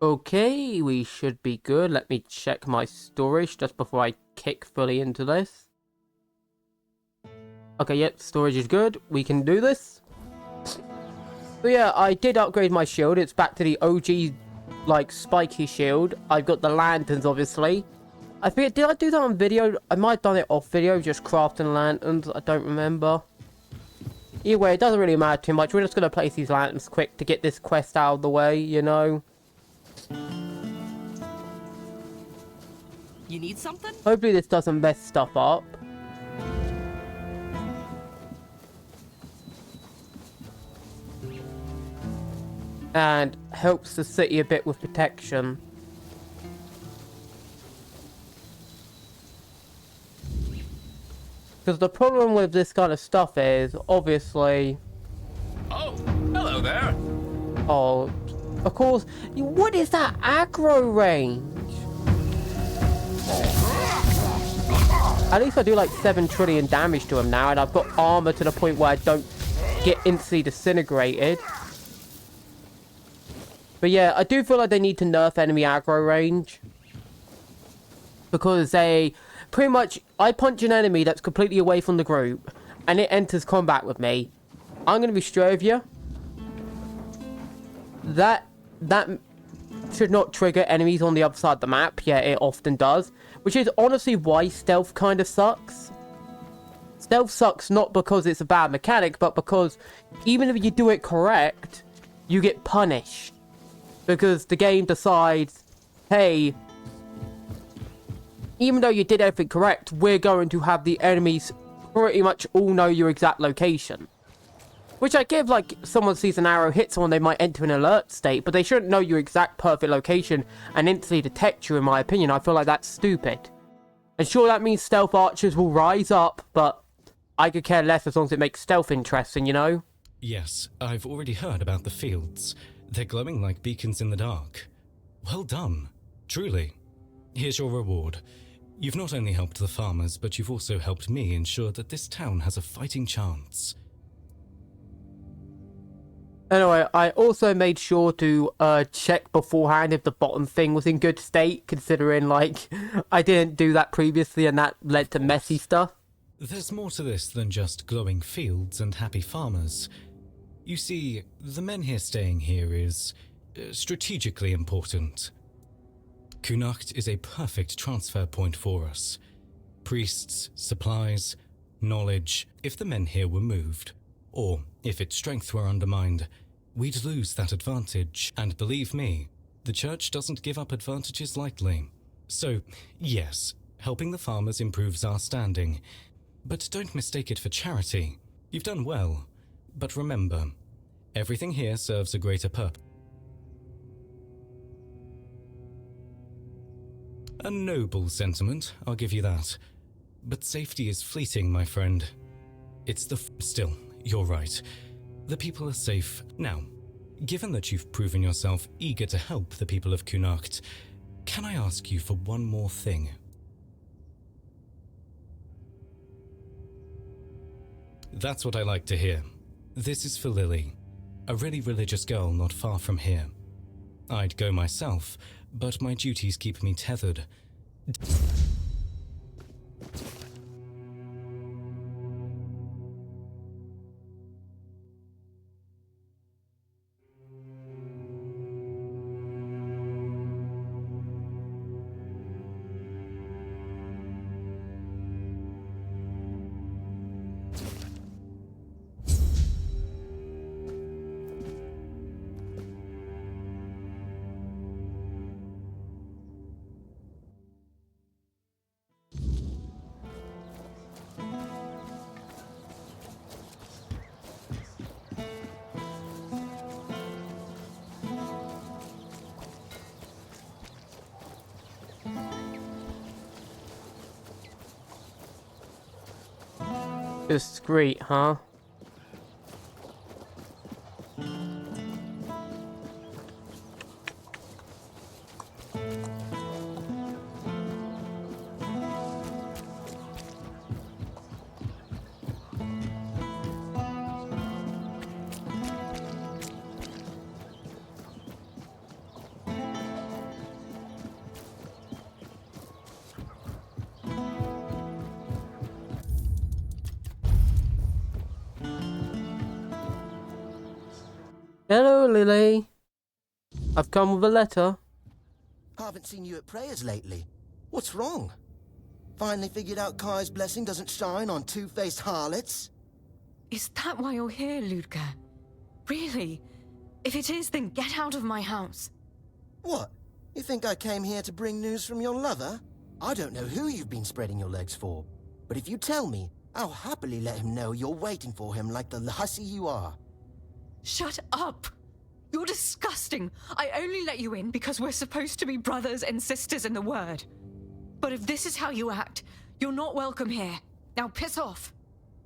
Okay, we should be good. Let me check my storage just before I kick fully into this. Okay, yep, storage is good. We can do this. So yeah, I did upgrade my shield. It's back to the OG, like, spiky shield. I've got the lanterns, obviously. I forget, did I do that on video? I might have done it off video, just crafting lanterns. I don't remember. Either way, it doesn't really matter too much. We're just going to place these lanterns quick to get this quest out of the way, you know? You need something? Hopefully this doesn't mess stuff up. And helps the city a bit with protection. Because the problem with this kind of stuff is, obviously... Oh, hello there. Oh, of course. What is that aggro range? At least I do like 7 trillion damage to him now, and I've got armor to the point where I don't get instantly disintegrated. But yeah, I do feel like they need to nerf enemy aggro range. Because they... Pretty much, I punch an enemy that's completely away from the group, and it enters combat with me. I'm going to be straight with you. That should not trigger enemies on the other side of the map. Yeah, it often does. Which is honestly why stealth kind of sucks. Stealth sucks not because it's a bad mechanic, but because even if you do it correct, you get punished. Because the game decides, hey, even though you did everything correct, we're going to have the enemies pretty much all know your exact location. Which I give, like, someone sees an arrow hit someone, they might enter an alert state, but they shouldn't know your exact perfect location and instantly detect you, in my opinion. I feel like that's stupid. And sure, that means stealth archers will rise up, but I could care less as long as it makes stealth interesting, you know? Yes, I've already heard about the fields. They're glowing like beacons in the dark. Well done. Truly. Here's your reward. You've not only helped the farmers, but you've also helped me ensure that this town has a fighting chance. Anyway, I also made sure to check beforehand if the bottom thing was in good state, considering, like, I didn't do that previously and that led to messy stuff. There's more to this than just glowing fields and happy farmers. You see, the men here staying here is strategically important. Kunacht is a perfect transfer point for us. Priests, supplies, knowledge. If the men here were moved, or if its strength were undermined, we'd lose that advantage. And believe me, the church doesn't give up advantages lightly. So, yes, helping the farmers improves our standing. But don't mistake it for charity. You've done well. But remember, everything here serves a greater purpose. A noble sentiment, I'll give you that. But safety is fleeting, my friend. It's still, you're right. The people are safe. Now, given that you've proven yourself eager to help the people of Kunacht, can I ask you for one more thing? That's what I like to hear. This is for Lily, a really religious girl not far from here. I'd go myself, but my duties keep me tethered. Discreet, huh? Hello, Lily. I've come with a letter. Haven't seen you at prayers lately. What's wrong? Finally figured out Kai's blessing doesn't shine on two-faced harlots? Is that why you're here, Ludger? Really? If it is, then get out of my house. What? You think I came here to bring news from your lover? I don't know who you've been spreading your legs for, but if you tell me, I'll happily let him know you're waiting for him like the hussy you are. Shut up! You're disgusting. I only let you in because we're supposed to be brothers and sisters in the word. But if this is how you act, you're not welcome here. Now piss off.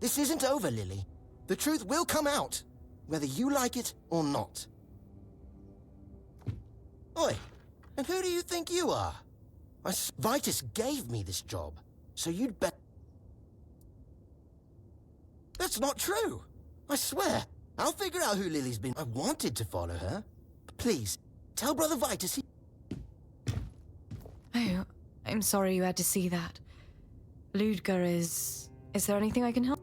This isn't over, Lily. The truth will come out, whether you like it or not. Oi, and who do you think you are? Vitus gave me this job, so you'd bet. That's not true. I swear. I'll figure out who Lily's been. I wanted to follow her. But please, tell Brother Vitus he... Oh, I'm sorry you had to see that. Ludger is... Is there anything I can help?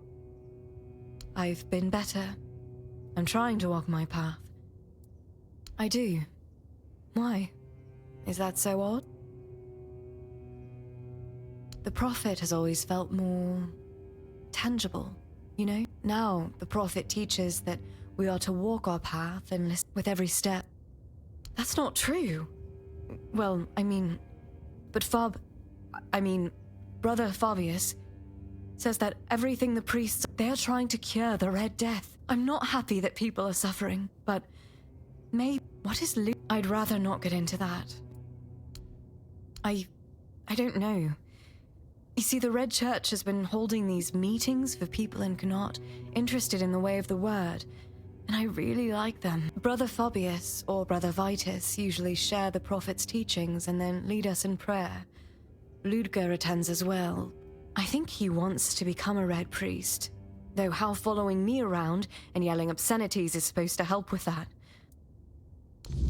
I've been better. I'm trying to walk my path. I do. Why? Is that so odd? The Prophet has always felt more... tangible, you know? Now, the Prophet teaches that we are to walk our path and listen with every step. That's not true. Well, I mean... But Brother Fabius says that everything the priests... They are trying to cure the Red Death. I'm not happy that people are suffering, but... Maybe... What is I'd rather not get into that. I don't know. You see, the Red Church has been holding these meetings for people in Connaught interested in the way of the word, and I really like them. Brother Fabius or Brother Vitus usually share the Prophet's teachings and then lead us in prayer. Ludger attends as well. I think he wants to become a Red Priest, though how following me around and yelling obscenities is supposed to help with that.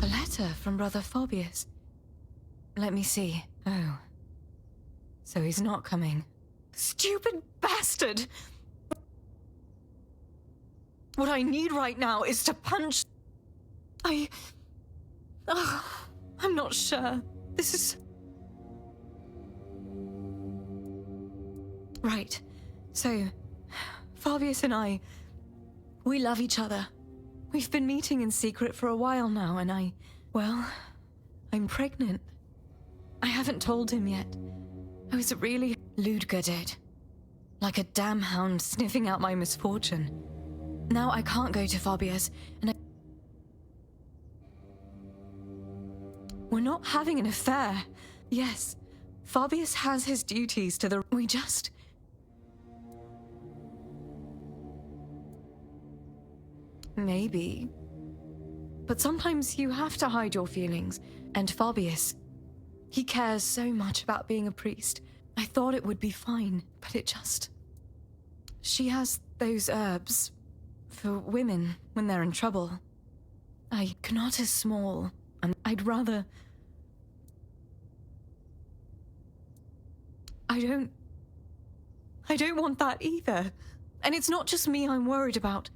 A letter from Brother Fabius. Let me see. Oh. So he's not coming. Stupid bastard! What I need right now is to punch... I'm not sure. This is... Right. So, Fabius and I, we love each other. We've been meeting in secret for a while now, and I'm pregnant. I haven't told him yet. I was really... Ludger did. Like a damn hound sniffing out my misfortune. Now I can't go to Fabius, and We're not having an affair. Yes, Fabius has his duties to the... We just... Maybe. But sometimes you have to hide your feelings, and Fabius... He cares so much about being a priest. I thought it would be fine, but it just... She has those herbs for women when they're in trouble. Connaught is small, and I'd rather... I don't want that either. And it's not just me I'm worried about.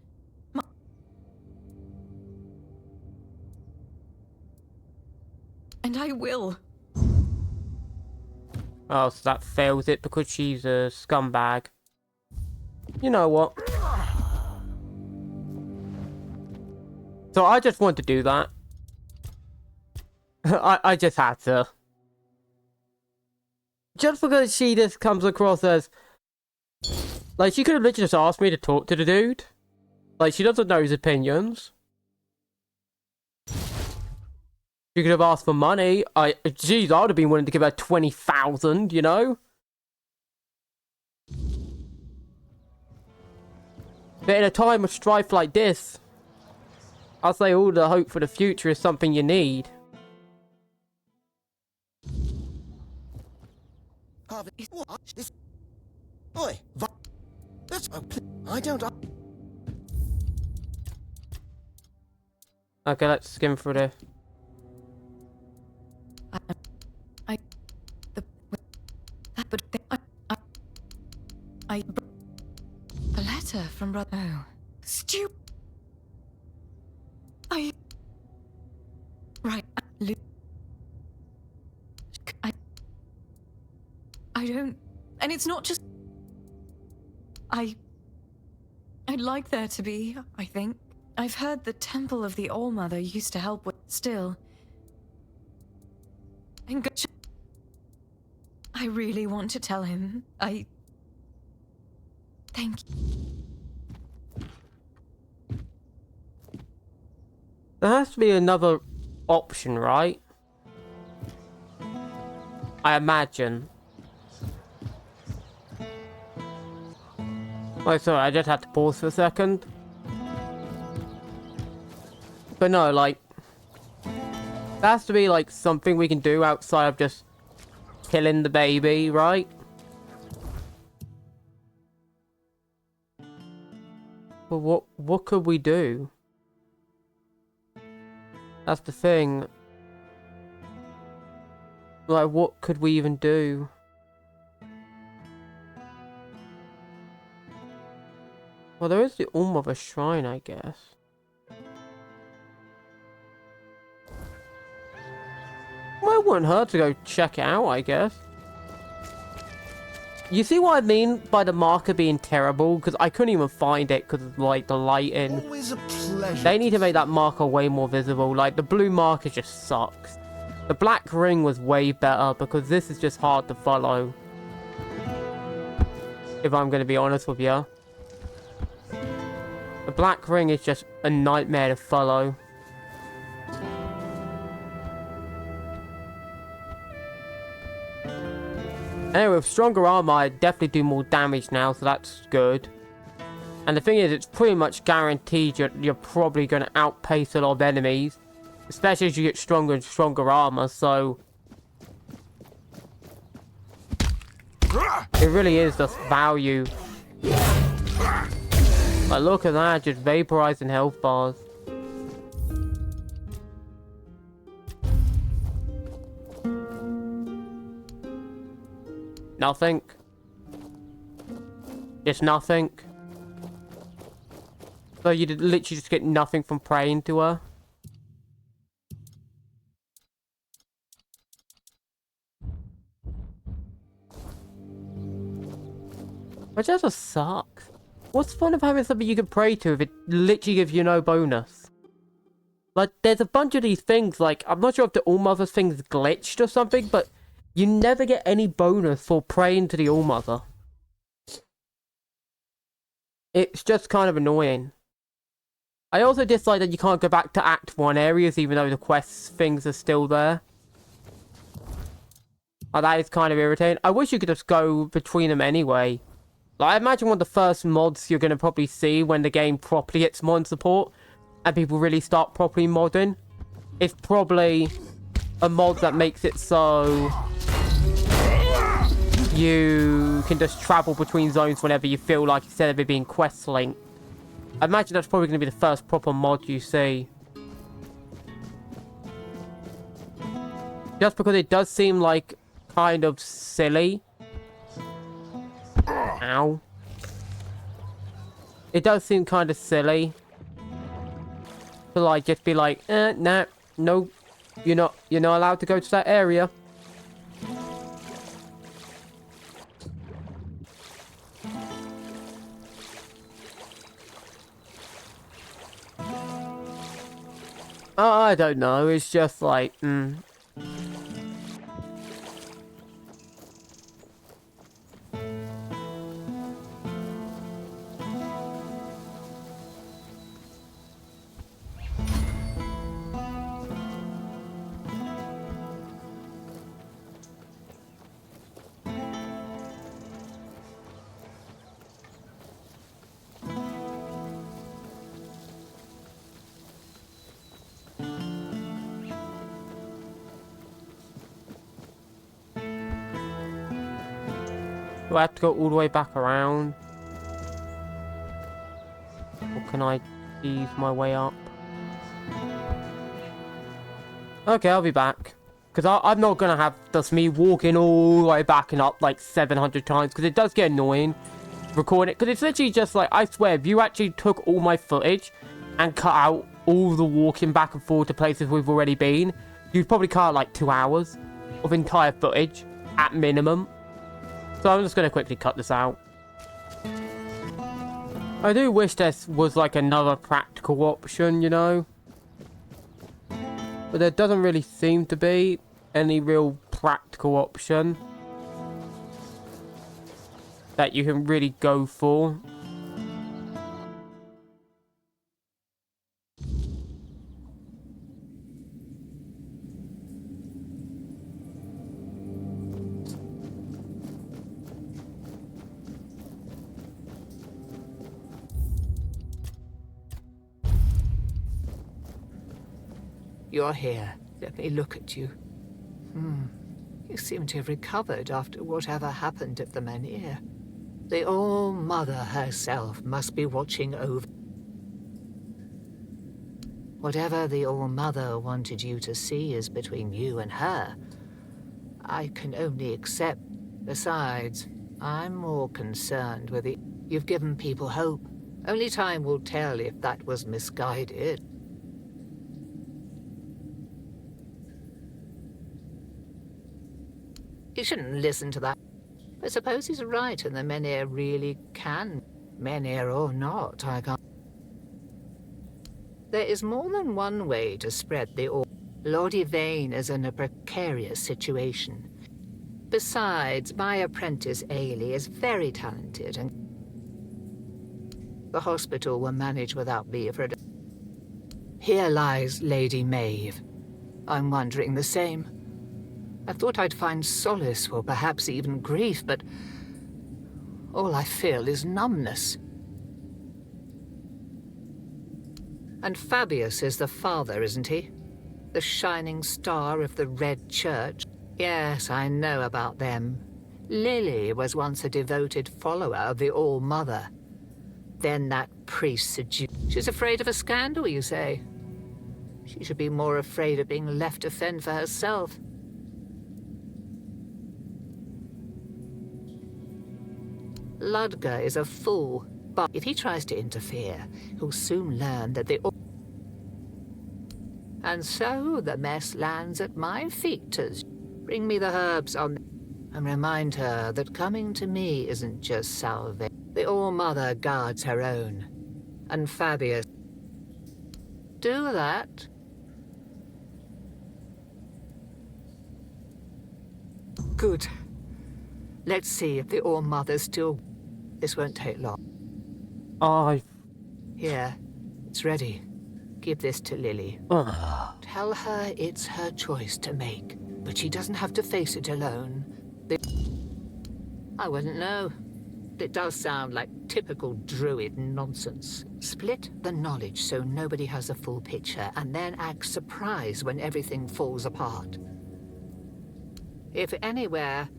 And I will. Oh, so that fails it because she's a scumbag. You know what? So I just want to do that. I just had to. Just because she just comes across as... Like, she could have literally just asked me to talk to the dude. Like, she doesn't know his opinions. She could have asked for money. Geez, I would have been willing to give her 20,000, you know? But in a time of strife like this, I'll say all the hope for the future is something you need. What? This... Oi, that's... I don't... Okay, let's skim through this. A letter from Brother... Oh. Stupid... Right. I don't... And it's not just... I'd like there to be, I think. I've heard the Temple of the All-Mother used to help with... Still... And I really want to tell him. Thank you. There has to be another option, right? I imagine. Oh, sorry, I just had to pause for a second. But no, like... There has to be, like, something we can do outside of just killing the baby, right? But what could we do? That's the thing. Like, what could we even do? Well, there is the All-Mother Shrine, I guess. Well, it wouldn't hurt to go check it out, I guess. You see what I mean by the marker being terrible? Because I couldn't even find it because of, like, the lighting. Always a pleasure. They need to make that marker way more visible. Like, the blue marker just sucks. The black ring was way better because this is just hard to follow. If I'm going to be honest with you. The black ring is just a nightmare to follow. Anyway, with stronger armor, I definitely do more damage now, so that's good. And the thing is, it's pretty much guaranteed you're probably going to outpace a lot of enemies. Especially as you get stronger and stronger armor, so... It really is just value. Like, look at that, just vaporizing health bars. Nothing. Just nothing. So you did literally just get nothing from praying to her. Which just sucks. What's the fun of having something you can pray to if it literally gives you no bonus? Like, there's a bunch of these things, like, I'm not sure if the All-Mother thing's glitched or something, but you never get any bonus for praying to the All-Mother. It's just kind of annoying. I also dislike that you can't go back to Act 1 areas, even though the quests things are still there. Like, that is kind of irritating. I wish you could just go between them anyway. Like, I imagine one of the first mods you're going to probably see when the game properly gets mod support, and people really start properly modding, is probably a mod that makes it so you can just travel between zones whenever you feel like, instead of it being quest linked. I imagine that's probably going to be the first proper mod you see. Just because it does seem like kind of silly. Ow. It does seem kind of silly to, like, just be like, nah, no, you're not allowed to go to that area. I don't know, it's just like, do I have to go all the way back around? Or can I ease my way up? Okay, I'll be back. Because I'm not going to have just me walking all the way back and up like 700 times. Because it does get annoying recording it. Because it's literally just like, I swear, if you actually took all my footage and cut out all the walking back and forth to places we've already been, you'd probably cut like 2 hours of entire footage at minimum. So I'm just going to quickly cut this out. I do wish there was like another practical option, you know. But there doesn't really seem to be any real practical option that you can really go for. You're here. Let me look at you. You seem to have recovered after whatever happened at the Menhir. The All-Mother herself must be watching over. Whatever the All-Mother wanted you to see is between you and her. I can only accept. Besides, I'm more concerned with the... You've given people hope. Only time will tell if that was misguided. You shouldn't listen to that. I suppose he's right, and the Menhir really can. Menhir or not, I can't. There is more than one way to spread the orb. Lord Yvain is in a precarious situation. Besides, my apprentice Ailey is very talented, and the hospital will manage without me for a... Here lies Lady Maeve. I'm wondering the same. I thought I'd find solace, or perhaps even grief, but all I feel is numbness. And Fabius is the father, isn't he? The shining star of the Red Church? Yes, I know about them. Lily was once a devoted follower of the All-Mother. Then that priest seduced... She's afraid of a scandal, you say? She should be more afraid of being left to fend for herself. Ludger is a fool, but if he tries to interfere, he'll soon learn that And so the mess lands at my feet as... Bring me the herbs on... And remind her that coming to me isn't just salvation. The All-Mother guards her own. And Fabius... Do that. Good. Let's see if the All-Mother's still... This won't take long. Here, it's ready. Give this to Lily. Tell her it's her choice to make, but she doesn't have to face it alone. I wouldn't know. It does sound like typical druid nonsense. Split the knowledge so nobody has a full picture, and then act surprised when everything falls apart. If anywhere,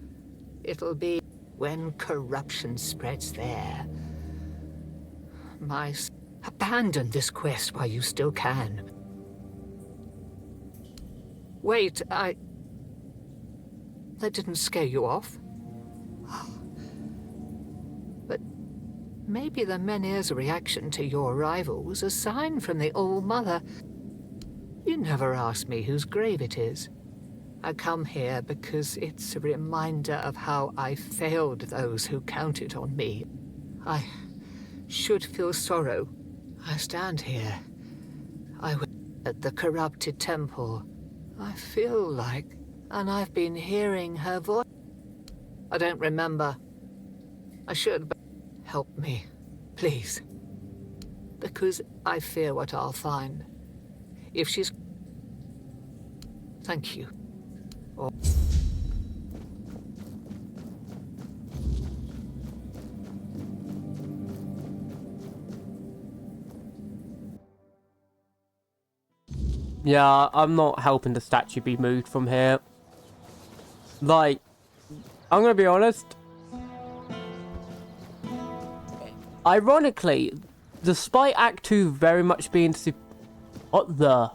it'll be when corruption spreads there. Abandon this quest while you still can. Wait, That didn't scare you off? But maybe the Menhir's reaction to your arrival was a sign from the All-Mother. You never asked me whose grave it is. I come here because it's a reminder of how I failed those who counted on me. I should feel sorrow. I stand here. I was at the corrupted temple. I feel like... And I've been hearing her voice. I don't remember. I should, but help me, please. Because I fear what I'll find. If she's... Thank you. Yeah, I'm not helping the statue be moved from here. Like, I'm gonna be honest. Ironically, despite Act 2 very much being what the...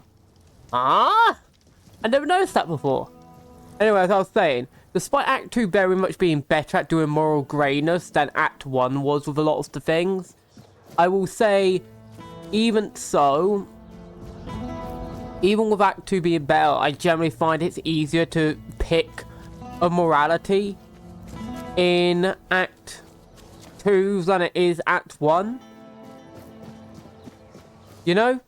I never noticed that before. Anyway, as I was saying, despite Act 2 very much being better at doing moral greyness than Act 1 was with a lot of the things, I will say, even so, even with Act 2 being better, I generally find it's easier to pick a morality in Act 2 than it is Act 1. You know?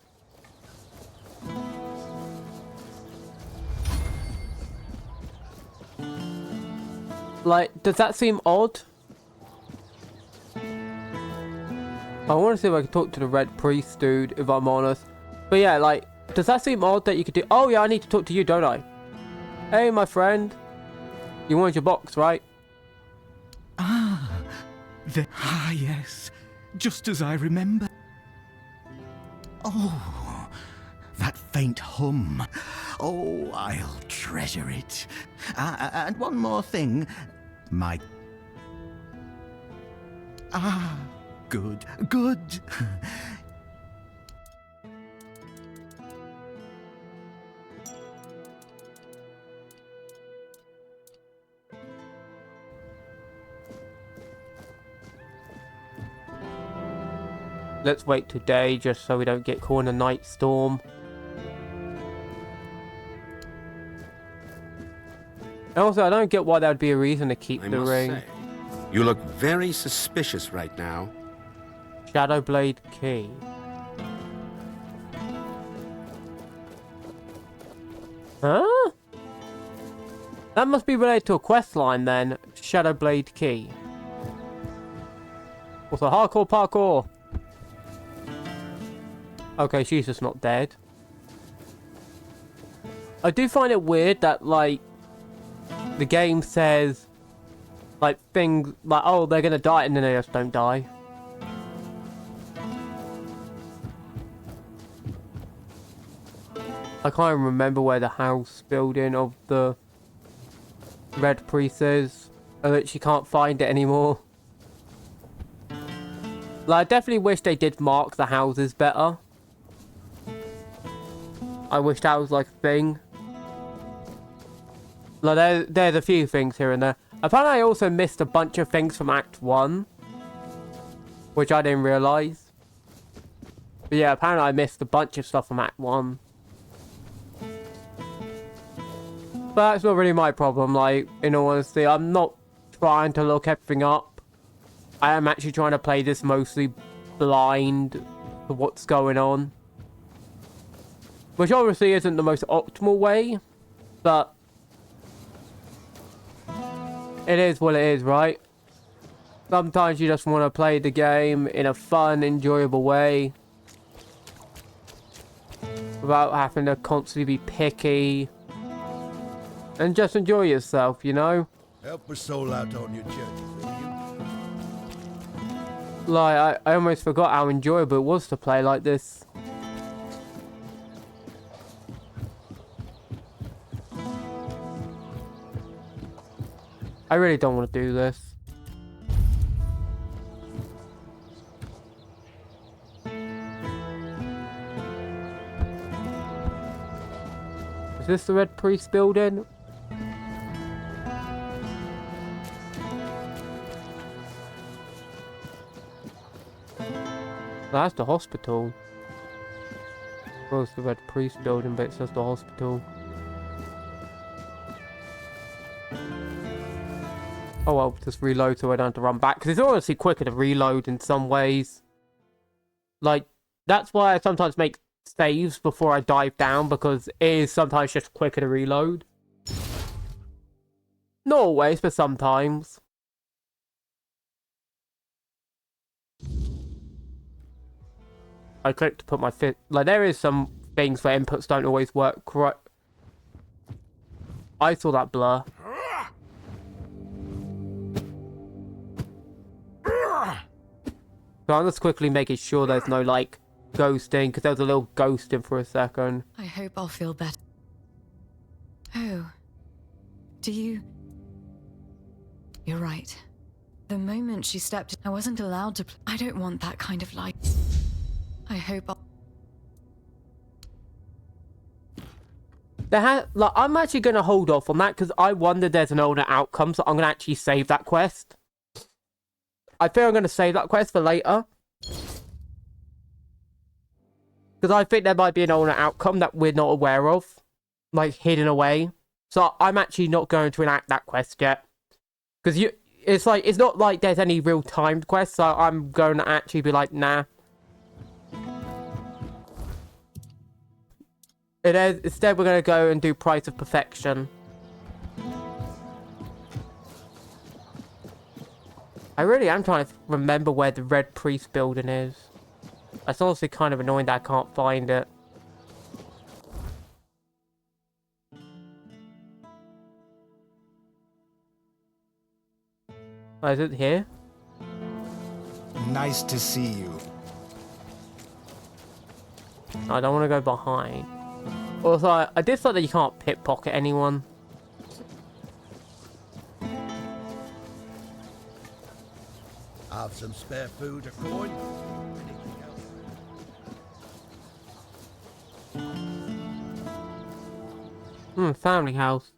Like, does that seem odd? I want to see if I can talk to the Red Priest dude, if I'm honest. But yeah, like, does that seem odd that you could do... Oh yeah, I need to talk to you, don't I? Hey, my friend. You wanted your box, right? Yes. Just as I remember. Oh, that faint hum. Oh, I'll treasure it. And one more thing. My... good, good. Let's wait today just so we don't get caught in a night storm. And also, I don't get why that would be a reason to keep the ring. Say, you look very suspicious right now. Shadowblade key. Huh? That must be related to a quest line then. Shadowblade key. Also, hardcore parkour. Okay, she's just not dead. I do find it weird that, like, the game says, like, things like, oh, they're gonna die, and then they just don't die. I can't even remember where the house building of the Red Priest is. I literally can't find it anymore. Like, I definitely wish they did mark the houses better. I wish that was like a thing. Like, there's a few things here and there. Apparently I also missed a bunch of things from Act 1. Which I didn't realise. But yeah, apparently I missed a bunch of stuff from Act 1. But that's not really my problem, like, in all honesty. I'm not trying to look everything up. I am actually trying to play this mostly blind to what's going on. Which obviously isn't the most optimal way, but it is what it is, right? Sometimes you just want to play the game in a fun, enjoyable way without having to constantly be picky and just enjoy yourself, you know? Help a soul out on your journey, will you? Like, I almost forgot how enjoyable it was to play like this. I really don't want to do this. Is this the Red Priest building? That's the hospital. Well, it's the Red Priest building, but it says the hospital. Oh well, just reload so I don't have to run back. Because it's honestly quicker to reload in some ways. Like, that's why I sometimes make saves before I dive down. Because it is sometimes just quicker to reload. Not always, but sometimes. I click to put my fit. Like, there is some things where inputs don't always work correct. I saw that blur. So I'm just quickly making sure there's no, like, ghosting, because there was a little ghosting for a second. I hope I'll feel better. Oh. Do you... You're right. The moment she stepped in, I wasn't allowed to... I don't want that kind of life. I hope I'll... Like, I'm actually going to hold off on that, because I wonder there's an older outcome, so I'm going to actually save that quest. I think I'm going to save that quest for later. Because I think there might be an alternate outcome that we're not aware of. Like, hidden away. So I'm actually not going to enact that quest yet. Because it's not like there's any real timed quest, so I'm going to actually be like, nah. Instead, we're going to go and do Price of Perfection. I really am trying to remember where the Red Priest building is. It's honestly kind of annoying that I can't find it. Oh, is it here? Nice to see you. I don't want to go behind. Also, I dislike that you can't pickpocket anyone. Have some spare food or coin? Anything else? Family house.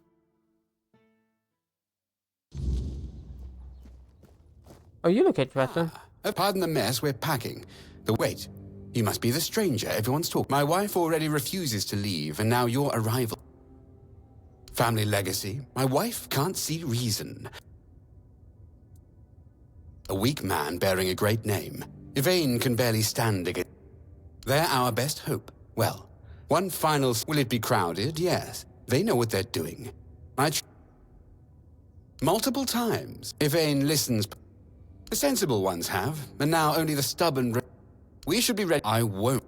Oh, you look interesting. Pardon the mess, we're packing. Wait, you must be the stranger everyone's talking. My wife already refuses to leave, and now your arrival. Family legacy. My wife can't see reason. A weak man bearing a great name. Yvain can barely stand against. They're our best hope. Well, one final. Will it be crowded? Yes. They know what they're doing. Multiple times. Yvain listens. The sensible ones have, and now only the stubborn. We should be ready. I won't.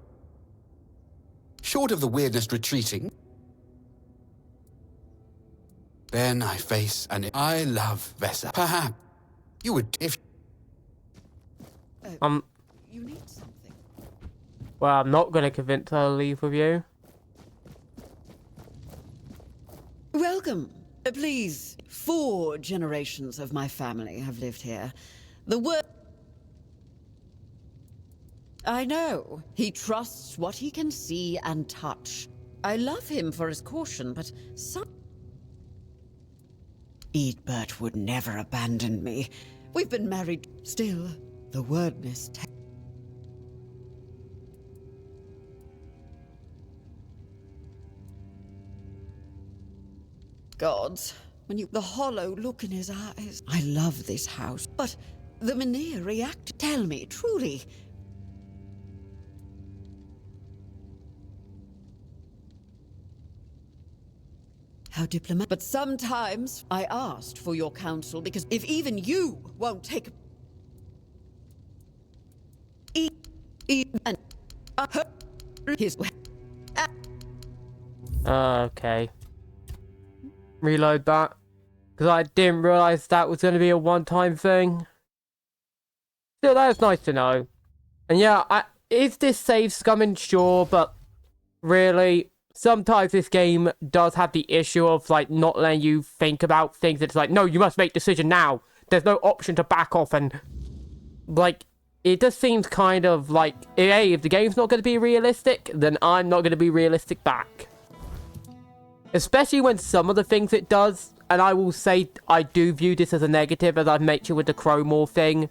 Short of the weirdness retreating. Then I face an. I love Vesa. Perhaps you would if. You need something. Well, I'm not going to convince her to leave with you. Welcome. Please, 4 generations of my family have lived here. The word... I know. He trusts what he can see and touch. I love him for his caution, but some... Eadbert would never abandon me. We've been married still. The wordness... Gods, when you... The hollow look in his eyes. I love this house, but the Menhir react... Tell me, truly... How diplomatic. But sometimes I asked for your counsel because if even you won't take... Okay. Reload that. Because I didn't realise that was going to be a one-time thing. Still, that is nice to know. And yeah, is this save scumming? Sure, but really, sometimes this game does have the issue of, like, not letting you think about things. It's like, no, you must make a decision now. There's no option to back off, and, like, it just seems kind of like, hey, if the game's not going to be realistic, then I'm not going to be realistic back. Especially when some of the things it does, and I will say I do view this as a negative, as I've mentioned with the Croakmore thing.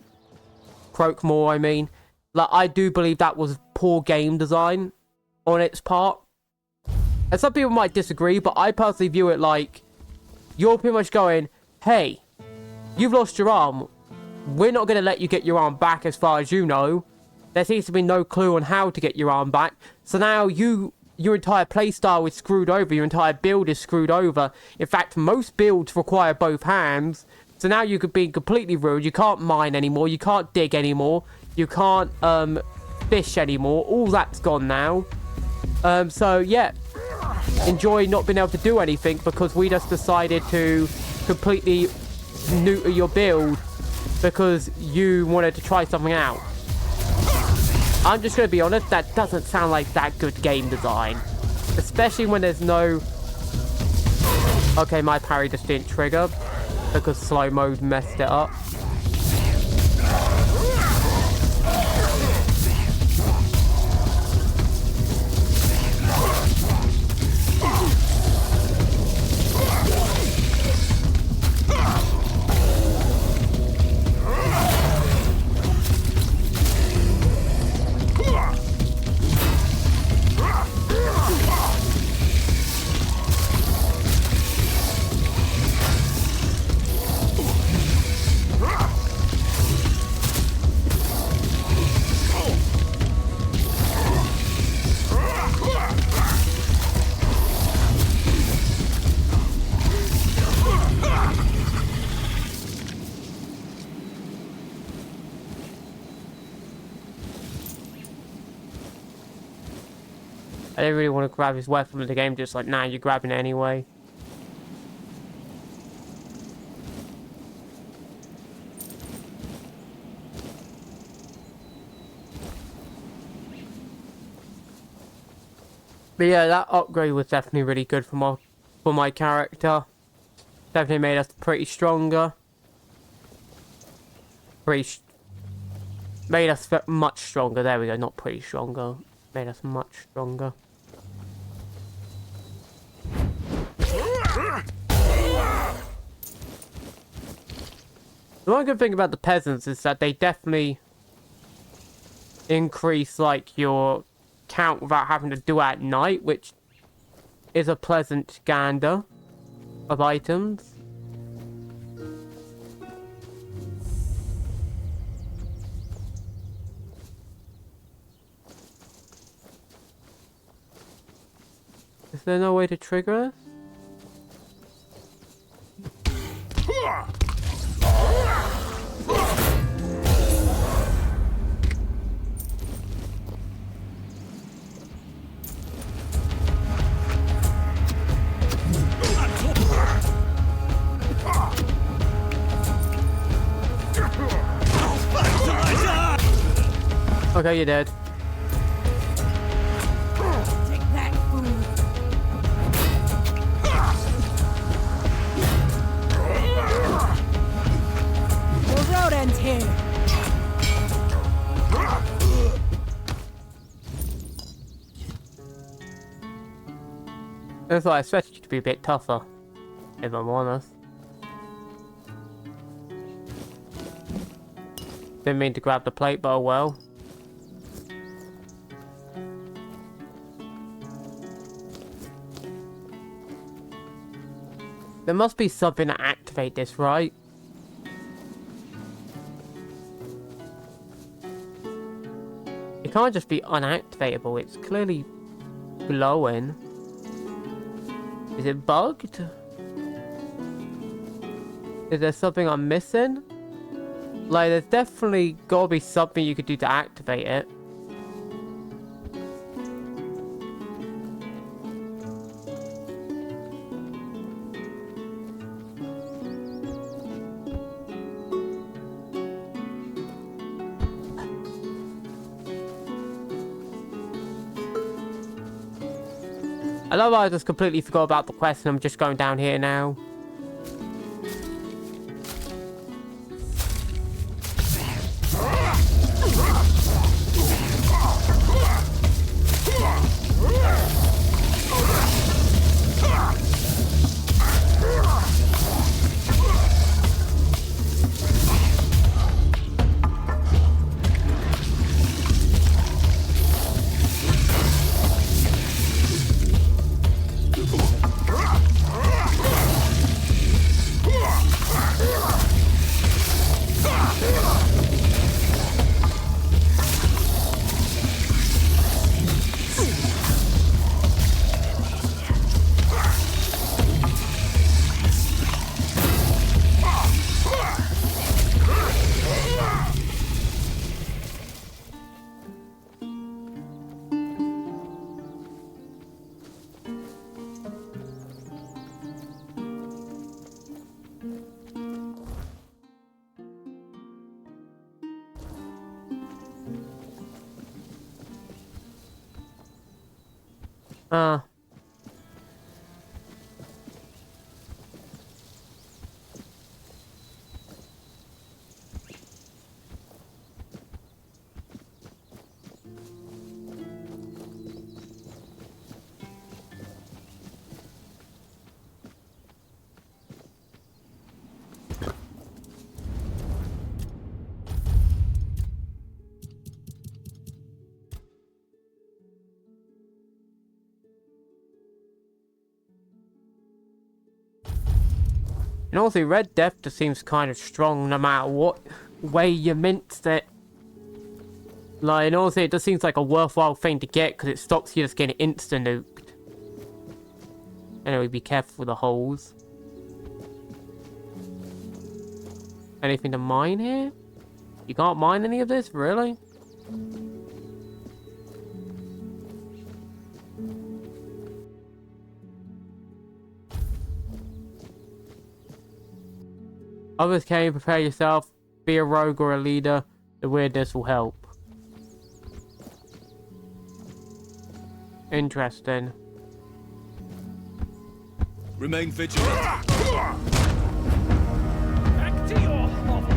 Croakmore, I mean. Like, I do believe that was poor game design on its part. And some people might disagree, but I personally view it like, you're pretty much going, hey, you've lost your arm. We're not going to let you get your arm back as far as you know. There seems to be no clue on how to get your arm back. So now your entire playstyle is screwed over. Your entire build is screwed over. In fact, most builds require both hands. So now you could be completely ruined. You can't mine anymore. You can't dig anymore. You can't fish anymore. All that's gone now. So yeah, enjoy not being able to do anything because we just decided to completely neuter your build because you wanted to try something out. I'm just going to be honest, that doesn't sound like that good game design. Especially when there's no... Okay, my parry just didn't trigger because slow mode messed it up. didn't really want to grab his weapon in the game, just like, nah, you're grabbing it anyway. But yeah, that upgrade was definitely really good for my character. Definitely made us pretty stronger. Made us much stronger. There we go, not pretty stronger. Made us much stronger. The one good thing about the peasants is that they definitely increase like your count without having to do it at night, which is a pleasant gander of items. Is there no way to trigger this? Okay, you're dead. Take that, fool. The road ends here. I thought I expected you to be a bit tougher, if I'm honest. Didn't mean to grab the plate, but oh well. There must be something to activate this, right? It can't just be unactivatable, it's clearly glowing. Is it bugged? Is there something I'm missing? Like, there's definitely gotta be something you could do to activate it. I love how I just completely forgot about the quest and I'm just going down here now. And also, Red Death just seems kind of strong no matter what way you minced it. Like, and also, it just seems like a worthwhile thing to get because it stops you just getting insta-nuked. Anyway, be careful with the holes. Anything to mine here? You can't mine any of this? Really? Others came, prepare yourself. Be a rogue or a leader. The weirdness will help. Interesting. Remain vigilant. Back to your hovel.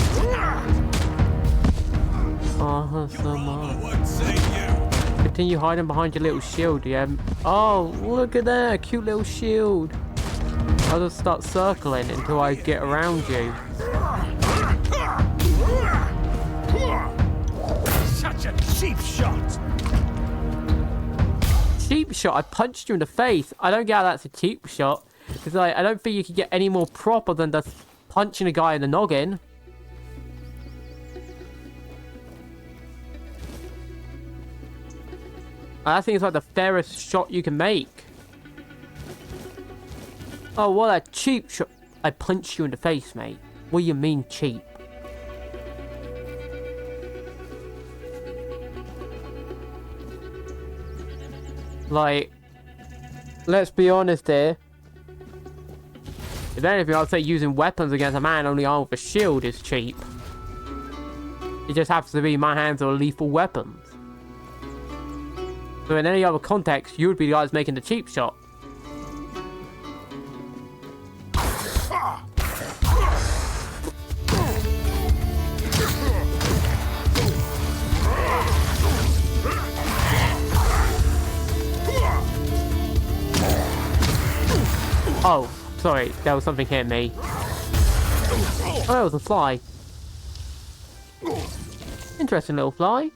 Oh, so much. Won't save you. Continue hiding behind your little shield, yeah. Oh, look at that, cute little shield. I'll just start circling until I get around you. Such a cheap shot. Cheap shot? I punched you in the face. I don't get how that's a cheap shot. Because I don't think you can get any more proper than just punching a guy in the noggin. I think it's like the fairest shot you can make. Oh, what a cheap shot. I punched you in the face, mate. What do you mean cheap? Like, let's be honest here. If anything, I'd say using weapons against a man only armed with a shield is cheap. It just happens to be my hands are lethal weapons. So in any other context, you would be the guys making the cheap shot. Oh, sorry, there was something hitting me. Oh, it was a fly. Interesting little fly.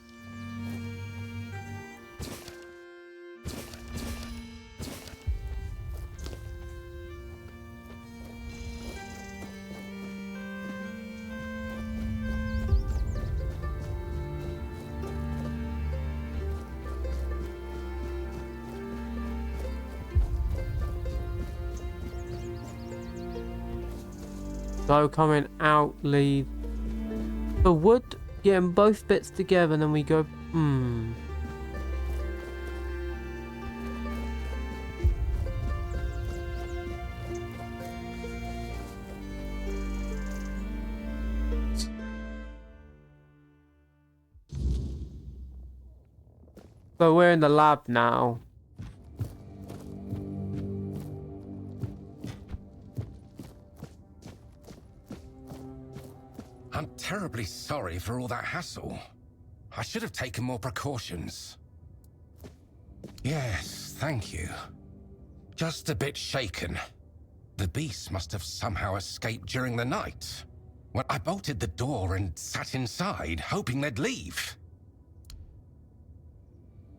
So coming out, leave. The wood, getting both bits together, and then we go. So we're in the lab now. I'm terribly sorry for all that hassle. I should have taken more precautions. Yes, thank you. Just a bit shaken. The beast must have somehow escaped during the night. When I bolted the door and sat inside, hoping they'd leave.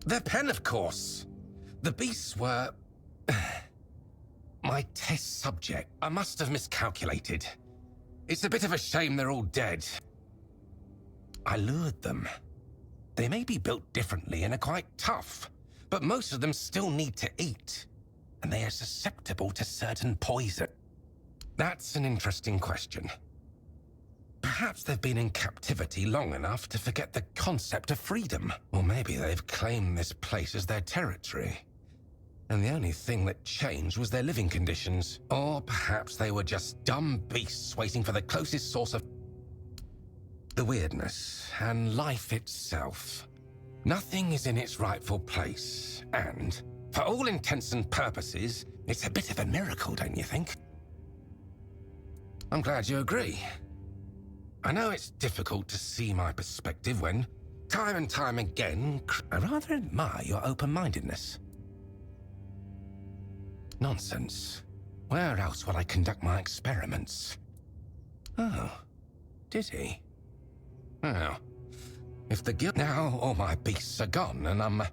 Their pen, of course. The beasts were... my test subject. I must have miscalculated. It's a bit of a shame they're all dead. I lured them. They may be built differently and are quite tough, but most of them still need to eat, and they are susceptible to certain poison. That's an interesting question. Perhaps they've been in captivity long enough to forget the concept of freedom, or maybe they've claimed this place as their territory. And the only thing that changed was their living conditions. Or perhaps they were just dumb beasts waiting for the closest source of... the weirdness and life itself. Nothing is in its rightful place, and, for all intents and purposes, it's a bit of a miracle, don't you think? I'm glad you agree. I know it's difficult to see my perspective when, time and time again, I rather admire your open-mindedness. Nonsense. Where else will I conduct my experiments? Oh, did he? Well, if the guild now all my beasts are gone and I'm...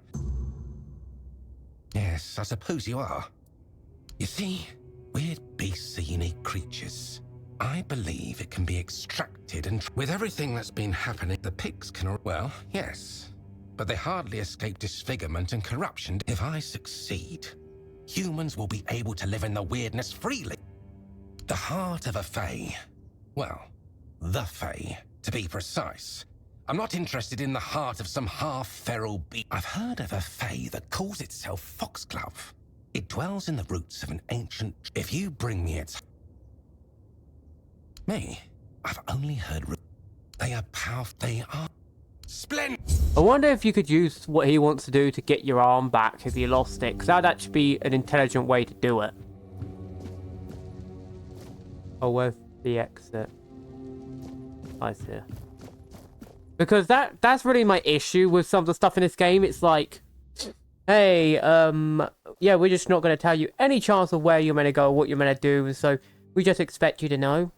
Yes, I suppose you are. You see, weird beasts are unique creatures. I believe it can be extracted and... With everything that's been happening, the pigs can... Well, yes. But they hardly escape disfigurement and corruption. If I succeed, humans will be able to live in the weirdness freely. The heart of a Fae. Well, the Fae, to be precise. I'm not interested in the heart of some half-feral beast. I've heard of a Fae that calls itself Foxglove. It dwells in the roots of an ancient... If you bring me its... Me? I've only heard they are powerful. They are splendid. I wonder if you could use what he wants to do to get your arm back if you lost it, because that'd actually be an intelligent way to do it. Oh, where's the exit? I see. Because that's really my issue with some of the stuff in this game. It's like, hey, yeah, we're just not going to tell you any chance of where you're meant to go or what you're meant to do, so we just expect you to know.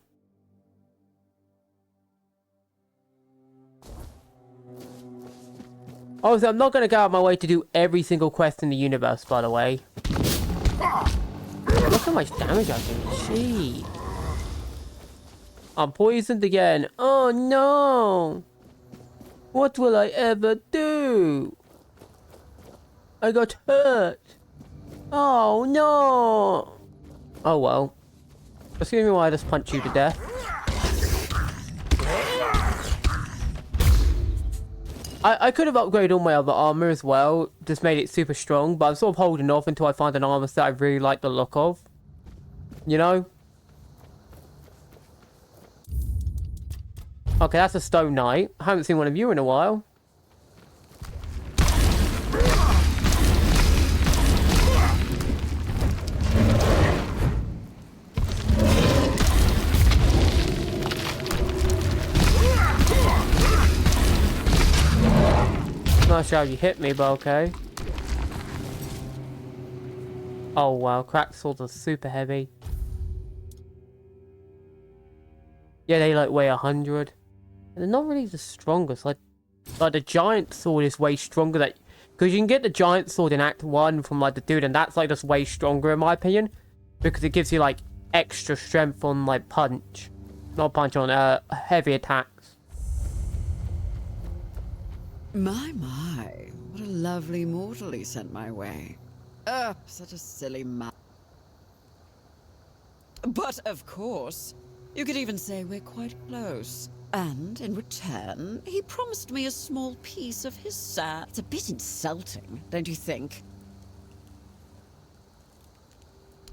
Also, I'm not going to go out of my way to do every single quest in the universe, by the way. Look how much damage I do. Gee. I'm poisoned again. Oh no! What will I ever do? I got hurt. Oh no! Oh well. Excuse me while I just punch you to death. I could have upgraded all my other armor as well, just made it super strong, but I'm sort of holding off until I find an armor set I really like the look of. You know? Okay, that's a stone knight. I haven't seen one of you in a while. Not sure how you hit me, but okay. Oh wow, cracked swords are super heavy. Yeah, they like weigh 100. And they're not really the strongest. Like the giant sword is way stronger. That because you can get the giant sword in Act 1 from like the dude, and that's like just way stronger in my opinion, because it gives you like extra strength on like punch, not punch on heavy attacks. My, what a lovely mortal he sent my way. Such a silly man. But of course, you could even say we're quite close. And in return, he promised me a small piece of his sand. It's a bit insulting, don't you think?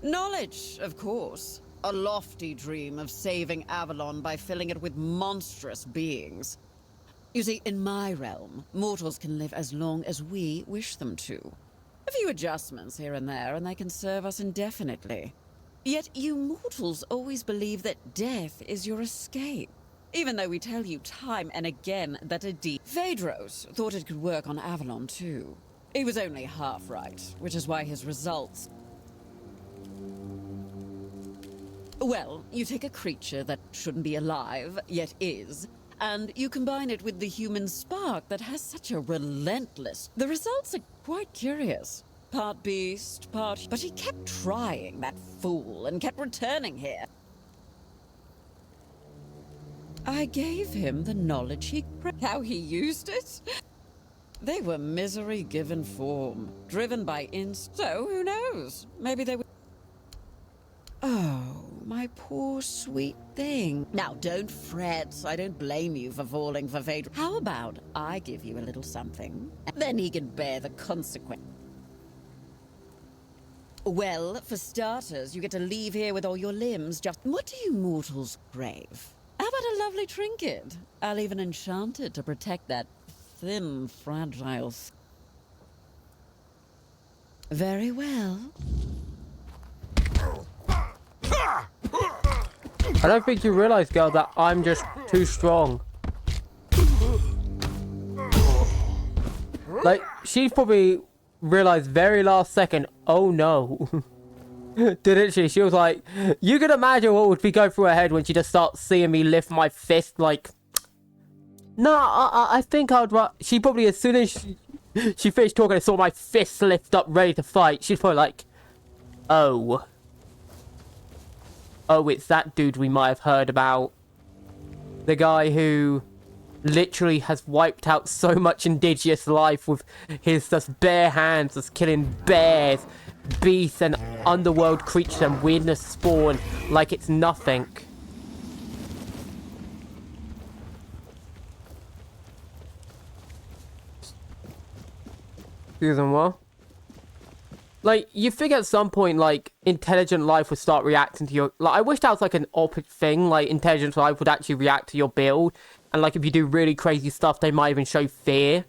Knowledge, of course. A lofty dream of saving Avalon by filling it with monstrous beings. You see, in my realm, mortals can live as long as we wish them to. A few adjustments here and there, and they can serve us indefinitely. Yet you mortals always believe that death is your escape. Even though we tell you time and again that a Phaedros thought it could work on Avalon too. He was only half right, which is why his results... Well, you take a creature that shouldn't be alive, yet is, and you combine it with the human spark that has such a relentless... The results are quite curious. Part beast, part... But he kept trying, that fool, and kept returning here. I gave him the knowledge he... How he used it? They were misery given form, driven by So, who knows? Maybe they were... Oh, my poor sweet thing. Now, don't fret. I don't blame you for falling for Phaedros. How about I give you a little something, and then he can bear the consequence? Well, for starters, you get to leave here with all your limbs just... What do you mortals crave? How about a lovely trinket? I'll even enchant it to protect that thin, fragile... Very well. I don't think you realize, girl, that I'm just too strong. Like, she probably realized very last second, oh no. Didn't she? She was like, you can imagine what would be going through her head when she just starts seeing me lift my fist, like... No, I think I'd... She probably, as soon as she finished talking and saw my fist lift up ready to fight, she's probably like, oh. Oh, it's that dude we might have heard about. The guy who literally has wiped out so much indigenous life with his just bare hands, just killing bears, beasts, and underworld creatures and weirdness spawn like it's nothing. Excuse me, what? Like, you think at some point, like, intelligent life would start reacting to your... Like, I wish that was, like, an opposite thing. Like, intelligent life would actually react to your build. And, like, if you do really crazy stuff, they might even show fear.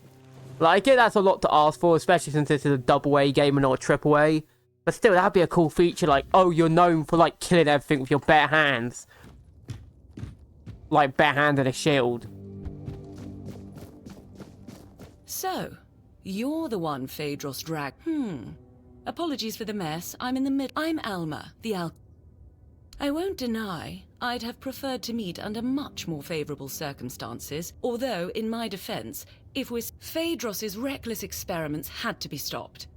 Like, I get that's a lot to ask for, especially since this is a double A game and not a triple A. But still, that'd be a cool feature. Like, oh, you're known for, like, killing everything with your bare hands. Like, bare hand and a shield. So, you're the one Phaedros dragged. Apologies for the mess. I'm in the mid. I'm Alma, the I won't deny I'd have preferred to meet under much more favorable circumstances, although, in my defense, if we're... Phaedros's reckless experiments had to be stopped.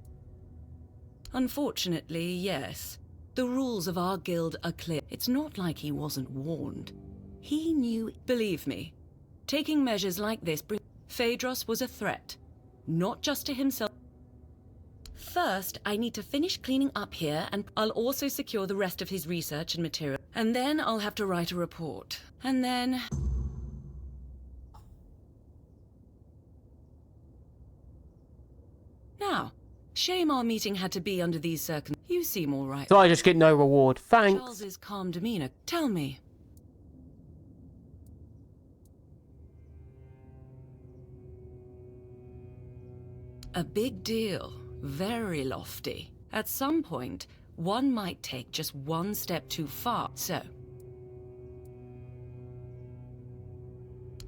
Unfortunately, yes. The rules of our guild are clear. It's not like he wasn't warned. He knew... Believe me, taking measures like this Phaedros was a threat, not just to himself. First, I need to finish cleaning up here, and I'll also secure the rest of his research and material. And then I'll have to write a report. And then... Now, shame our meeting had to be under these circumstances. You seem all right. So I just get no reward. Thanks. Charles's calm demeanor. Tell me. A big deal. Very lofty. At some point, one might take just one step too far. So,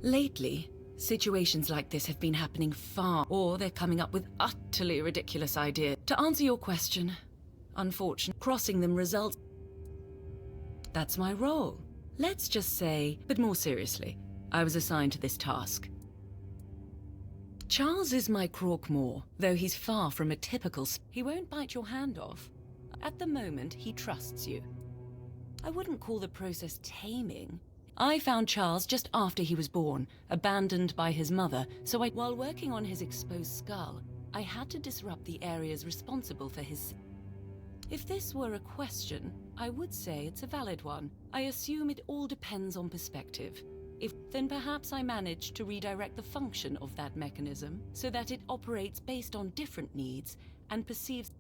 lately, situations like this have been happening or they're coming up with utterly ridiculous ideas. To answer your question, unfortunately, crossing them results. That's my role. Let's just say, but more seriously, I was assigned to this task. Charles is my Croakmore, though he's far from a typical... He won't bite your hand off. At the moment, he trusts you. I wouldn't call the process taming. I found Charles just after he was born, abandoned by his mother, so while working on his exposed skull, I had to disrupt the areas responsible for his... If this were a question, I would say it's a valid one. I assume it all depends on perspective. Then perhaps I managed to redirect the function of that mechanism so that it operates based on different needs and perceives...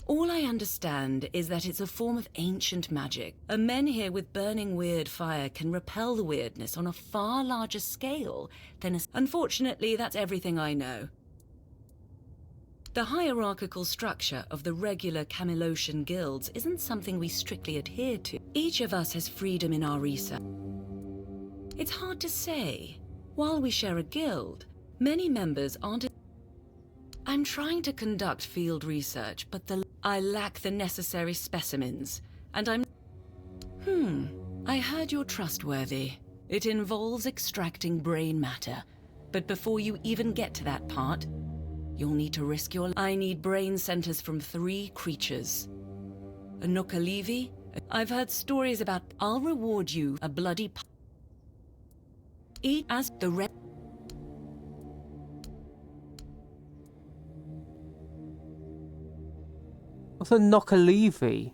All I understand is that it's a form of ancient magic. A menhir with burning weird fire can repel the weirdness on a far larger scale than a... Unfortunately, that's everything I know. The hierarchical structure of the regular Camelosian guilds isn't something we strictly adhere to. Each of us has freedom in our research. It's hard to say. While we share a guild, many members aren't... I'm trying to conduct field research, but I lack the necessary specimens, and I'm... I heard you're trustworthy. It involves extracting brain matter, but before you even get to that part, you'll need to risk your... I need brain centers from 3 creatures. A Nookalivi? I've heard stories about... I'll reward you a bloody... Eat as the red... What's a Nookalivi?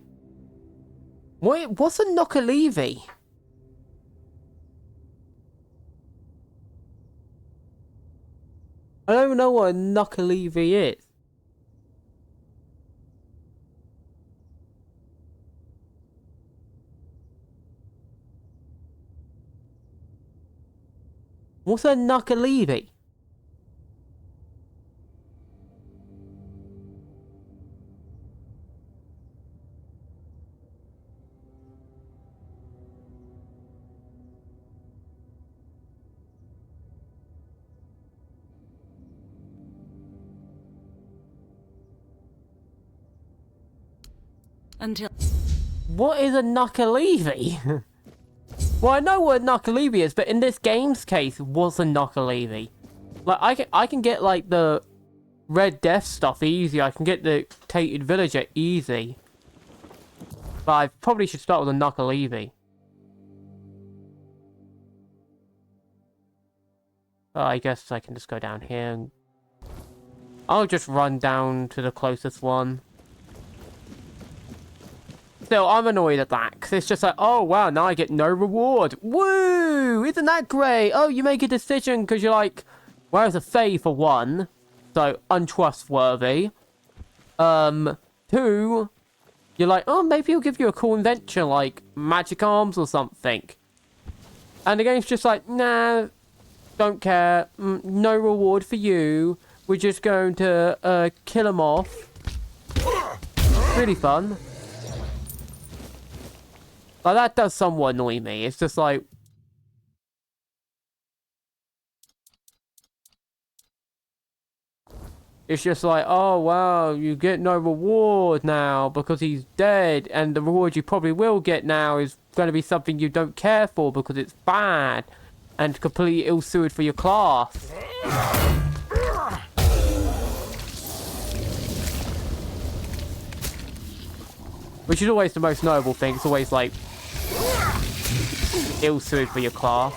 What's a Nookalivi? I don't know what a Nookalivi is. What's a Nookalivi? Until... What is a Nookalivi? Well, I know what a Nookalivi is, but in this game's case, what's a Nookalivi? Like, I can get, like, the Red Death stuff easy. I can get the Tainted Villager easy. But I probably should start with a Nookalivi. I guess I can just go down here and... I'll just run down to the closest one. Still, I'm annoyed at that, because it's just like, oh wow, now I get no reward. Woo! Isn't that great? Oh, you make a decision because you're like, well, it's a Fae for one, so untrustworthy. Two, you're like, oh, maybe he'll give you a cool invention like magic arms or something. And the game's just like, nah, don't care. No reward for you. We're just going to kill him off. Really fun. Like, that does somewhat annoy me. It's just like... It's just like, oh, wow, you get no reward now because he's dead. And the reward you probably will get now is going to be something you don't care for because it's bad. And completely ill-suited for your class. Which is always the most noble thing. It's always like... ill-suited for your class.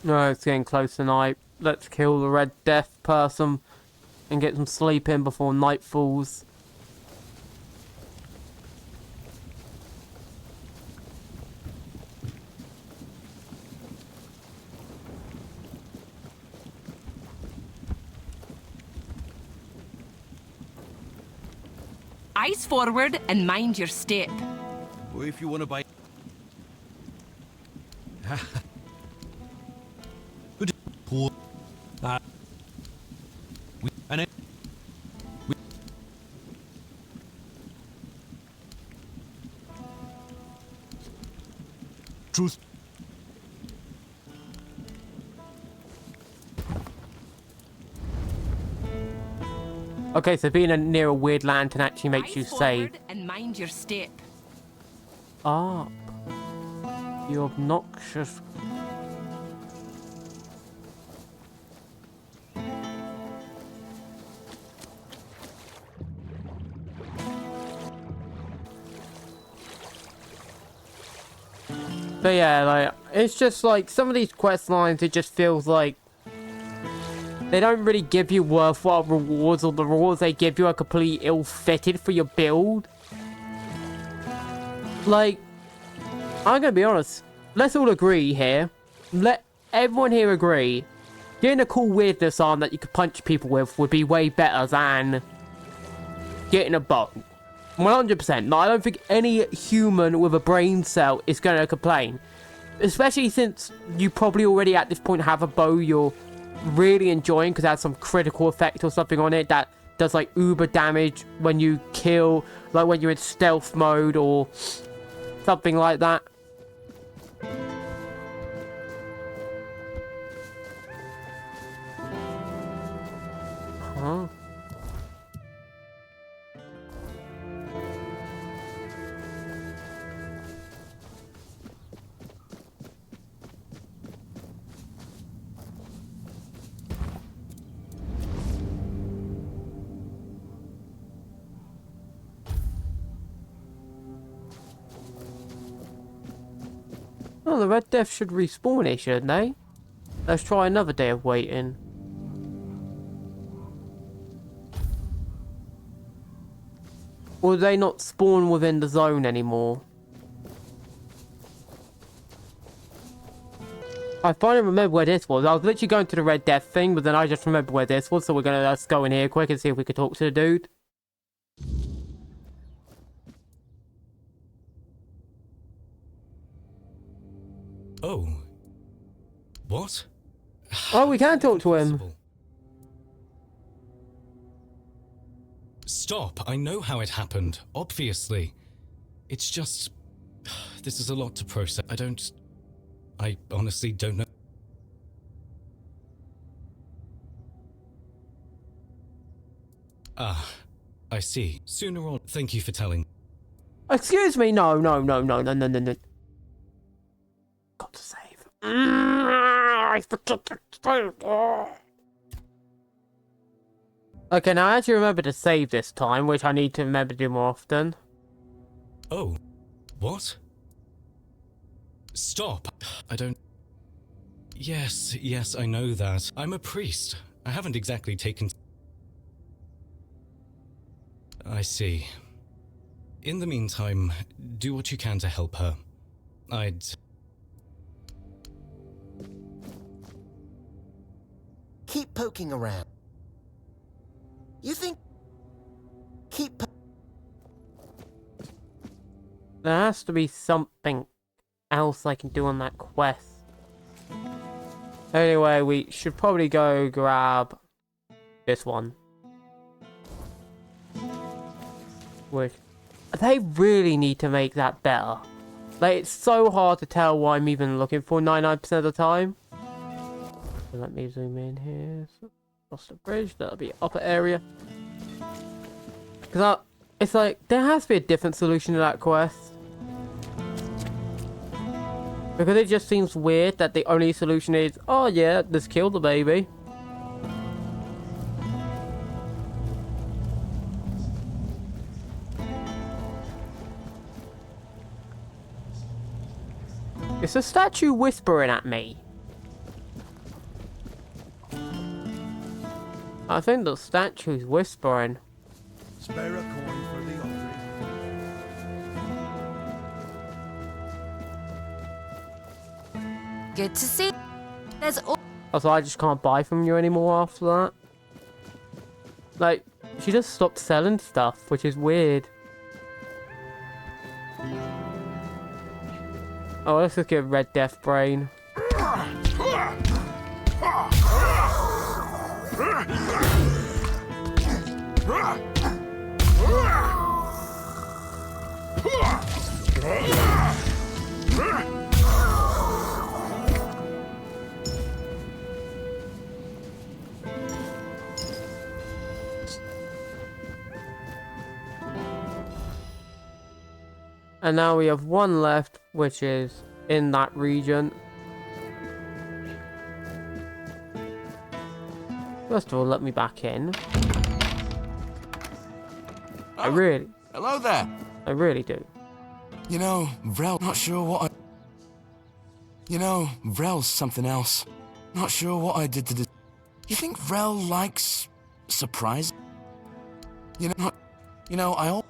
No, it's getting close tonight. Let's kill the Red Death person and get some sleep in before night falls. Eyes forward and mind your step. Well, if you want to buy... Good. Poor. Truth. Okay, so being near a weird lantern actually makes you safe. And mind your step. Up. You obnoxious. But yeah, like, it's just like, some of these quest lines, it just feels like they don't really give you worthwhile rewards, or the rewards they give you are completely ill-fitted for your build. Like, I'm gonna be honest, let's all agree here, let everyone here agree, getting a cool weirdness arm that you could punch people with would be way better than getting a bow. 100%. No, I don't think any human with a brain cell is going to complain. Especially since you probably already at this point have a bow you're really enjoying because it has some critical effect or something on it that does like uber damage when you kill, like when you're in stealth mode or something like that. Huh? Oh, the Red Death should respawn here, shouldn't they? Let's try another day of waiting. Or do they not spawn within the zone anymore? I finally remember where this was. I was literally going to the Red Death thing, but then I just remembered where this was, so we're gonna let's go in here quick and see if we could talk to the dude. Oh. What? Oh, we can talk to him. Stop. I know how it happened, obviously. It's just... This is a lot to process. I honestly don't know. Ah, I see. Sooner or... Thank you for telling. Excuse me, no. Got to save. I forgot to save. Okay, now I actually remember to save this time, which I need to remember to do more often. Oh, What? Stop! I don't... Yes, I know that. I'm a priest. I haven't exactly taken... I see. In the meantime, do what you can to help her. I'd... Keep poking around. You think... Keep... There has to be something else I can do on that quest. Anyway, we should probably go grab this one. Which... They really need to make that better. Like, it's so hard to tell what I'm even looking for 99% of the time. So let me zoom in here. So, across the bridge, that'll be upper area. Because it's like, there has to be a different solution to that quest. Because it just seems weird that the only solution is, oh yeah, just kill the baby. It's a statue whispering at me. I think the statue's whispering. Spare a coin for the offering. Good to see. There's all. Also, I just can't buy from you anymore after that. Like, she just stopped selling stuff, which is weird. Oh, let's just get Red Death Brain. And now we have one left, which is in that region. First of all, let me back in. I really... Hello there. I really do. You know, Vrel, not sure what I... You know, Vrel's something else. Not sure what I did to this. You think Vrel likes... surprise? You know, I all...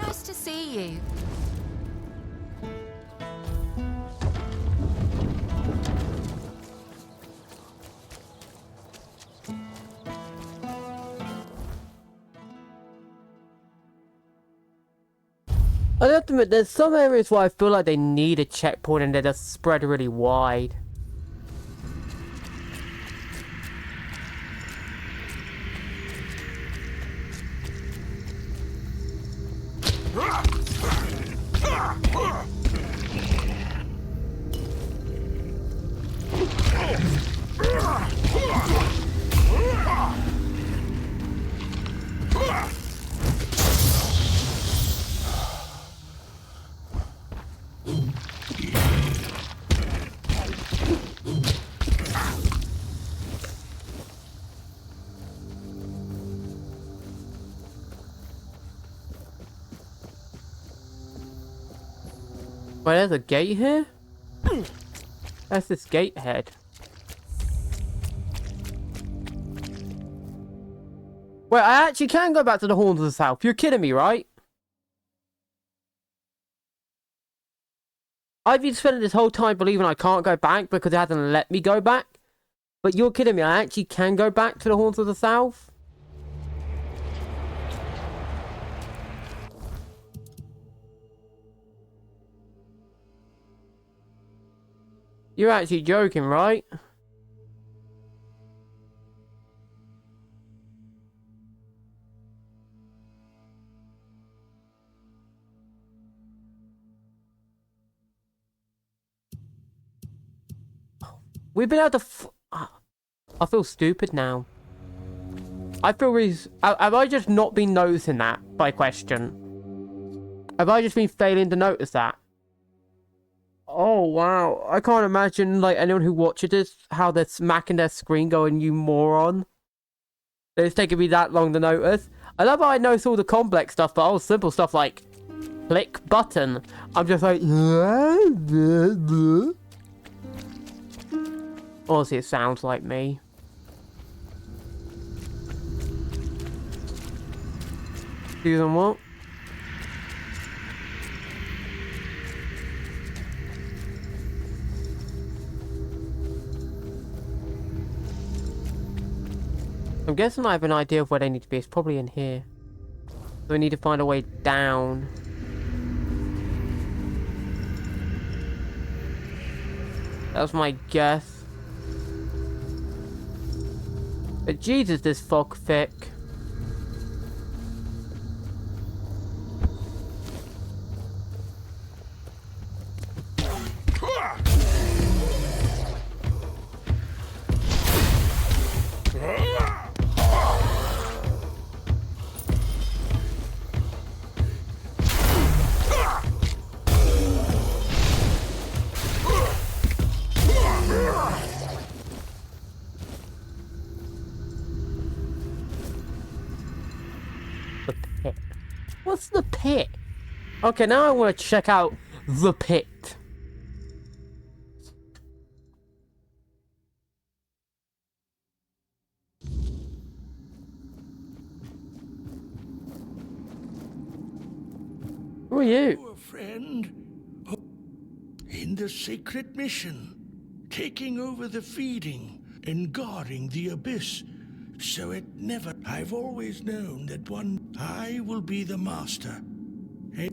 Nice to see you. I have to admit, there's some areas where I feel like they need a checkpoint and they're just spread really wide. Wait, there's a gate here? That's this gate head. Wait, I actually can go back to the Horns of the South. You're kidding me, right? I've been spending this whole time believing I can't go back because it hasn't let me go back. But you're kidding me, I actually can go back to the Horns of the South? You're actually joking, right? We've been able to I feel stupid now. I feel really... Have I just not been noticing that, by question? Have I just been failing to notice that? Oh, wow. I can't imagine, like, anyone who watches this, how they're smacking their screen going, you moron. It's taken me that long to notice. I love how I know all the complex stuff, but all simple stuff like click button, I'm just like... Honestly, it sounds like me. Season what? I'm guessing I have an idea of where they need to be. It's probably in here. So we need to find a way down. That was my guess. But Jesus, this fog thick. What's the pit? Okay, now I want to check out the pit. Who are you? A friend in the sacred mission, taking over the feeding and guarding the abyss. So it never... I've always known that I will be the master. Hey,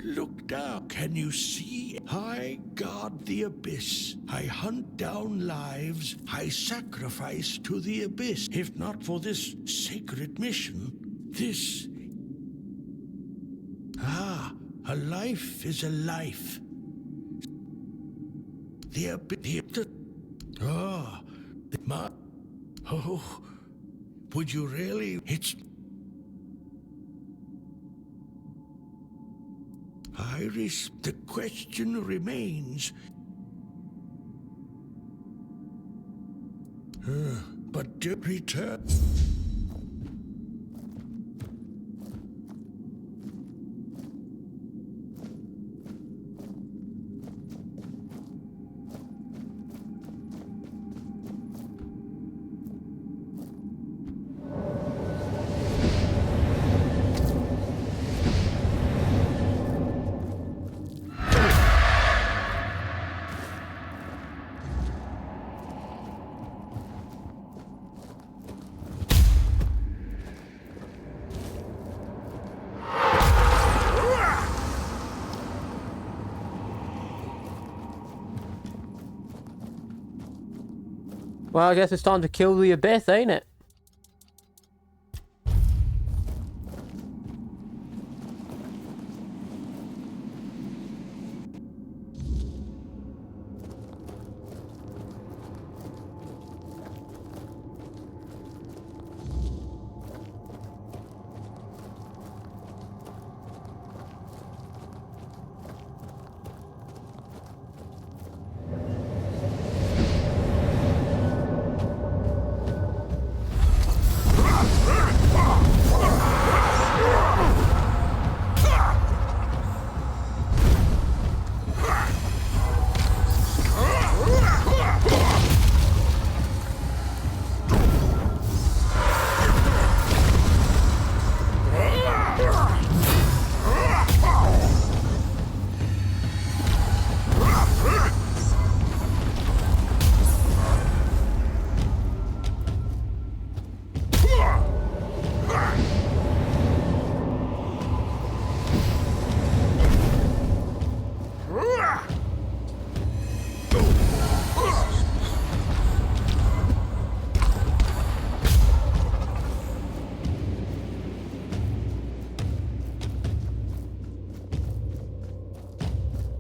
look down. Can you see? I guard the abyss. I hunt down lives. I sacrifice to the abyss. If not for this sacred mission, this... a life is a life. The abyss... Oh, would you really? Iris, the question remains. But to return. Well, I guess it's time to kill the abyss, ain't it?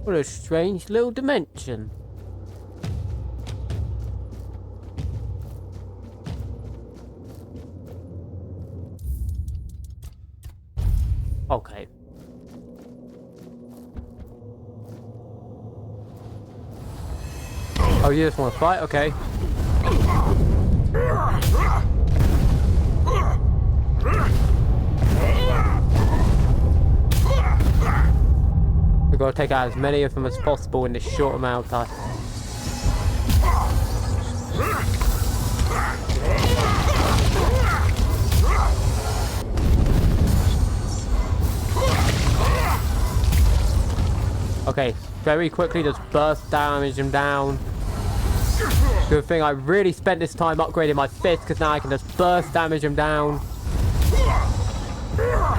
What a strange little dimension. Okay. Oh, you just want to fight? Okay. We've got to take out as many of them as possible in this short amount of time. Okay, very quickly just burst damage him down. Good thing I really spent this time upgrading my fist, because now I can just burst damage him down.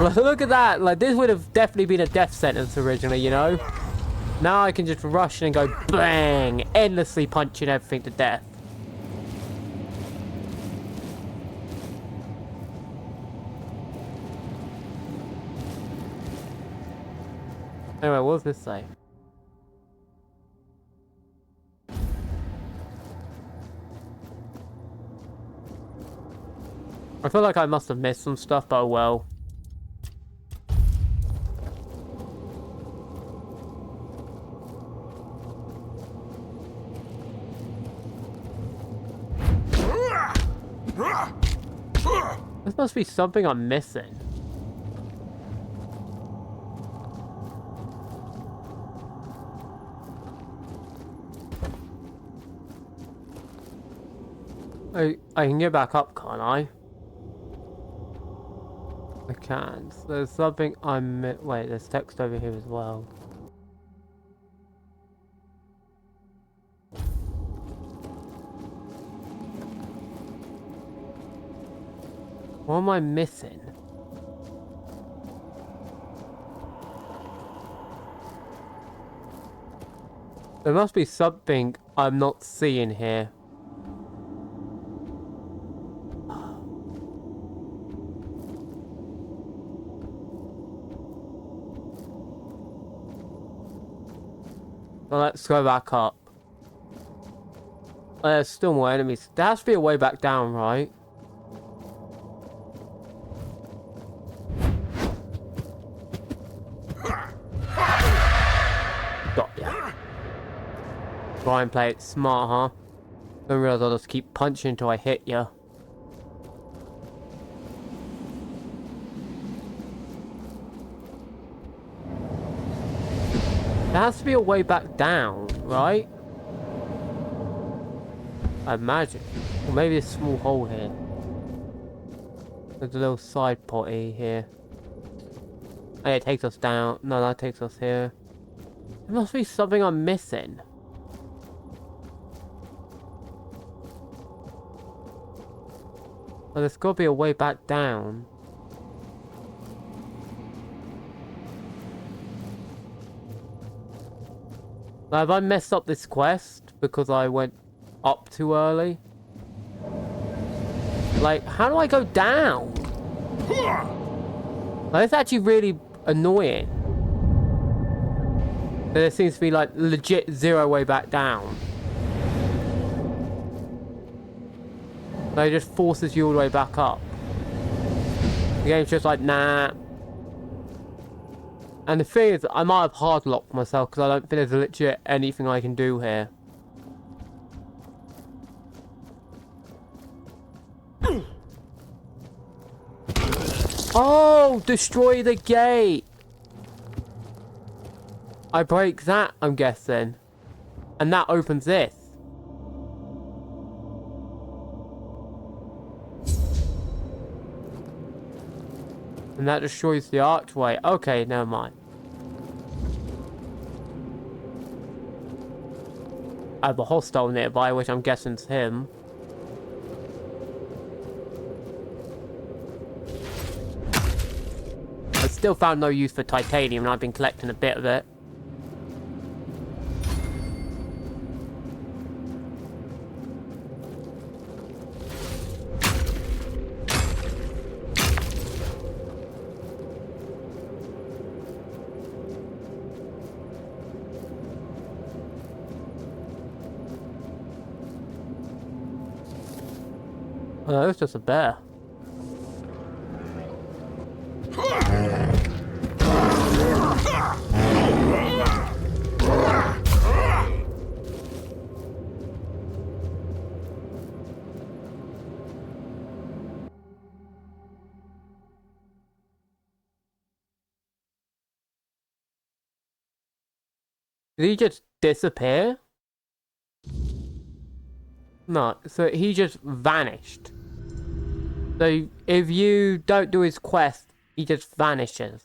Look at that, like this would have definitely been a death sentence originally, you know? Now I can just rush in and go bang, endlessly punching everything to death. Anyway, what does this say? I feel like I must have missed some stuff, but oh well. This must be something I'm missing. I can get back up, can't I? I can't. So there's something I'm... Wait, there's text over here as well. What am I missing? There must be something I'm not seeing here. Well, let's go back up. There's still more enemies. There has to be a way back down, right? Got ya. Try and play it smart, huh? Don't realize I'll just keep punching until I hit ya. There has to be a way back down, right? I imagine. Or maybe a small hole here. There's a little side potty here. Oh, yeah, it takes us down. No, that takes us here. There must be something I'm missing. Well, there's got to be a way back down. Now, have I messed up this quest because I went up too early? Like, how do I go down? Like, it's actually really annoying. There seems to be, like, legit zero way back down. Like, it just forces you all the way back up. The game's just like, nah. And the thing is, I might have hard locked myself because I don't think there's legit anything I can do here. Oh, destroy the gate. I break that, I'm guessing. And that opens this. And that destroys the archway. Okay, never mind. I have a hostile nearby, which I'm guessing is him. I still found no use for titanium, and I've been collecting a bit of it. Oh, no, it's just a bear. Did he just disappear? No, so he just vanished. So if you don't do his quest, he just vanishes.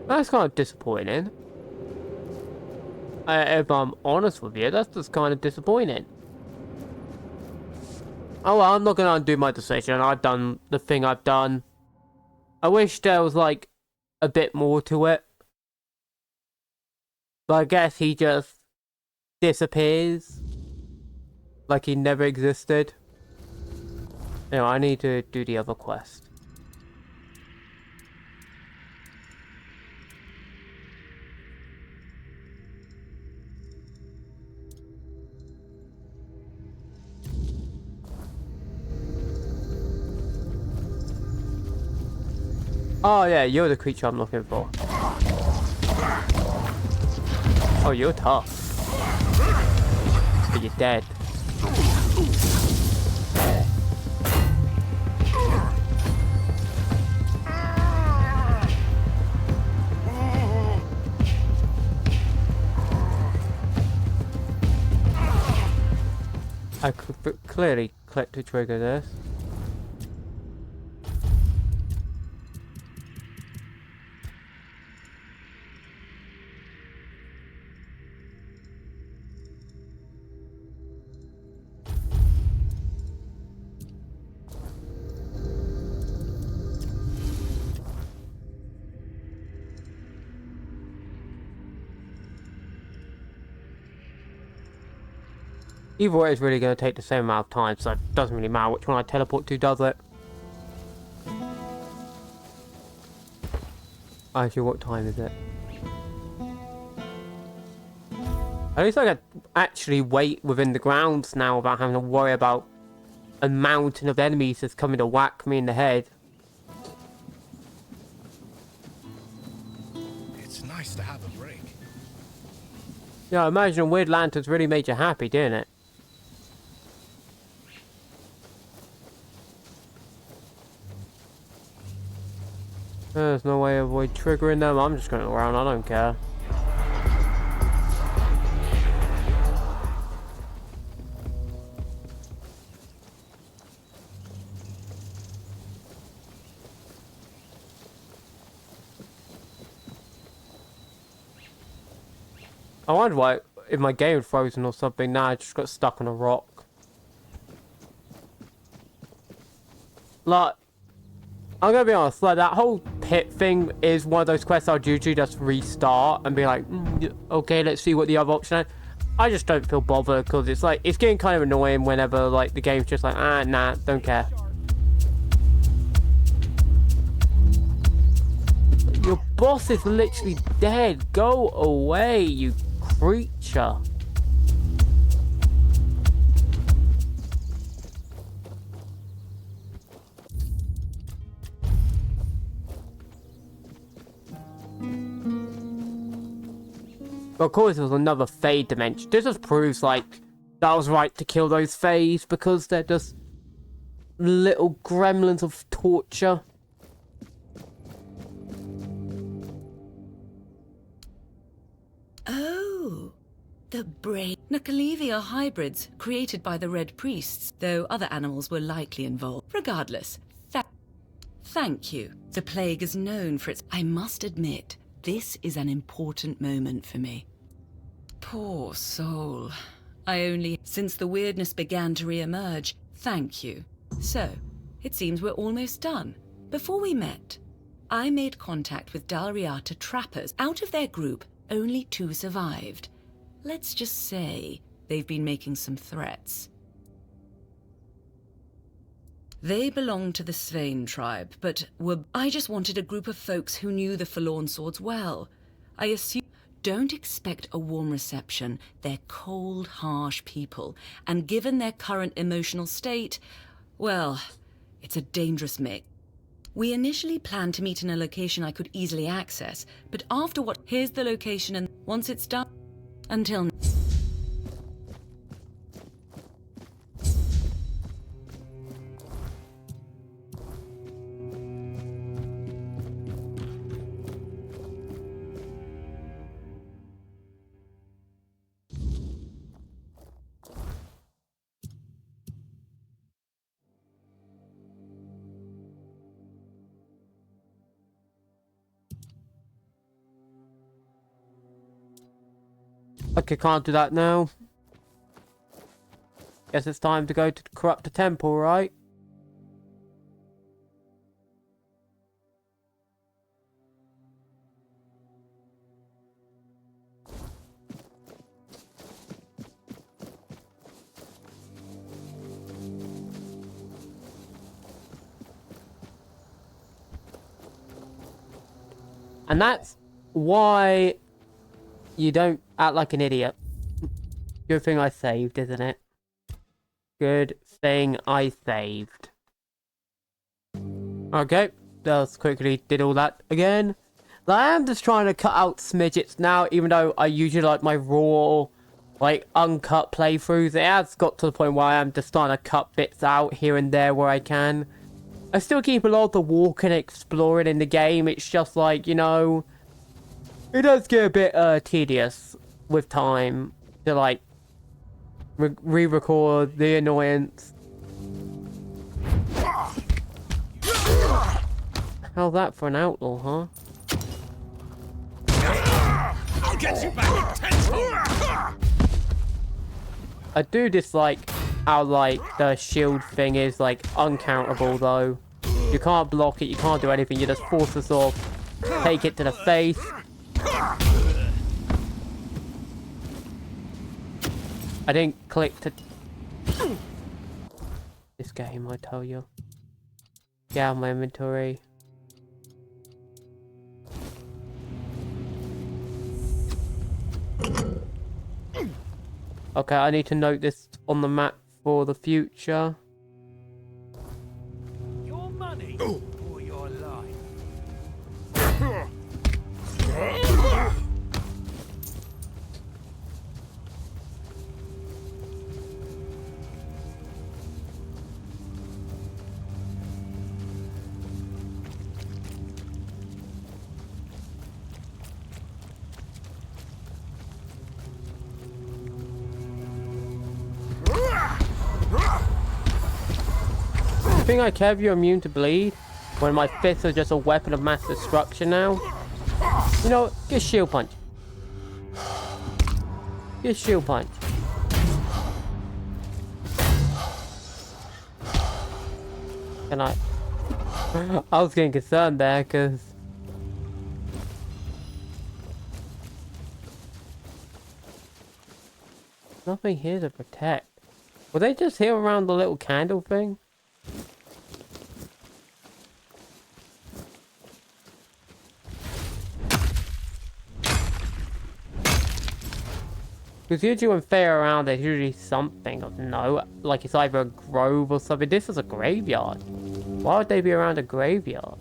That's kind of disappointing. If I'm honest with you, that's just kind of disappointing. Oh well, I'm not gonna undo my decision. I've done the thing I've done. I wish there was like a bit more to it. But I guess he just disappears. Like he never existed. Anyway, I need to do the other quest. Oh yeah, you're the creature I'm looking for. Oh, you're tough. But you're dead. I clearly clicked to trigger this. Either way, it's really going to take the same amount of time, so it doesn't really matter which one I teleport to, does it? Actually, what time is it? At least I can actually wait within the grounds now without having to worry about a mountain of enemies that's coming to whack me in the head. It's nice to have a break. Yeah, I imagine Weird Lanterns really made you happy, didn't it? There's no way to avoid triggering them. I'm just going around, I don't care. I wonder why, if my game was frozen or something. Nah, I just got stuck on a rock. Like, I'm gonna be honest, like, that whole pit thing is one of those quests I'd usually just restart and be like, okay, let's see what the other option is. I just don't feel bothered, because it's like, it's getting kind of annoying whenever, like, the game's just like, nah, don't care. Your boss is literally dead. Go away, you creature. But of course, there was another Fade dimension. This just proves, like, that I was right to kill those Fades, because they're just little gremlins of torture. Oh, the brain. Nakalevi are hybrids created by the Red Priests, though other animals were likely involved. Regardless, thank you. The plague is known for its... I must admit, this is an important moment for me. Poor soul. I only... Since the weirdness began to re-emerge, thank you. So, it seems we're almost done. Before we met, I made contact with Dalriata trappers. Out of their group, only 2 survived. Let's just say they've been making some threats. They belong to the Svein tribe, but I just wanted a group of folks who knew the Forlorn Swords well. I assume... Don't expect a warm reception. They're cold, harsh people, and given their current emotional state, well, it's a dangerous mix. We initially planned to meet in a location I could easily access, but after what... Here's the location, and once it's done... Until... Okay, can't do that now. Guess it's time to go to corrupt the temple, right? And that's why you don't act like an idiot. Good thing I saved, isn't it? Good thing I saved. Okay, just quickly did all that again. I am just trying to cut out smidgets now, even though I usually like my raw, like, uncut playthroughs. It has got to the point where I am just starting to cut bits out here and there where I can. I still keep a lot of the walking and exploring in the game. It's just like, you know, it does get a bit tedious with time to, like, re-record the annoyance. How's that for an outlaw, huh? I'll get you back in tenfold! I do dislike how, like, the shield thing is, like, uncountable, though. You can't block it, you can't do anything, you're just forced to sort of take it to the face. I didn't click to... This game, I tell you. Get out of my inventory. Okay, I need to note this on the map for the future. Your money or your life? You think I care if you're immune to bleed? When my fists are just a weapon of mass destruction now? You know what? Get a shield punch. Get a shield punch. Can I? I was getting concerned there, because... Nothing here to protect. Were they just here around the little candle thing? Because usually when they're around, there's usually something of note. Like it's either a grove or something. This is a graveyard. Why would they be around a graveyard?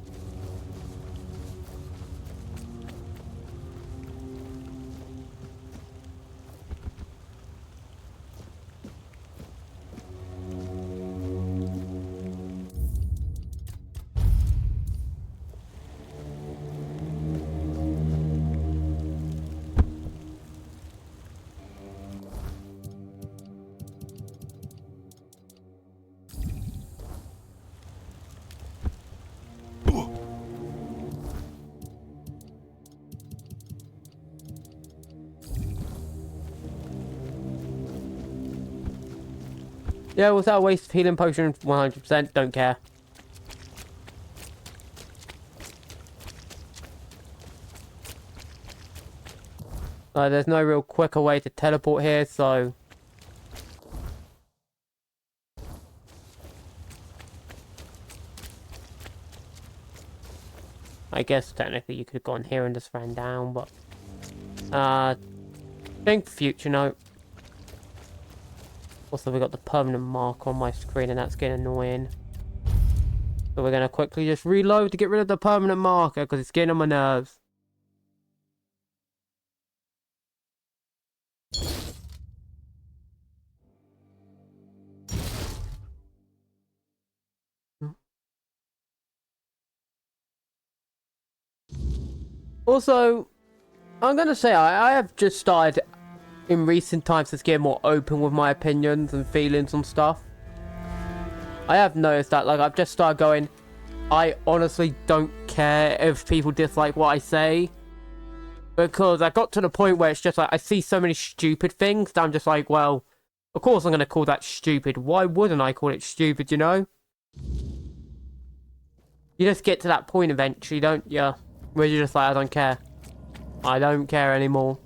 Yeah, was that a waste of healing potion? 100%, don't care. There's no real quicker way to teleport here, so... I guess technically you could have gone here and just ran down, but... think future note. Also, we got the permanent mark on my screen, and that's getting annoying. So we're gonna quickly just reload to get rid of the permanent marker, because it's getting on my nerves. Also, I'm gonna say I have just started in recent times to get more open with my opinions and feelings on stuff. I have noticed that, like, I've just started going, I honestly don't care if people dislike what I say. Because I got to the point where it's just like, I see so many stupid things that I'm just like, well, of course I'm going to call that stupid. Why wouldn't I call it stupid, you know? You just get to that point eventually, don't you? Where you're just like, I don't care. I don't care anymore.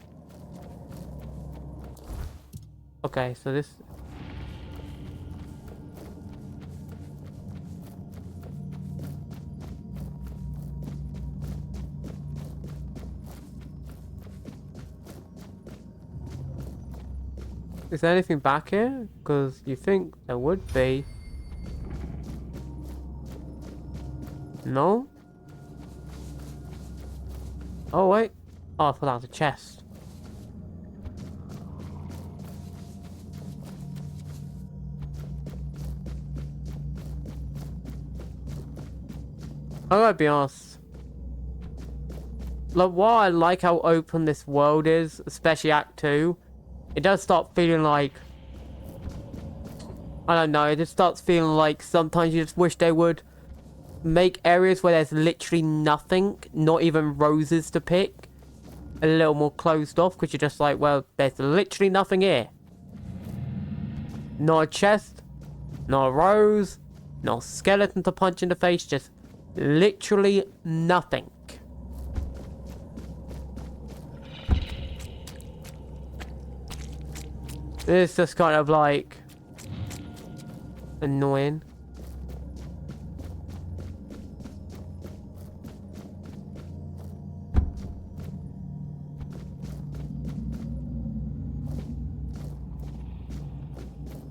Okay, so this... Is there anything back here? Because you think there would be. No? Oh, wait. Oh, I thought that was a chest. I gotta be honest. Like, while I like how open this world is, especially Act 2, it does start feeling like... I don't know, it just starts feeling like sometimes you just wish they would make areas where there's literally nothing, not even roses to pick, a little more closed off, because you're just like, well, there's literally nothing here. Not a chest, not a rose, not a skeleton to punch in the face, just literally nothing. It's just kind of like annoying.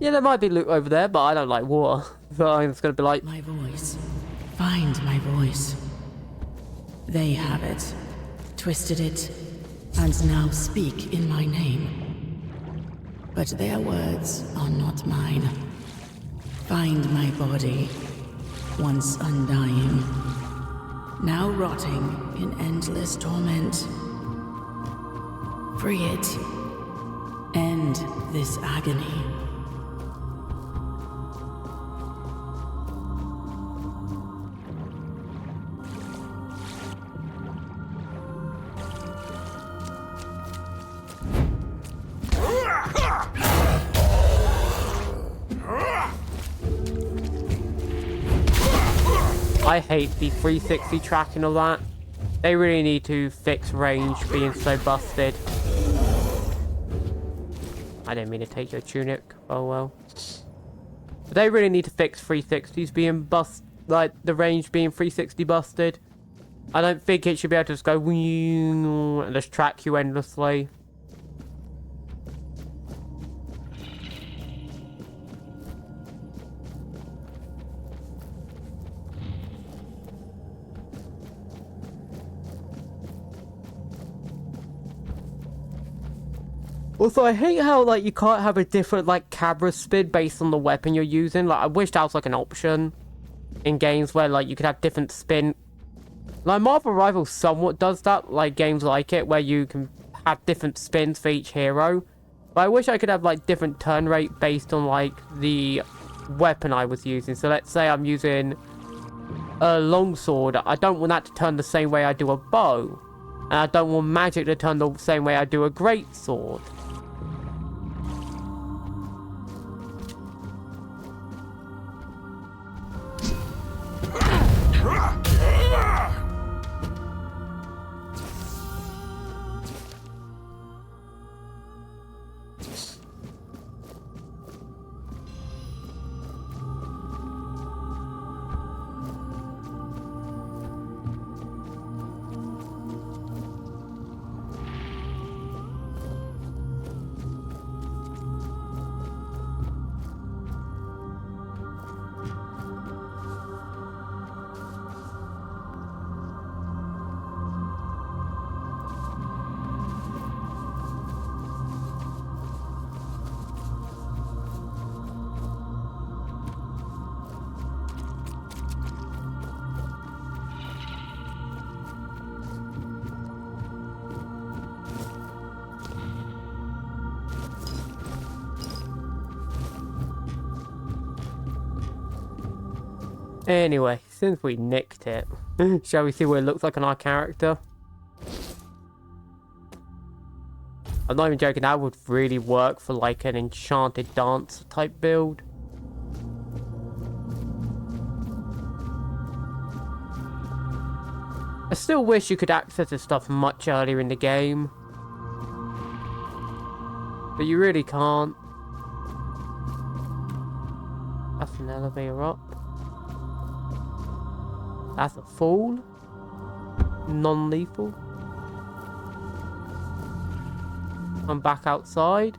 Yeah, there might be loot over there, but I don't like water. So I'm just gonna be like... My voice. Find my voice. They have it. Twisted it. And now speak in my name. But their words are not mine. Find my body. Once undying. Now rotting in endless torment. Free it. End this agony. I hate the 360 tracking of that. They really need to fix range being so busted. I didn't mean to take your tunic. Oh well. But they really need to fix 360s being like the range being 360 busted. I don't think it should be able to just go and just track you endlessly. Also, I hate how, like, you can't have a different, like, camera speed based on the weapon you're using. Like, I wish that was, like, an option in games where, like, you could have different spin. Like, Marvel Rivals somewhat does that, like, games like it, where you can have different spins for each hero. But I wish I could have, like, different turn rate based on, like, the weapon I was using. So let's say I'm using a longsword. I don't want that to turn the same way I do a bow. And I don't want magic to turn the same way I do a greatsword. Anyway, since we nicked it, shall we see what it looks like on our character? I'm not even joking, that would really work for like an enchanted dance type build. I still wish you could access this stuff much earlier in the game. But you really can't. That's an elevator up. That's a fall. Non-lethal. I'm back outside.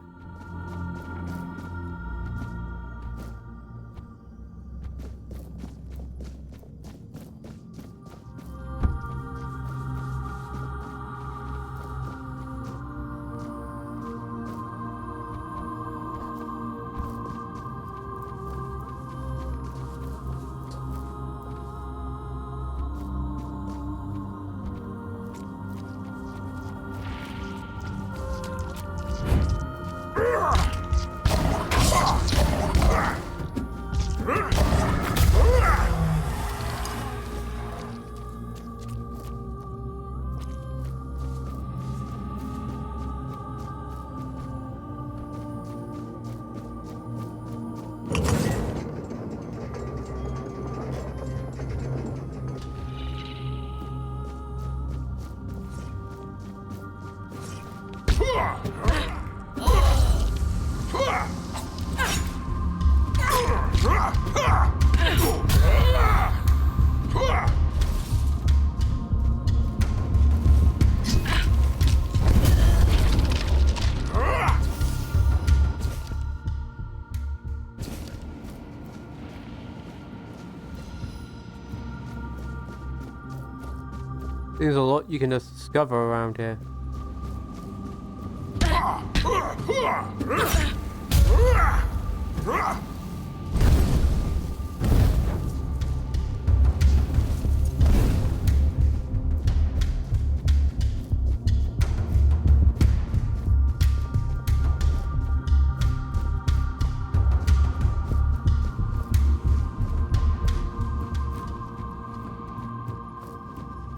There's a lot you can discover around here.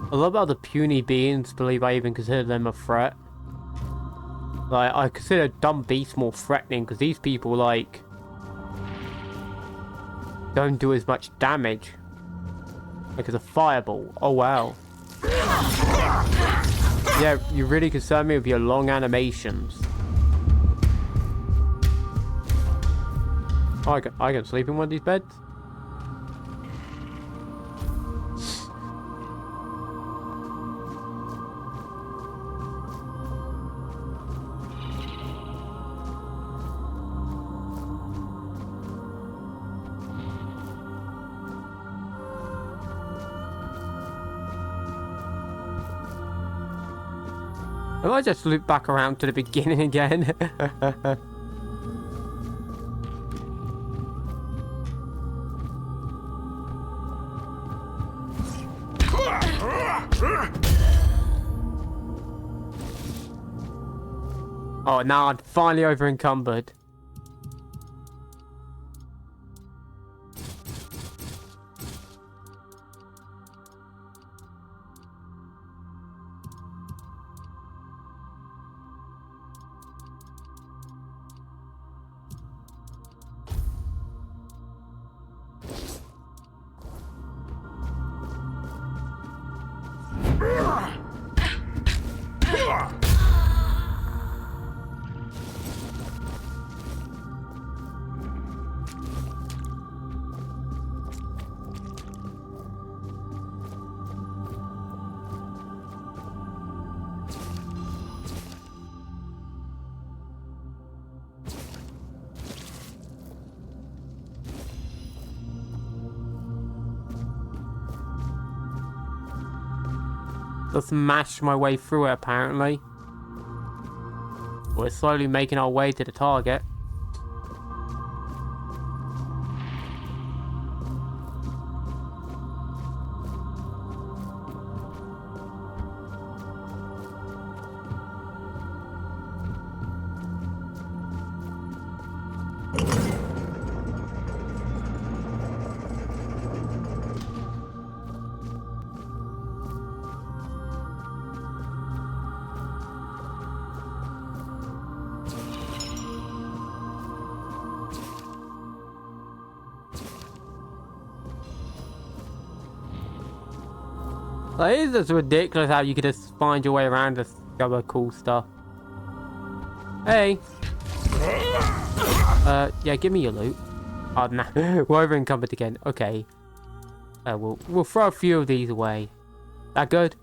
I love how the puny beings believe I even consider them a threat. Like, I consider dumb beasts more threatening because these people, like, don't do as much damage. Like, as a fireball. Oh, wow. Yeah, you really concern me with your long animations. Oh, I can sleep in one of these beds? I might just loop back around to the beginning again. Oh, now I'm finally over encumbered. Let's mash my way through it, apparently. We're slowly making our way to the target. Like, it's just ridiculous how you could just find your way around this other cool stuff. Hey! Yeah, give me your loot. Oh, nah. We're over encumbered again. Okay. We'll throw a few of these away. That good?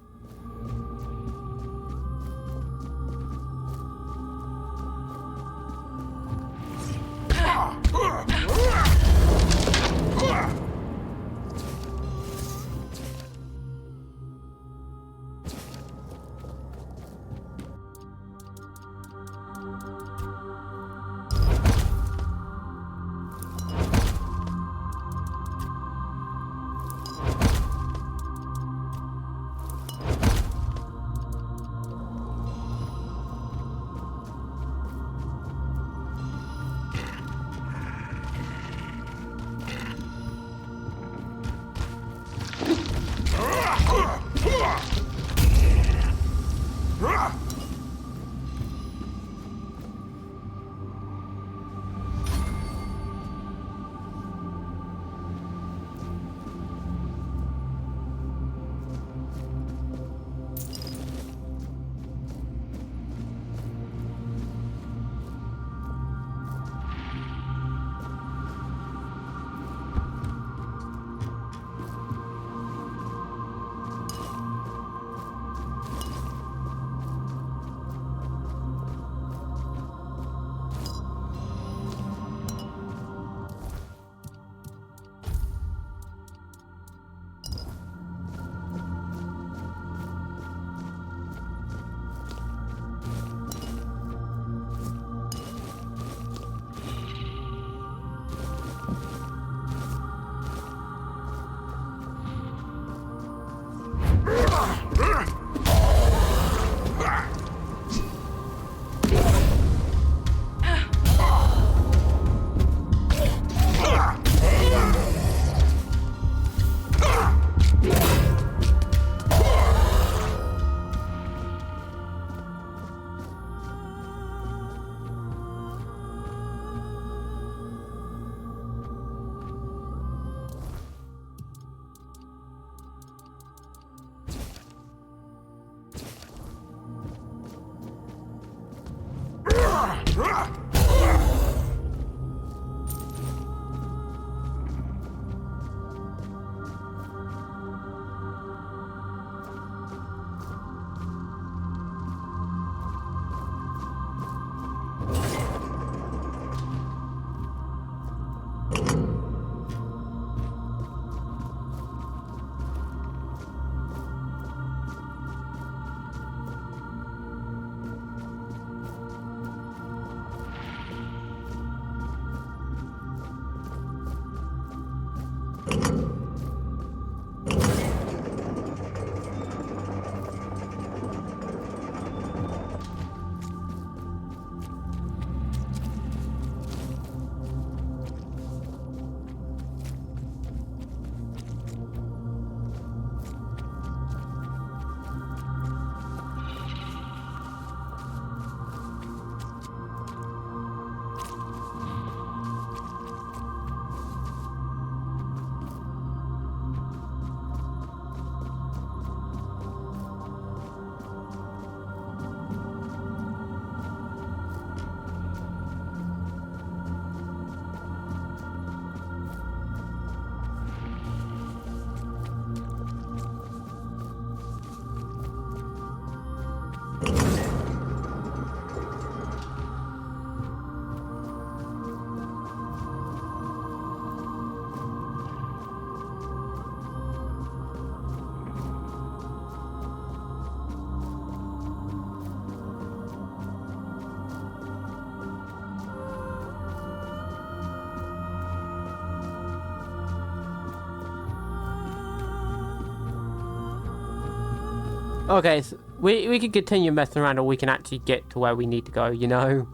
Okay, so we can continue messing around, or we can actually get to where we need to go, you know?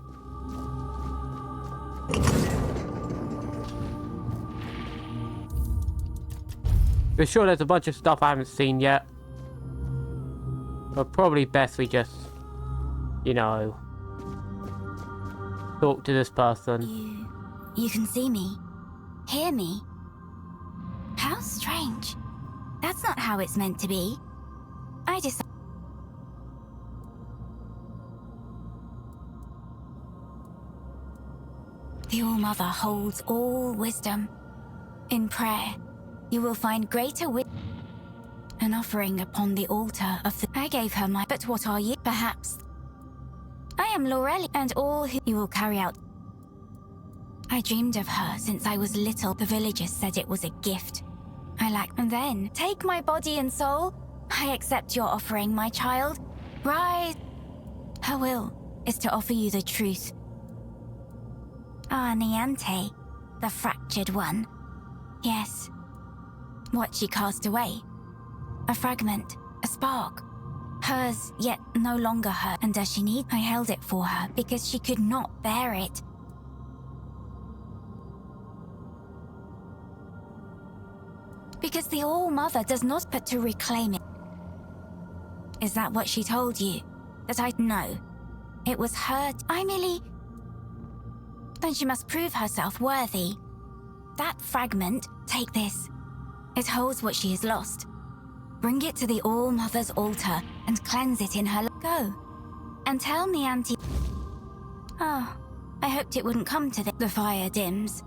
For sure there's a bunch of stuff I haven't seen yet. But probably best we just, you know, talk to this person. You can see me, hear me. How strange. That's not how it's meant to be. I decided. The All-Mother holds all wisdom. In prayer, you will find greater wisdom. An offering upon the altar of the... I gave her my... But what are you? Perhaps. I am Lorelli, and all who... You will carry out... I dreamed of her since I was little. The villagers said it was a gift. I lack... And then, take my body and soul. I accept your offering, my child. Rise. Her will is to offer you the truth. Ah, Niante, the fractured one. Yes. What she cast away. A fragment, a spark. Hers, yet no longer her. And does she need? I held it for her because she could not bear it. Because the All-Mother does not but to reclaim it. Is that what she told you? That I... No. It was her... I merely... Then she must prove herself worthy. That fragment, take this. It holds what she has lost. Bring it to the All-Mother's altar and cleanse it in her... Go. And tell me, Auntie... Oh, I hoped it wouldn't come to this. The fire dims.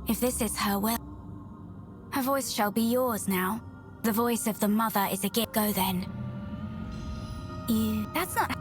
If this is her will... Her voice shall be yours now. The voice of the mother is a gift. Go then. You... That's not...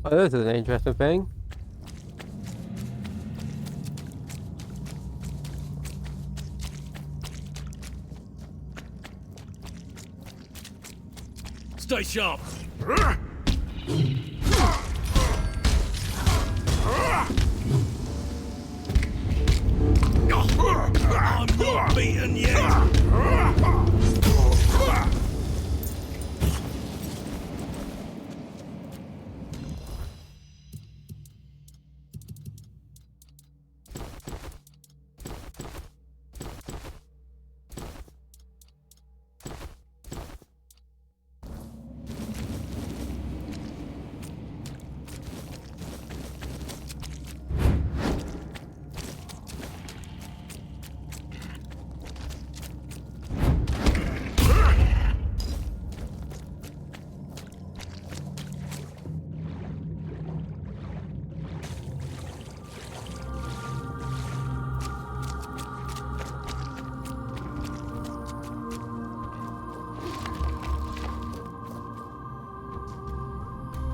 Oh, this is an interesting thing. Stay sharp. I'm not beaten yet.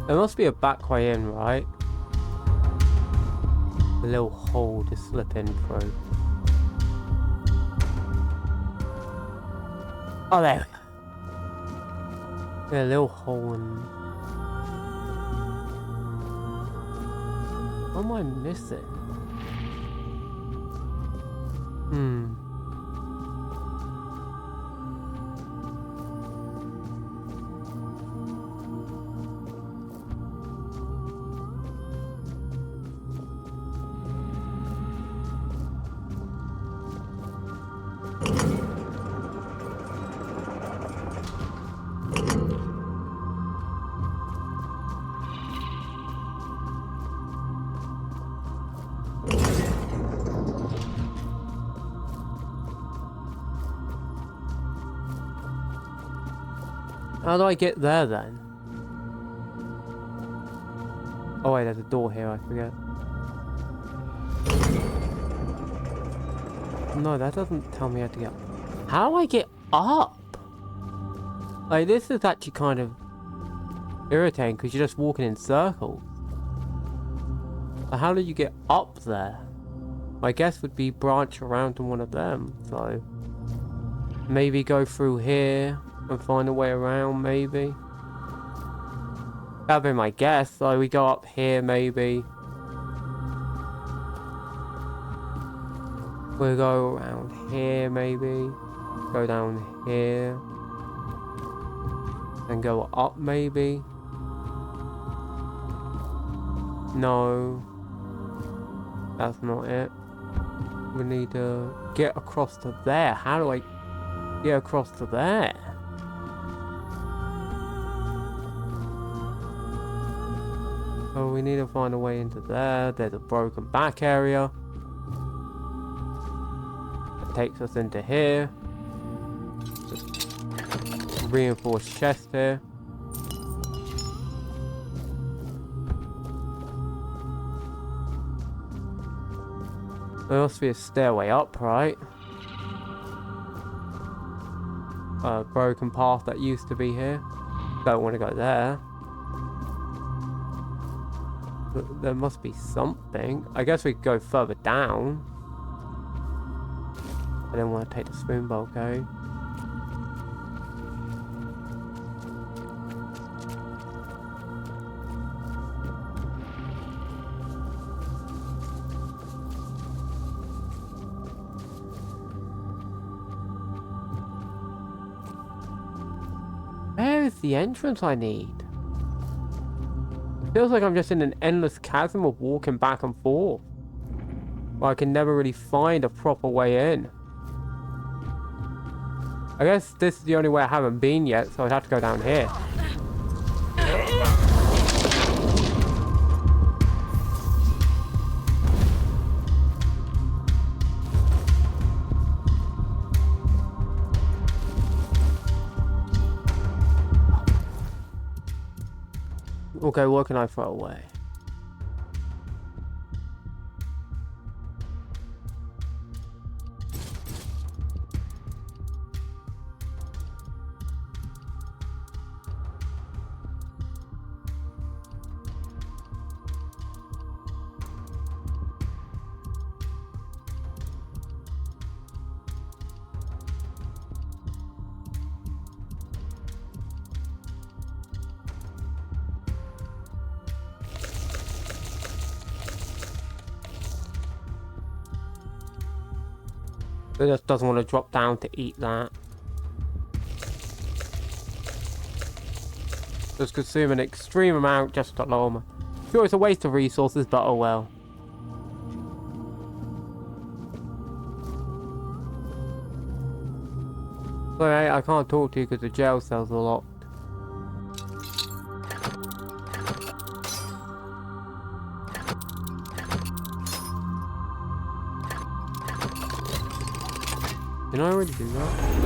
There must be a back way in, right? A little hole to slip in through. Oh, there we go. Yeah, a little hole in... What am I missing? How do I get there then? Oh wait, there's a door here, I forget. No, that doesn't tell me how to get... How do I get up? Like, this is actually kind of irritating because you're just walking in circles. But how do you get up there? My guess would be branch around to one of them, so... Maybe go through here and find a way around, maybe. That'd be my guess, so we go up here, maybe. We'll go around here, maybe. Go down here. And go up, maybe. No. That's not it. We need to get across to there. How do I get across to there? Oh, we need to find a way into there. There's a broken back area. That takes us into here. Just reinforced chest here. There must be a stairway up, right? A broken path that used to be here. Don't want to go there. But there must be something. I guess we could go further down. I didn't want to take the spoon bowl, okay? Where is the entrance I need? Feels like I'm just in an endless chasm of walking back and forth. Well, I can never really find a proper way in. I guess this is the only way I haven't been yet, so I'd have to go down here. Okay, what can I throw away? It just doesn't want to drop down to eat that. Just consume an extreme amount just to lower my... Sure, it's a waste of resources, but oh well. Sorry, I can't talk to you because the jail cells are locked. Didn't I already do that?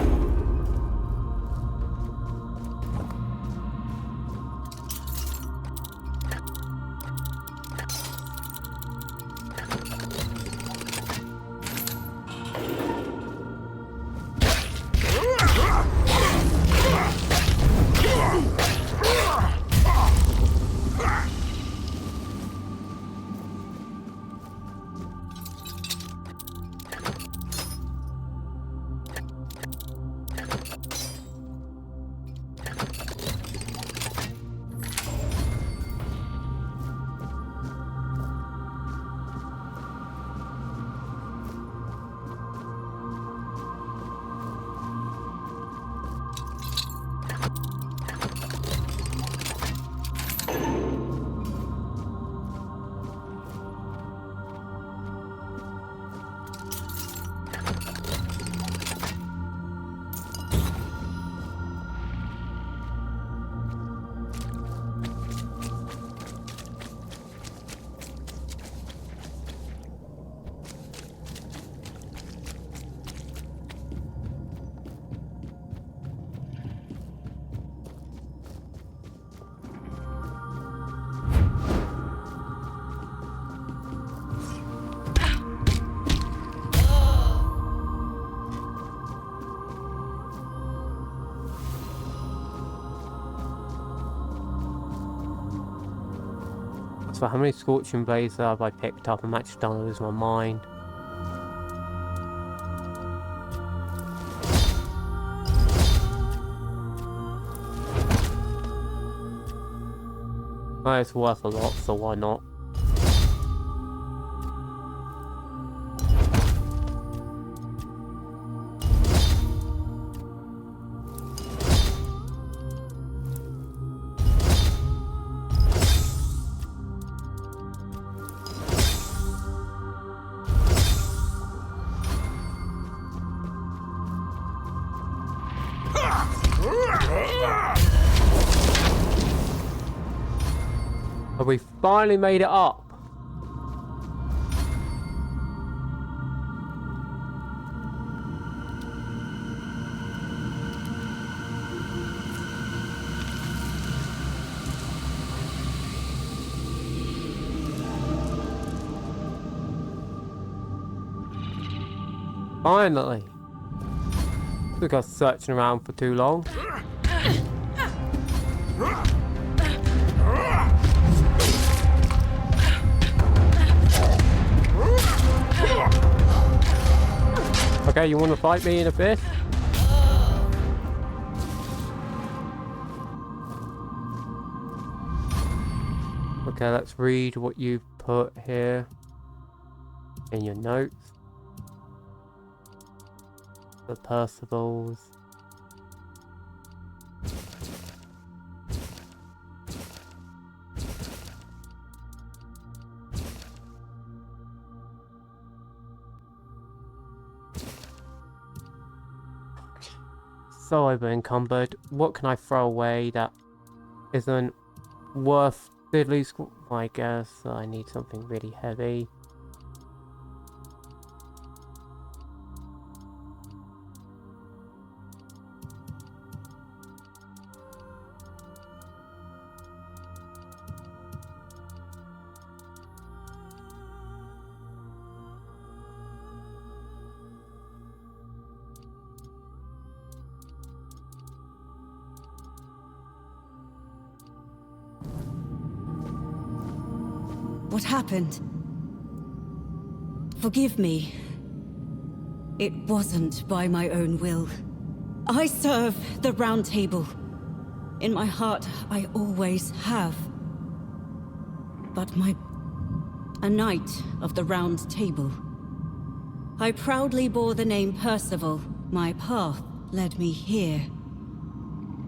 So how many Scorching Blades have I picked up? I'm actually starting to lose my mind. Well, it's worth a lot, so why not? Have we finally made it up? Finally. We got searching around for too long. Okay, you want to fight me in a bit? Okay, let's read what you've put here in your notes. The Percivals. So over-encumbered. What can I throw away that isn't worth diddly squat? I guess I need something really heavy. What happened? Forgive me. It wasn't by my own will. I serve the Round Table. In my heart, I always have. But a knight of the Round Table. I proudly bore the name Percival. My path led me here.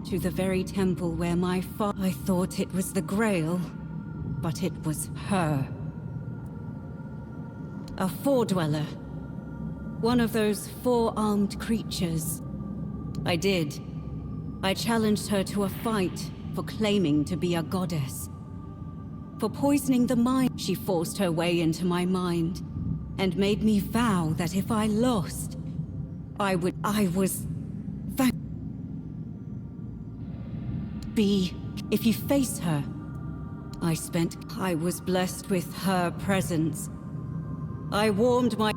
To the very temple where my father... I thought it was the Grail. But it was her. A Four-Dweller. One of those four-armed creatures. I did. I challenged her to a fight for claiming to be a goddess. For poisoning the mind. She forced her way into my mind and made me vow that if I lost, I was... If you face her, I was blessed with her presence. I warmed my...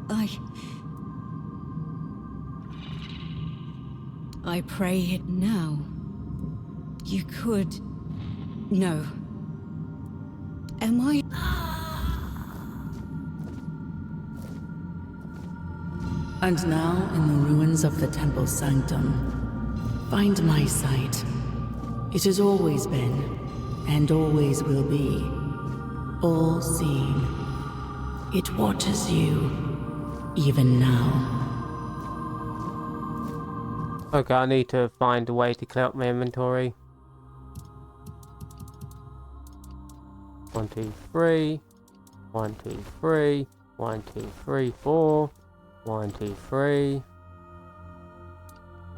I pray it now. You could... No. Am I... And now, in the ruins of the temple sanctum, find my sight. It has always been, and always will be, all-seeing. It watches you, even now. Okay, I need to find a way to clear up my inventory. 1, 2, 3. 1, 2, 3. 1, 2, 3, 4. 1, 2, 3.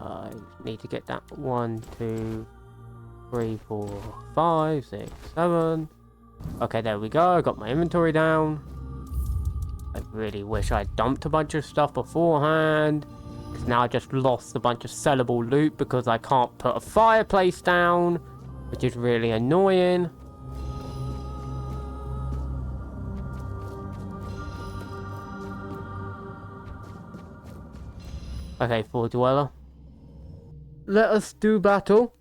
I need to get that 1, 2, 3, 4, 5, 6, 7. Okay, there we go. I got my inventory down. I really wish I dumped a bunch of stuff beforehand. Because now I just lost a bunch of sellable loot because I can't put a fireplace down. Which is really annoying. Okay, Four-Dweller. Let us do battle.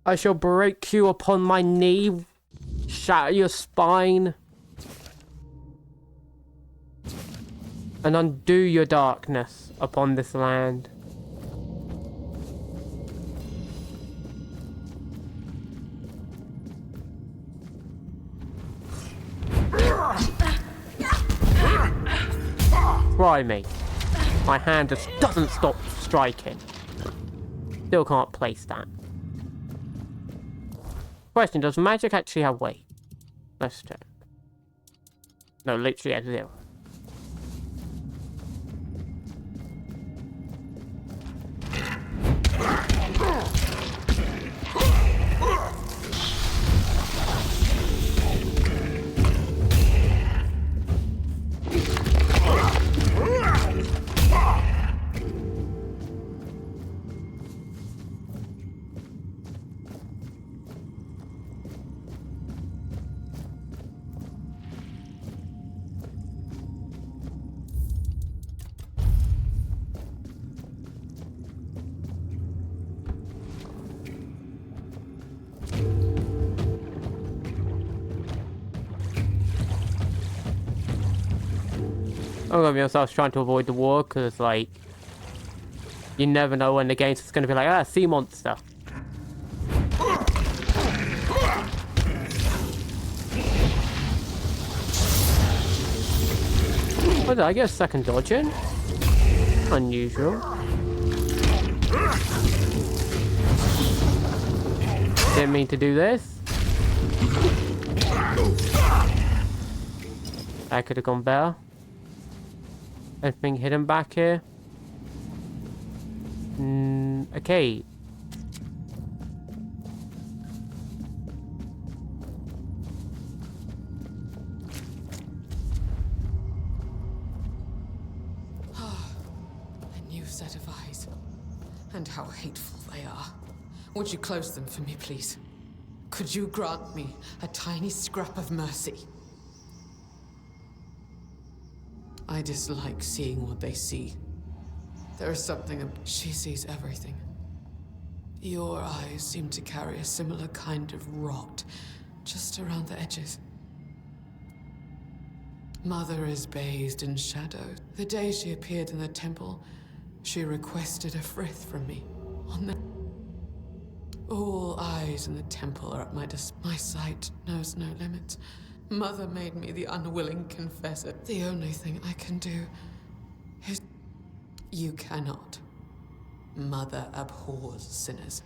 I shall break you upon my knee shatter your spine, and undo your darkness upon this land. Try me. My hand just doesn't stop striking. Still can't place that. Question, does magic actually have weight? Let's check. No, literally at 0. I'm gonna be honest, I was trying to avoid the war because, like, you never know when the game's just gonna be like, sea monster. What did I get a second dodge in? Unusual. Didn't mean to do this. I could have gone better. Anything hidden back here? Okay. A new set of eyes. And how hateful they are. Would you close them for me, please? Could you grant me a tiny scrap of mercy? I dislike seeing what they see. There is something. She sees everything. Your eyes seem to carry a similar kind of rot, just around the edges. Mother is bathed in shadow. The day she appeared in the temple, she requested a frith from me. All eyes in the temple are at my disposal. My sight knows no limits. Mother made me the unwilling confessor. The only thing I can do is... You cannot. Mother abhors sinners.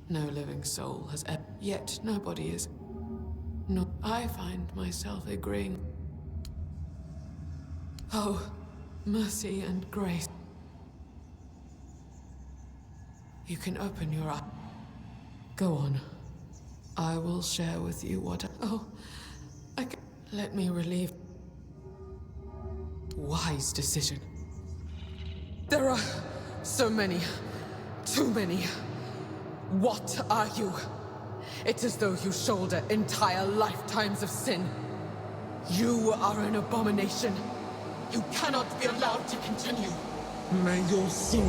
No living soul has ever... Yet nobody is. No, I find myself agreeing. Oh, mercy and grace. You can open your eyes. Go on. I will share with you what... Let me relieve... Wise decision. There are so many. Too many. What are you? It's as though you shoulder entire lifetimes of sin. You are an abomination. You cannot be allowed to continue. May your soul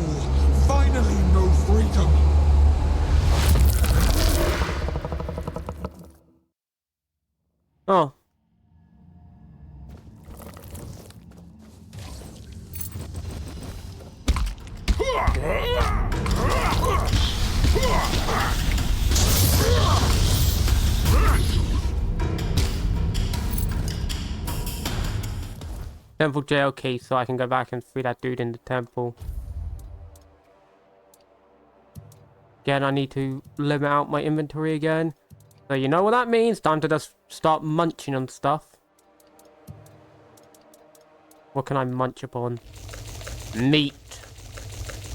finally know freedom. Oh. Temple jail key, so I can go back and free that dude in the temple. Again, I need to limit out my inventory again. So you know what that means? Time to just start munching on stuff. What can I munch upon? Meat.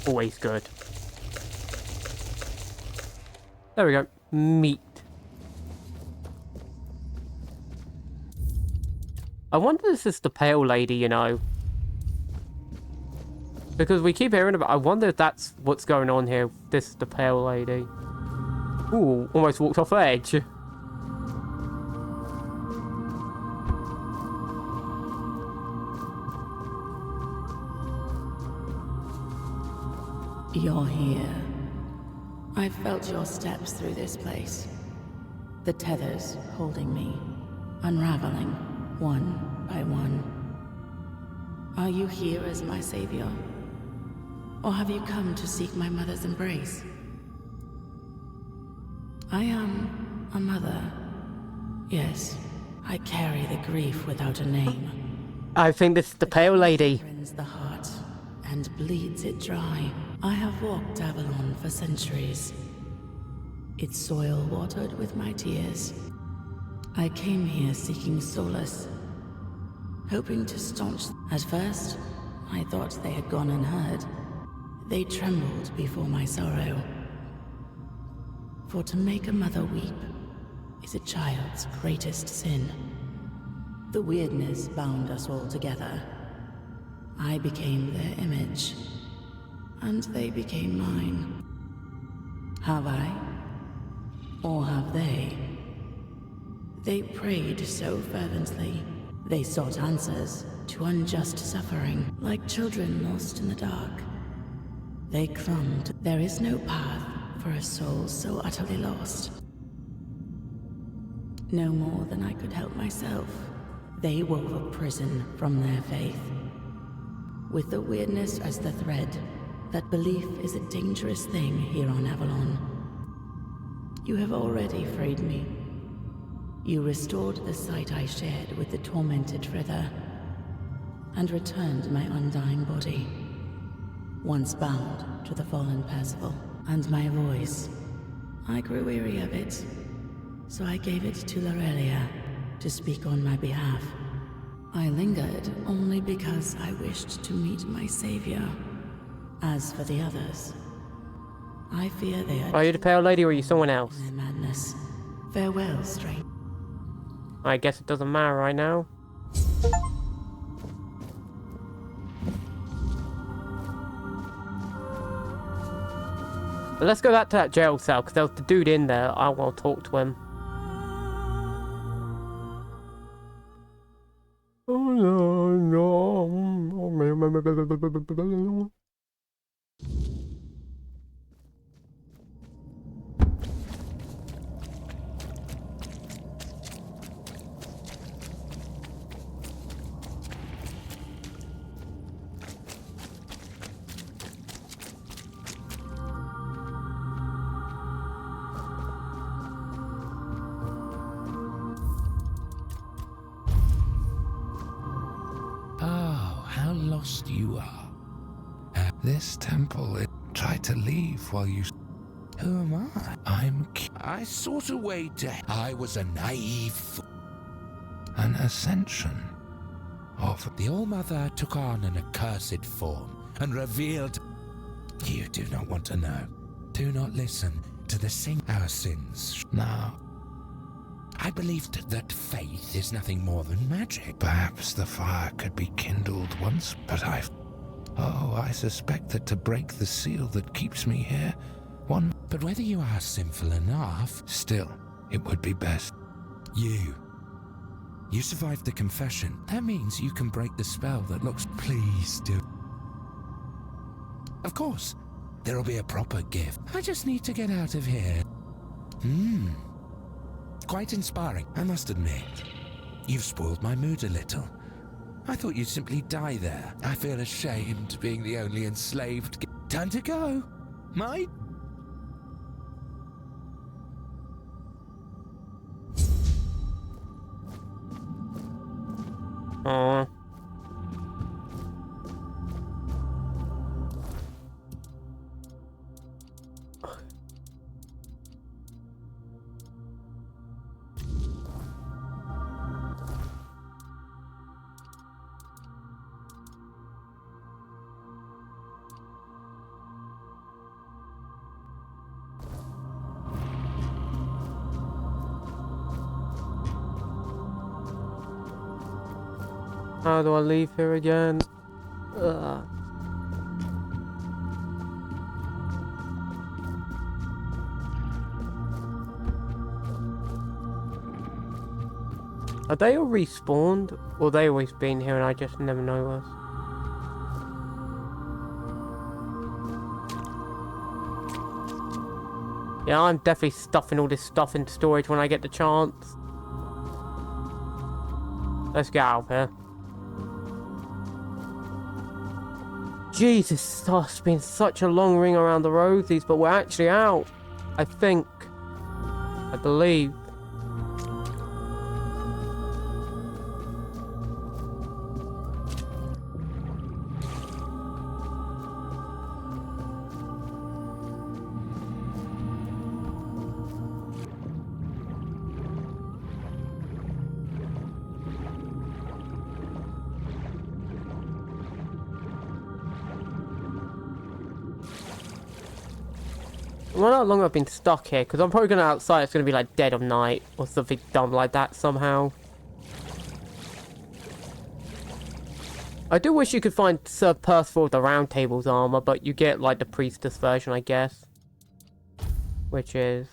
Always good. There we go. Meat. I wonder if this is the pale lady, you know. Because we keep hearing about... I wonder if that's what's going on here. This is the pale lady. Ooh, almost walked off edge. You're here. I've felt your steps through this place. The tethers holding me, unraveling one by one. Are you here as my savior? Or have you come to seek my mother's embrace? I am a mother. Yes, I carry the grief without a name. I think this is the pale lady. Rends the heart and bleeds it dry. I have walked Avalon for centuries, its soil watered with my tears. I came here seeking solace, hoping to staunch. At first, I thought they had gone unheard. They trembled before my sorrow. For to make a mother weep is a child's greatest sin. The weirdness bound us all together. I became their image, and they became mine. Have I? Or have they? They prayed so fervently. They sought answers to unjust suffering, like children lost in the dark. They clung to... There is no path for a soul so utterly lost. No more than I could help myself. They wove a prison from their faith. With the weirdness as the thread, that belief is a dangerous thing here on Avalon. You have already freed me. You restored the sight I shared with the tormented Frither, and returned my undying body, once bound to the fallen Percival. And my voice, I grew weary of it, so I gave it to Lorelia to speak on my behalf. I lingered only because I wished to meet my savior. As for the others, I fear they are... Are you the pale lady or are you someone else? ...their madness. Farewell, stranger. I guess it doesn't matter right now. But let's go back to that jail cell, because there was the dude in there. I want to talk to him. Lost you are. This temple, it tried to leave while you... Who am I? I sought a way to... I was a naive fool. An ascension of... The All-Mother took on an accursed form and revealed... You do not want to know. Do not listen to the sing... Our sins. Now... I believed that faith is nothing more than magic. Perhaps the fire could be kindled once, but I suspect that to break the seal that keeps me here, But whether you are sinful enough, still, it would be best. You survived the confession. That means you can break the spell that looks... Please do. Of course, there'll be a proper gift. I just need to get out of here. Quite inspiring, I must admit. You've spoiled my mood a little. I thought you'd simply die there. I feel ashamed being the only enslaved... Time to go. My... Aww. How do I leave here again? Ugh. Are they all respawned? Or they always been here and I just never know us? Yeah, I'm definitely stuffing all this stuff into storage when I get the chance. Let's get out of here. Jesus, it's been such a long ring around the rosies, but we're actually out. I think. I believe. I wonder how long I've been stuck here, because I'm probably going to outside, it's going to be like dead of night, or something dumb like that somehow. I do wish you could find Sir Percival with the Round Table's armor, but you get like the Priestess version, I guess. Which is...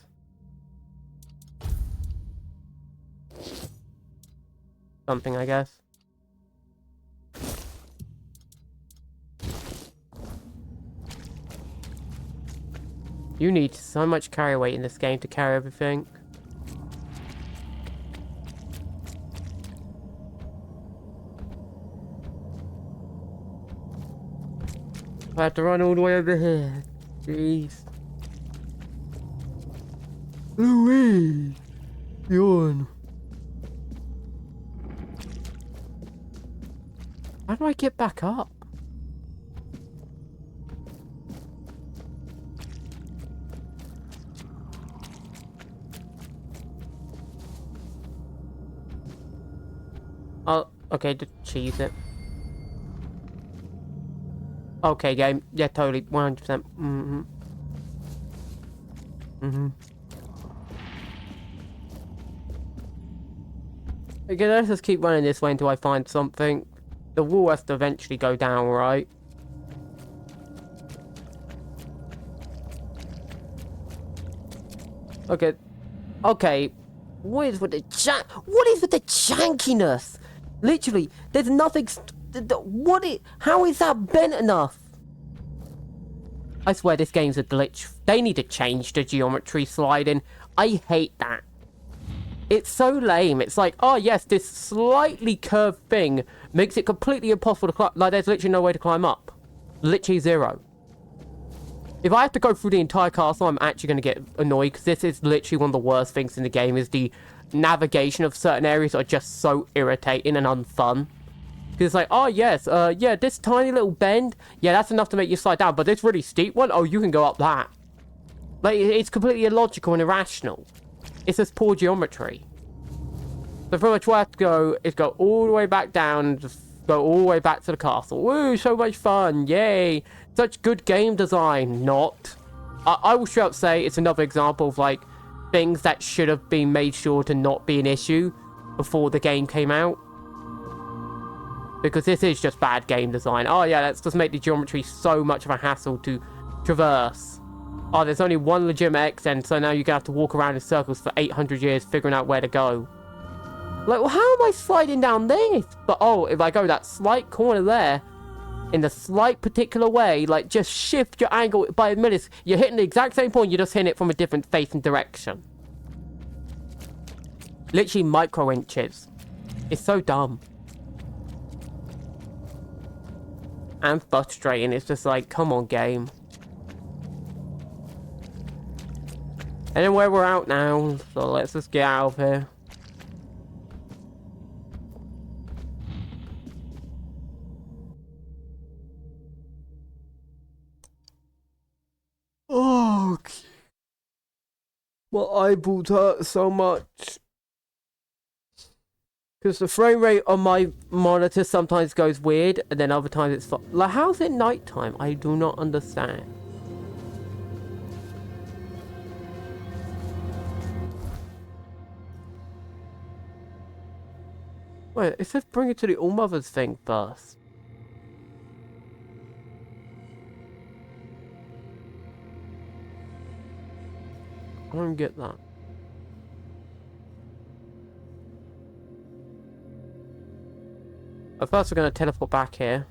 something, I guess. You need so much carry weight in this game to carry everything. I have to run all the way over here. Jeez. Louise! Yawn. How do I get back up? Oh, okay, just cheese it. Okay, game. Yeah, totally. 100%. Mm-hmm. Mm-hmm. Okay, let's just keep running this way until I find something. The wall has to eventually go down, right? Okay. Okay. What is with the jankiness? Literally, there's nothing. How is that bent enough? I swear this game's a glitch. They need to change the geometry sliding. I hate that. It's so lame. It's like, oh yes, this slightly curved thing makes it completely impossible to climb. Like, there's literally no way to climb up. Literally zero. If I have to go through the entire castle, I'm actually going to get annoyed, because this is literally one of the worst things in the game, is the navigation of certain areas are just so irritating and unfun. Because it's like, oh yes, yeah, this tiny little bend, yeah, that's enough to make you slide down, but this really steep one, oh, you can go up that. Like, it's completely illogical and irrational. It's just poor geometry. So pretty much what I have to go is go all the way back down and just go all the way back to the castle. Woo, so much fun, yay. Such good game design. Not. I will straight up say it's another example of, like, things that should have been made sure to not be an issue before the game came out. Because this is just bad game design. Oh yeah, let's just make the geometry so much of a hassle to traverse. Oh, there's only one legitimate exit, so now you're gonna have to walk around in circles for 800 years figuring out where to go. Like, well, how am I sliding down this? But oh, if I go that slight corner there, in the slight particular way, like, just shift your angle by a minute, you're hitting the exact same point, you're just hitting it from a different facing direction. Literally micro inches. It's so dumb. And frustrating. It's just like, come on, game. Anyway, we're out now, so let's just get out of here. Oh, my eyeballs hurt so much. Because the frame rate on my monitor sometimes goes weird, and then other times it's fine. Like, how's it nighttime? I do not understand. Wait, it says bring it to the All-Mothers thing first. I don't get that. At first we're going to teleport back here.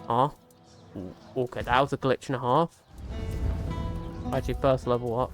Ah. Okay, that was a glitch and a half. Actually, first level up.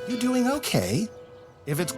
You doing okay? If it's...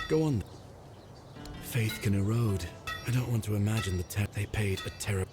Go on. Faith can erode. I don't want to imagine the they paid a terrible...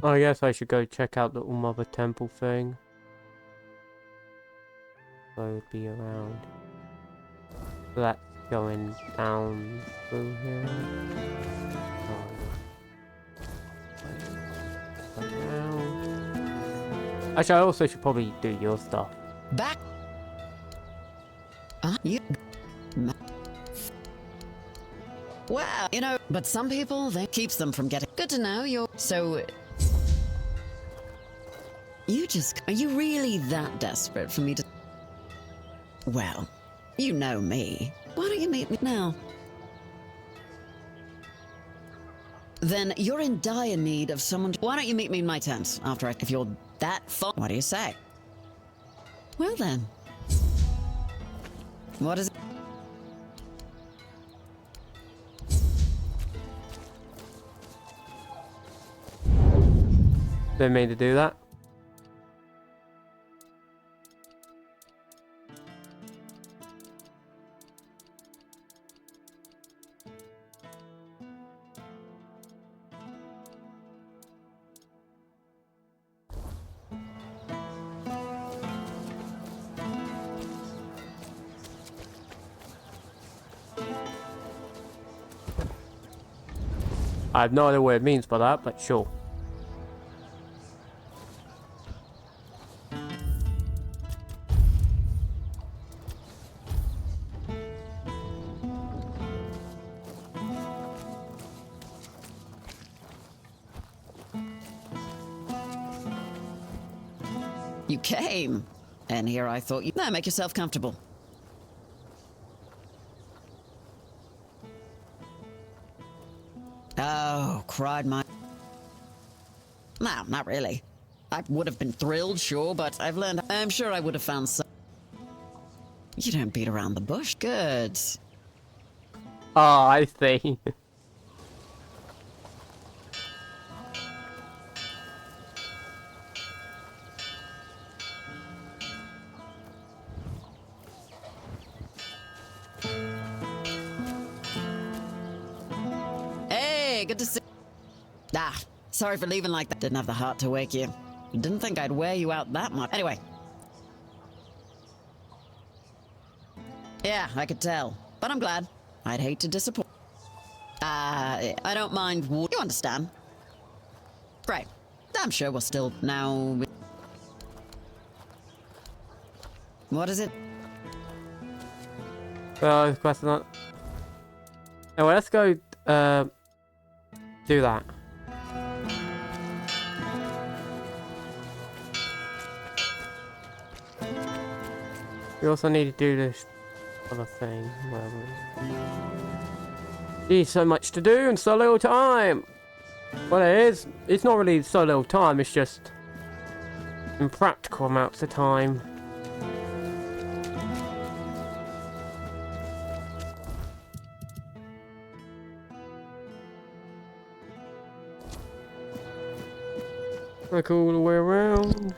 I guess I should go check out the All Mother Temple thing. So it would be around. So that's going down through here. Around. Actually, I also should probably do your stuff. Back. You. Well, you know, but some people, that keeps them from getting... Good to know you're... So... You just... Are you really that desperate for me to... Well, you know me. Why don't you meet me now? Then you're in dire need of someone to... Why don't you meet me in my tent after if you're that fun? What do you say? Well then. What is it? Didn't mean to do that. I have no idea what it means by that, but sure. You came, and here I thought you... Now, make yourself comfortable. Oh, cried my... No, not really. I would have been thrilled, sure, but I've learned... I'm sure I would have found some... You don't beat around the bush. Good. Oh, I see. Hey, good to see... Ah, sorry for leaving like that. Didn't have the heart to wake you. Didn't think I'd wear you out that much. Anyway. Yeah, I could tell. But I'm glad. I'd hate to disappoint. I don't mind war. You understand? Great. I'm sure we'll still... Now... What is it? Well, question not... Anyway, let's go, do that. We also need to do this other thing. Geez, so much to do and so little time! Well, it is. It's not really so little time, it's just impractical amounts of time. Like all the way around.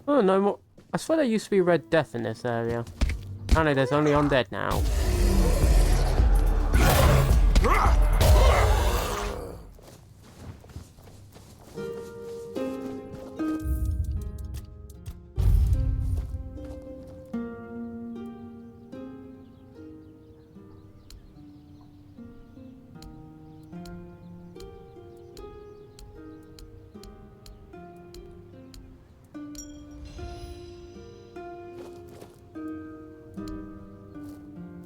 Oh, no more. I swear there used to be Red Death in this area. Apparently there's only undead now.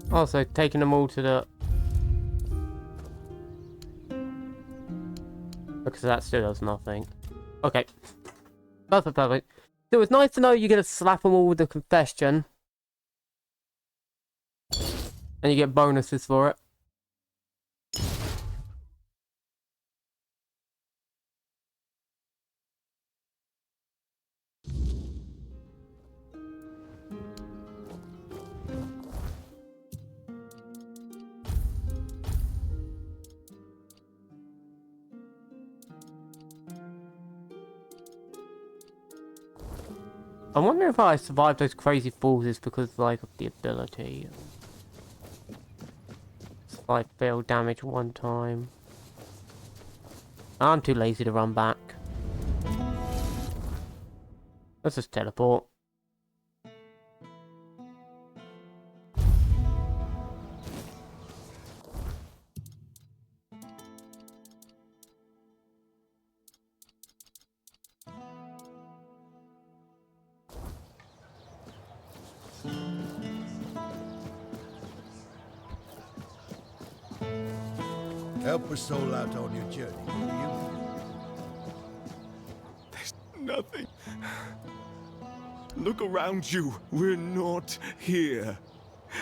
Also, taking them all to the... Because that still does nothing. Okay. Perfect, perfect. So it's nice to know you're going to slap them all with the confession. And you get bonuses for it. I wonder if I survived those crazy falls is because, like, of the ability. If I failed damage one time. I'm too lazy to run back. Let's just teleport. Help a soul out on your journey, will you? There's nothing. Look around you. We're not here.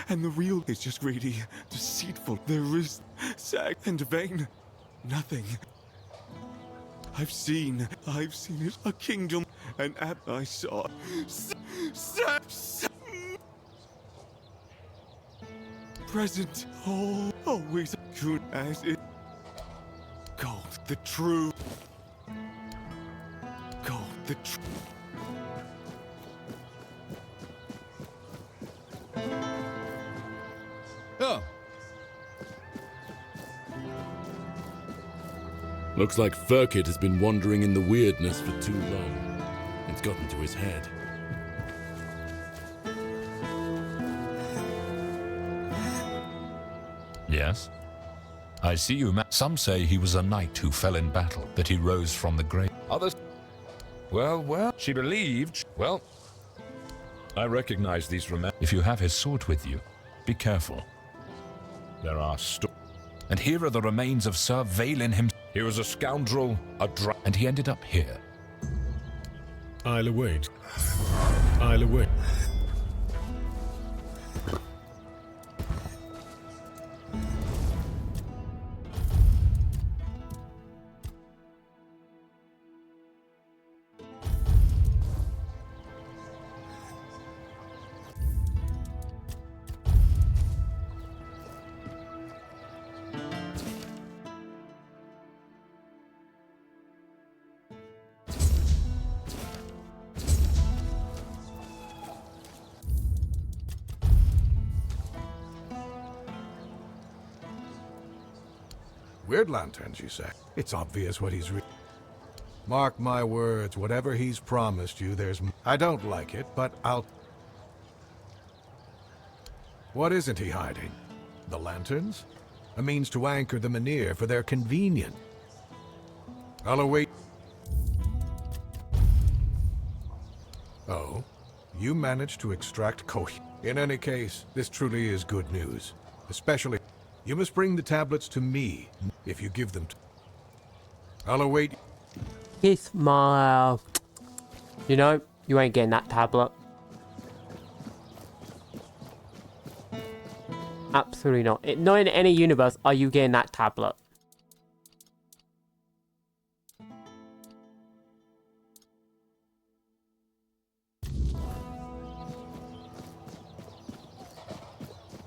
And the real is just greedy, deceitful. There is sag and vain. Nothing. I've seen it. A kingdom. And I saw. Present. Oh, always good as it. Called the true. Called the true. Oh. Looks like Furkit has been wandering in the weirdness for too long. It's gotten to his head. Yes? I see you. Some say he was a knight who fell in battle, that he rose from the grave. Others... Well, she believed... Well, I recognize these remains. If you have his sword with you, be careful. There are and here are the remains of Sir Valen him. He was a scoundrel, and he ended up here. I'll await. I'll await. Weird lanterns, you say? It's obvious what he's Mark my words, whatever he's promised you, there's... I don't like it, but I'll... What isn't he hiding? The lanterns? A means to anchor the Menhir for their convenience. I'll await... Oh, you managed to extract In any case, this truly is good news. Especially... You must bring the tablets to me, if you give them to... I'll await... Kiss my... You know, you ain't getting that tablet. Absolutely not. Not in any universe are you getting that tablet.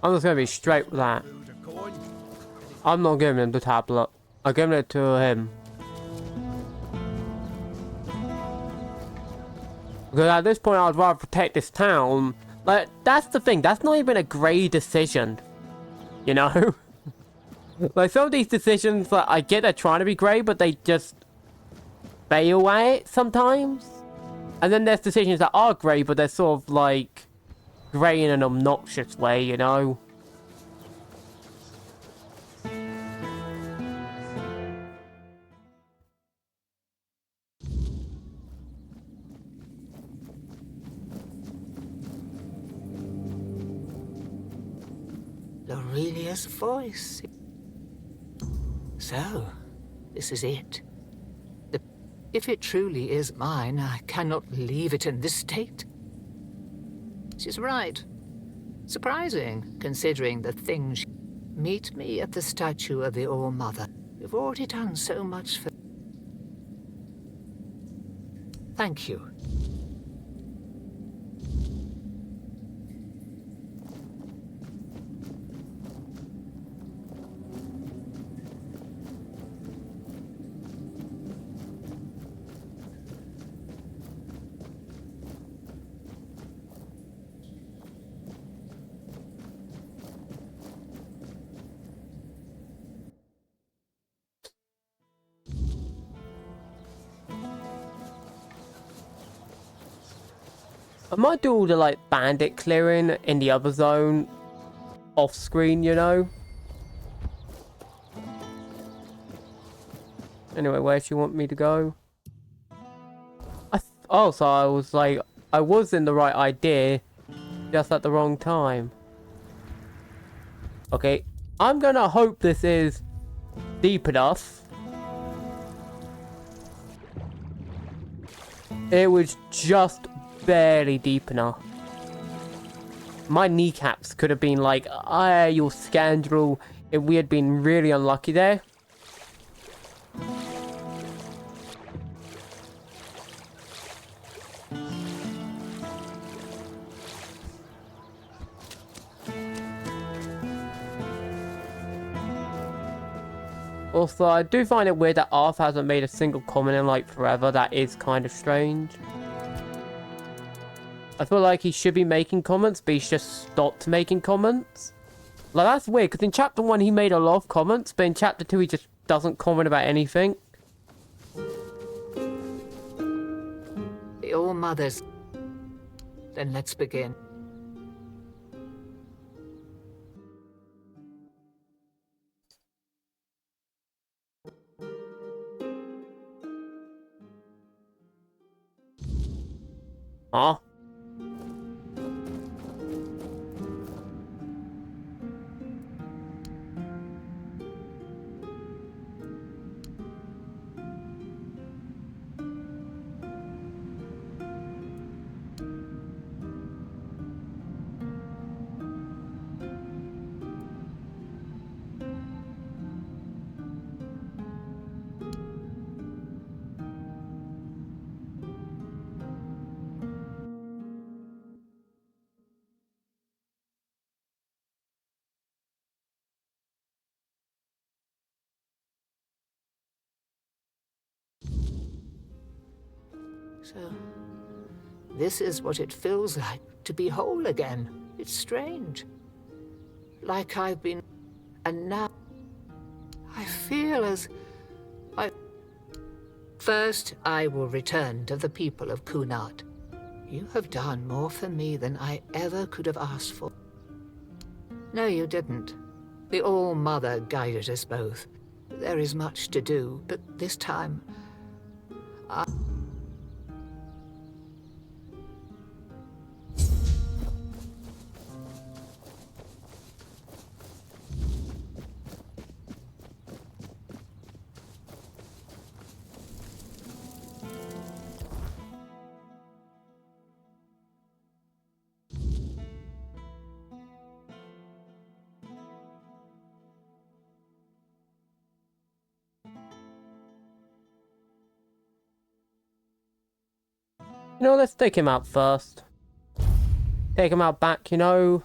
I'm just gonna be straight with that. I'm not giving him the tablet. I'm giving it to him. Because at this point, I'd rather protect this town. Like, that's the thing. That's not even a grey decision. You know? Like, some of these decisions, like, I get they're trying to be grey, but they just fail at it sometimes. And then there's decisions that are grey, but they're sort of, like, grey in an obnoxious way, you know? Aurelia's voice. So, this is it. If it truly is mine, I cannot leave it in this state. She's right. Surprising, considering the things. Meet me at the statue of the All-Mother. You've already done so much for... Thank you. I might do all the, like, bandit clearing in the other zone off screen, you know? Anyway, where do you want me to go? Oh, so I was like, I was in the right idea, just at the wrong time. Okay, I'm gonna hope this is deep enough. It was just barely deep enough. My kneecaps could have been like, ah, you scoundrel, if we had been really unlucky there. Also, I do find it weird that Arthur hasn't made a single comment in like forever. That is kind of strange. I feel like he should be making comments, but he's just stopped making comments. Like, that's weird, because in Chapter 1 he made a lot of comments, but in Chapter 2 he just doesn't comment about anything. The All-Mothers. Then let's begin. Huh? So, this is what it feels like to be whole again. It's strange. Like I've been... And now... I feel as... First, I will return to the people of Kunat. You have done more for me than I ever could have asked for. No, you didn't. The All-Mother guided us both. There is much to do, but this time... You know, let's take him out first. Take him out back, you know.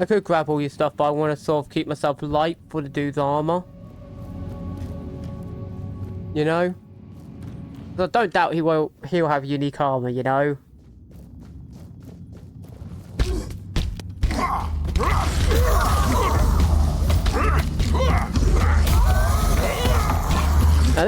I could grab all your stuff, but I want to sort of keep myself light for the dude's armor. You know? I don't doubt he'll have unique armor, you know? Now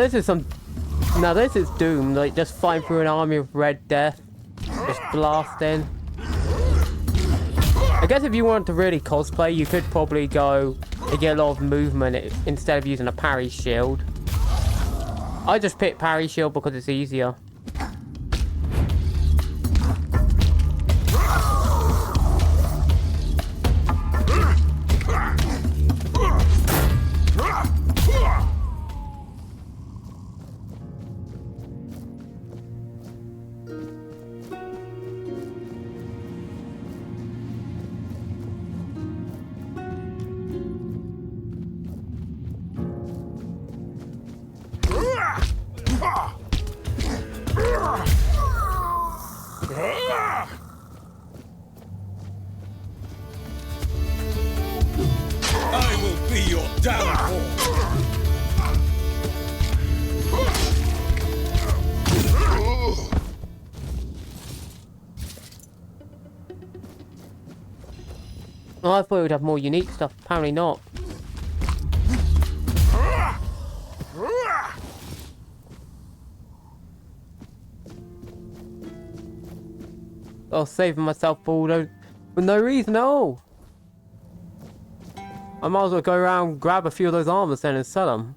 this is Doom, like just fighting through an army of Red Death. Just blasting. I guess if you want to really cosplay, you could probably go and get a lot of movement instead of using a parry shield. I just pick parry shield because it's easier. I will be your downfall. Oh, I thought we'd have more unique stuff. Apparently not. Oh, saving myself for no reason at all. I might as well go around, grab a few of those armors then and sell them.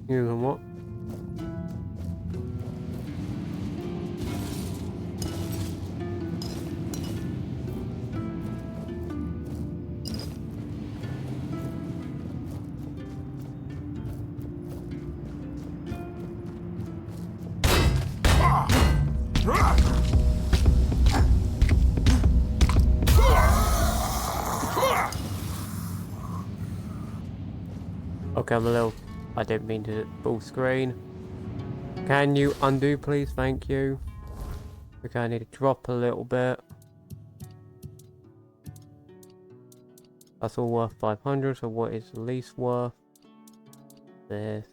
You know what? Okay, I didn't mean to full screen. Can you undo, please? Thank you. Okay, I need to drop a little bit. That's all worth 500, so what is the least worth? This.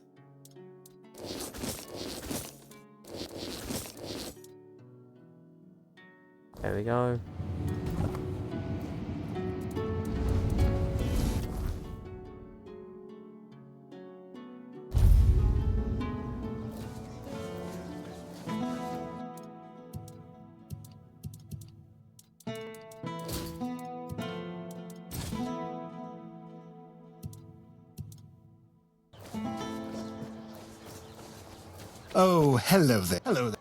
There we go. Oh, hello there. Hello there.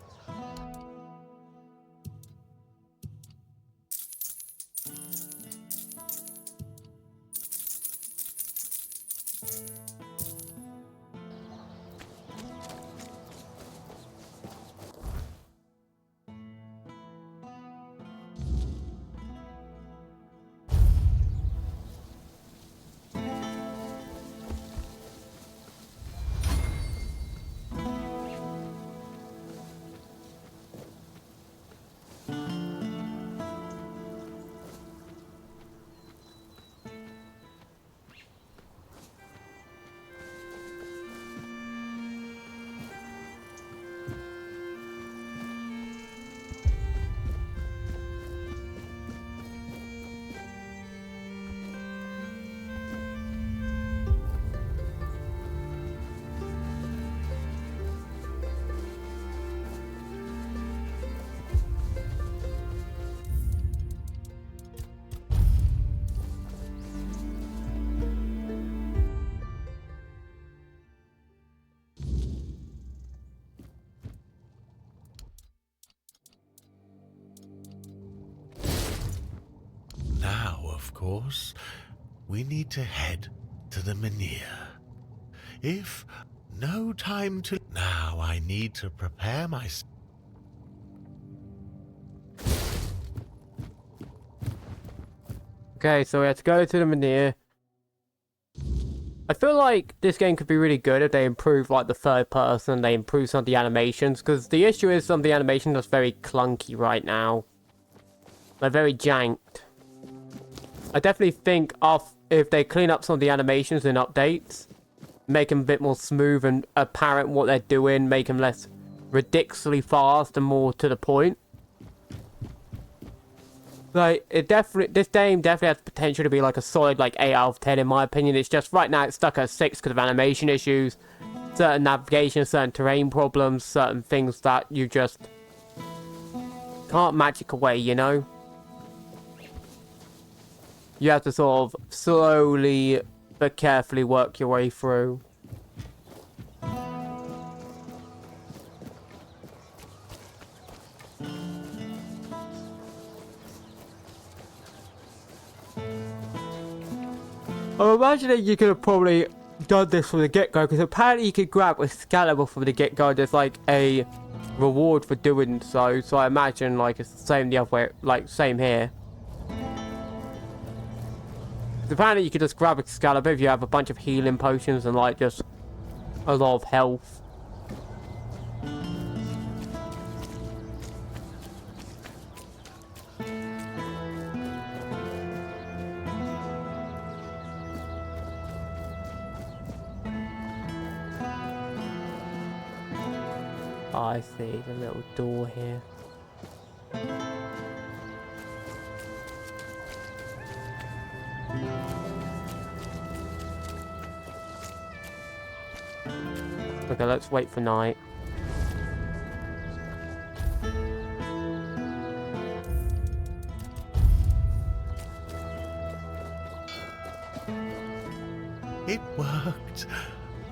Now, of course, we need to head to the Menhir. If no time to... Now I need to prepare myself. Okay, so we have to go to the Menhir. I feel like this game could be really good if they improve like the third person, they improve some of the animations, because the issue is some of the animations are very clunky right now. They're very janked. I definitely think if they clean up some of the animations in updates, make them a bit more smooth and apparent what they're doing, make them less ridiculously fast and more to the point. Like, this game definitely has potential to be like a solid like 8 out of 10 in my opinion. It's just right now it's stuck at 6 because of animation issues, certain navigation, certain terrain problems, certain things that you just can't magic away, you know? You have to sort of slowly but carefully work your way through. I'm imagining you could have probably done this from the get-go, because apparently you could grab Excalibur from the get-go. There's like a reward for doing so, so I imagine like it's the same the other way, like same here. Apparently you could just grab Excalibur if you have a bunch of healing potions and like just a lot of health. Oh, I see the little door here. Okay, let's wait for night. It worked.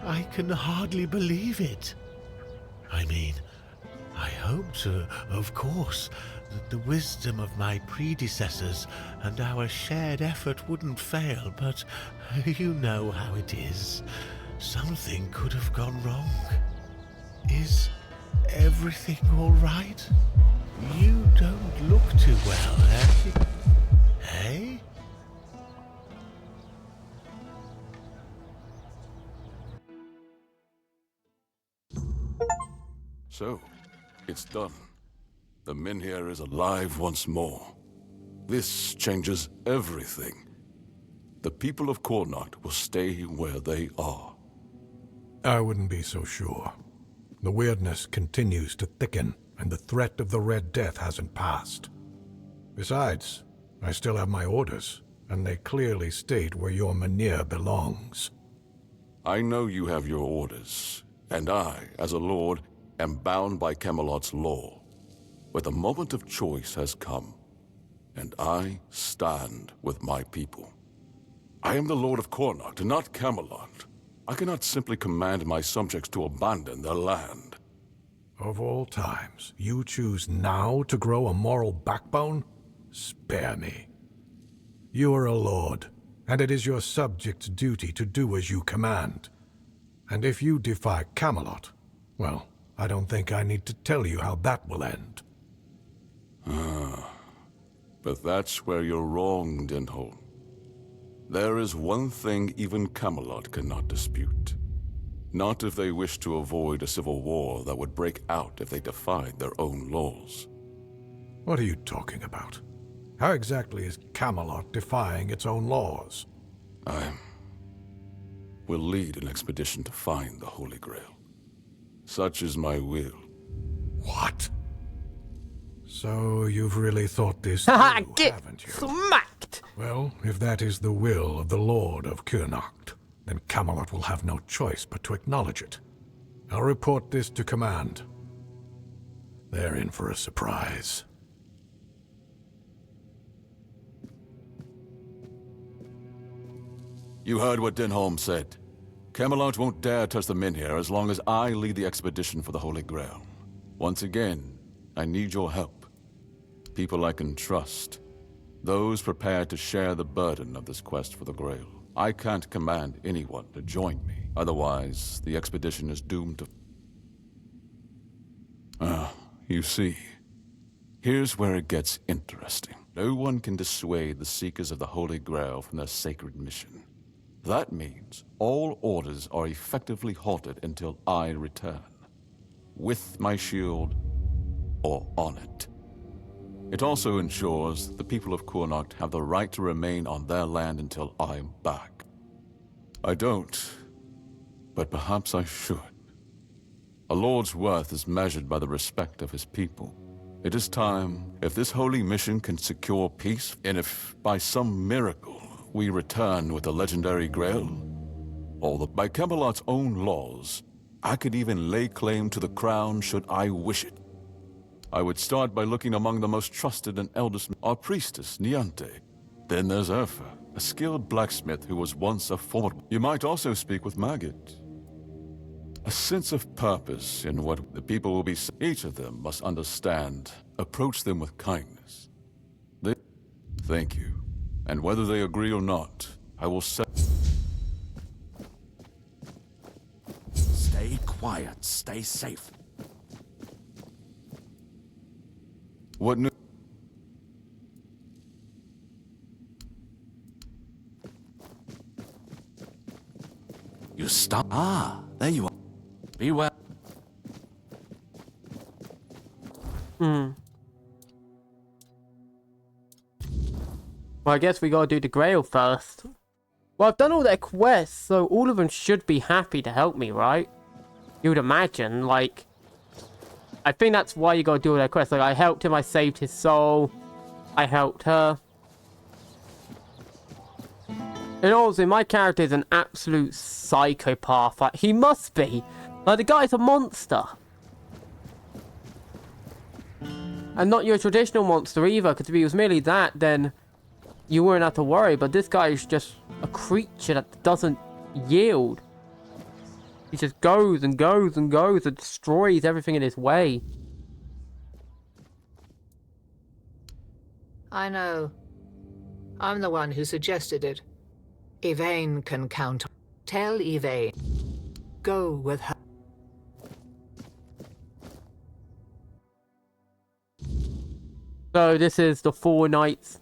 I can hardly believe it. I mean, I hoped, of course, that the wisdom of my predecessors and our shared effort wouldn't fail, but you know how it is. Something could have gone wrong. Is everything all right? You don't look too well, eh? Hey? So, it's done. The Menhir is alive once more. This changes everything. The people of Connacht will stay where they are. I wouldn't be so sure. The weirdness continues to thicken, and the threat of the Red Death hasn't passed. Besides, I still have my orders, and they clearly state where your Menhir belongs. I know you have your orders, and I, as a lord, am bound by Camelot's law. But the moment of choice has come, and I stand with my people. I am the Lord of Connacht, not Camelot. I cannot simply command my subjects to abandon their land. Of all times, you choose now to grow a moral backbone? Spare me. You are a lord, and it is your subjects' duty to do as you command. And if you defy Camelot, well, I don't think I need to tell you how that will end. But that's where you're wrong, Denholm. There is one thing even Camelot cannot dispute. Not if they wish to avoid a civil war that would break out if they defied their own laws. What are you talking about? How exactly is Camelot defying its own laws? I will lead an expedition to find the Holy Grail. Such is my will. What? So you've really thought this through, haven't you? Smacked! Well, if that is the will of the Lord of Connacht, then Camelot will have no choice but to acknowledge it. I'll report this to command. They're in for a surprise. You heard what Denholm said. Camelot won't dare touch the Menhir as long as I lead the expedition for the Holy Grail. Once again, I need your help. People I can trust. Those prepared to share the burden of this quest for the Grail. I can't command anyone to join me. Otherwise, the expedition is doomed to... you see. Here's where it gets interesting. No one can dissuade the Seekers of the Holy Grail from their sacred mission. That means all orders are effectively halted until I return. With my shield, or on it. It also ensures the people of Kurnocht have the right to remain on their land until I'm back. I don't, but perhaps I should. A lord's worth is measured by the respect of his people. It is time, if this holy mission can secure peace, and if by some miracle we return with the legendary Grail, by Camelot's own laws, I could even lay claim to the crown should I wish it. I would start by looking among the most trusted and eldest, our priestess, Niante. Then there's Urfa, a skilled blacksmith who was once a formidable. You might also speak with Maggot. A sense of purpose in what the people will be. Each of them must understand. Approach them with kindness. Thank you. And whether they agree or not, I will set. Stay quiet. Stay safe. What new? You stop. Ah, there you are. Be well. Well, I guess we gotta do the Grail first. Well, I've done all their quests, so all of them should be happy to help me, right? You would imagine, like... I think that's why you gotta do all their quests. Like, I helped him, I saved his soul. I helped her. And also, my character is an absolute psychopath. Like, he must be. Like, the guy's a monster. And not your traditional monster either, because if he was merely that, then you wouldn't have to worry. But this guy is just a creature that doesn't yield. He just goes and goes and goes and destroys everything in his way. I know. I'm the one who suggested it. Yvain can count. Tell Yvain. Go with her. So this is the 4 knights.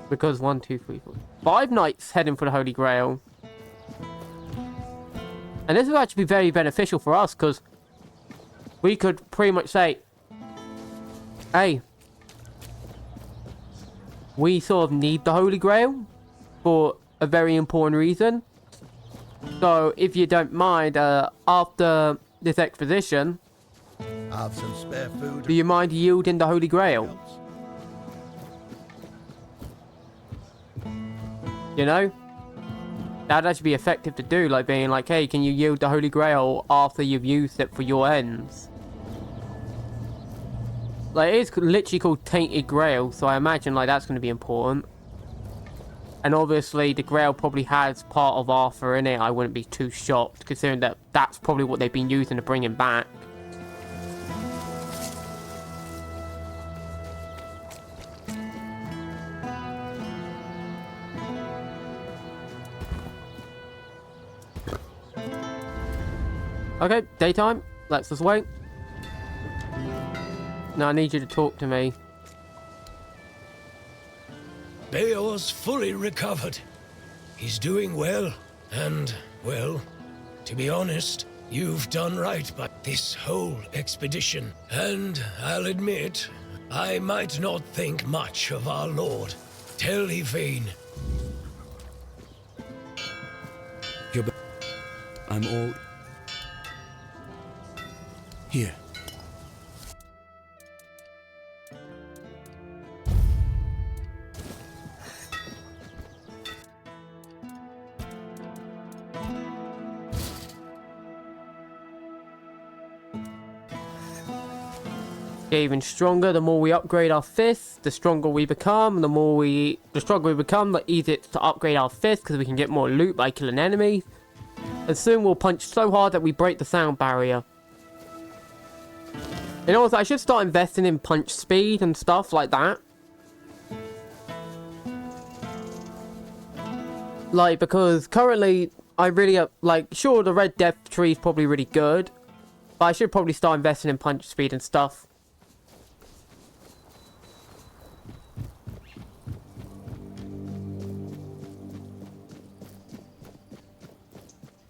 Because 1, 2, 3, 4, 5 knights heading for the Holy Grail. And this would actually be very beneficial for us, because we could pretty much say, hey, we sort of need the Holy Grail for a very important reason. So if you don't mind, after this exposition, Have some spare food. do you mind yielding the Holy Grail? You know? That'd actually be effective to do, like being like, hey, can you yield the Holy Grail after you've used it for your ends? Like, it is literally called Tainted Grail, so I imagine, like, that's going to be important. And obviously, the Grail probably has part of Arthur in it. I wouldn't be too shocked, considering that that's probably what they've been using to bring him back. Okay, daytime. Let's just wait. Now I need you to talk to me. Beor's fully recovered. He's doing well, and, well, to be honest, you've done right by this whole expedition. And I'll admit, I might not think much of our lord. Tell Yvain. I'm all... Here. Get even stronger. The more we upgrade our fists, the stronger we become. The stronger we become, the easier it's to upgrade our fists, because we can get more loot by killing enemies. And soon we'll punch so hard that we break the sound barrier. And also, I should start investing in punch speed and stuff like that. Like, because currently, I really, like, sure, the red death tree is probably really good. But I should probably start investing in punch speed and stuff.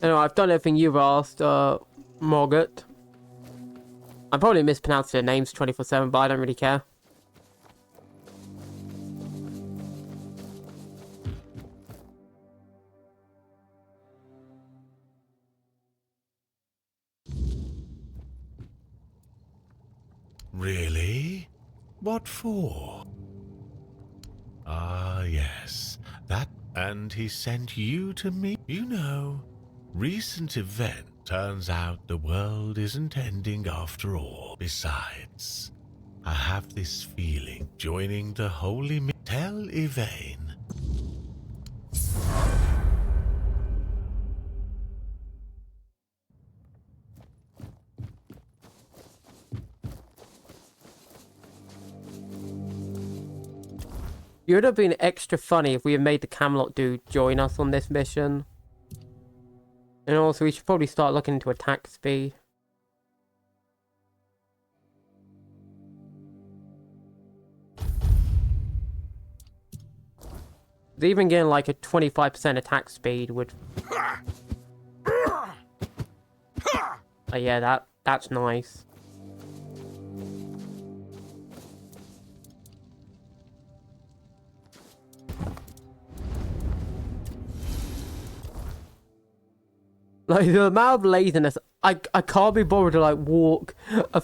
Anyway, I've done everything you've asked, Margaret. I'm probably mispronouncing their names 24/7, but I don't really care. Really? What for? Ah, yes. That... And he sent you to me? You know, recent event turns out the world isn't ending after all. Besides, I have this feeling joining the holy... Tell Yvain. It would have been extra funny if we had made the Camelot dude join us on this mission. And also, we should probably start looking into attack speed. Even getting like a 25% attack speed would... Oh yeah, that's nice. Like, the amount of laziness, I can't be bothered to, like, walk a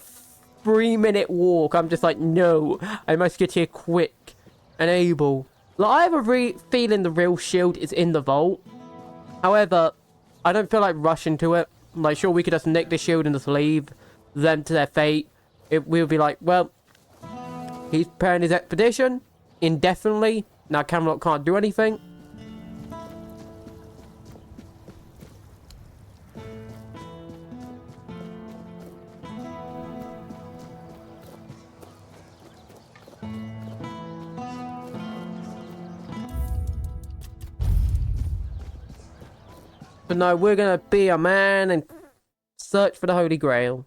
3-minute walk. I'm just like, no, I must get here quick and able. Like, I have a feeling the real shield is in the vault. However, I don't feel like rushing to it. Like, sure, we could just nick the shield and just leave them to their fate. We'll be like, well, he's preparing his expedition indefinitely. Now Camelot can't do anything. But no, we're gonna be a man and search for the Holy Grail.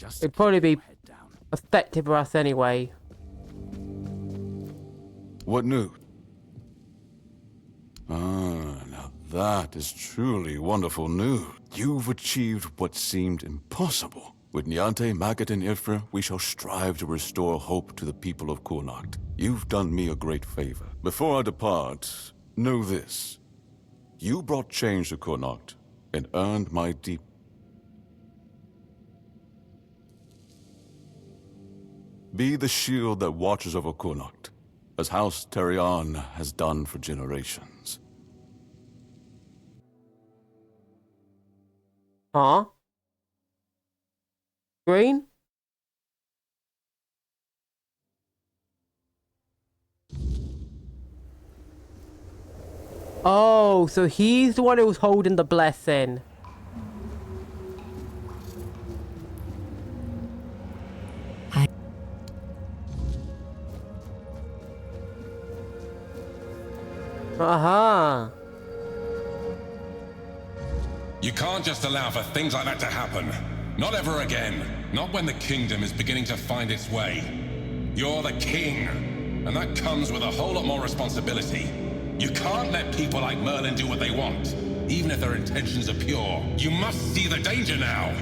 It'd probably be effective for us anyway. What news? Ah, now that is truly wonderful news. You've achieved what seemed impossible. With Niante, Magat, and Ifra, we shall strive to restore hope to the people of Kurnocht. You've done me a great favor. Before I depart, know this. You brought change to Kurnocht and earned my deep... Be the shield that watches over Kurnocht, as House Terion has done for generations. Huh? Green? Oh, so he's the one who was holding the blessing. Aha. You can't just allow for things like that to happen. Not ever again. Not when the kingdom is beginning to find its way. You're the king, and that comes with a whole lot more responsibility. You can't let people like Merlin do what they want, even if their intentions are pure. You must see the danger now!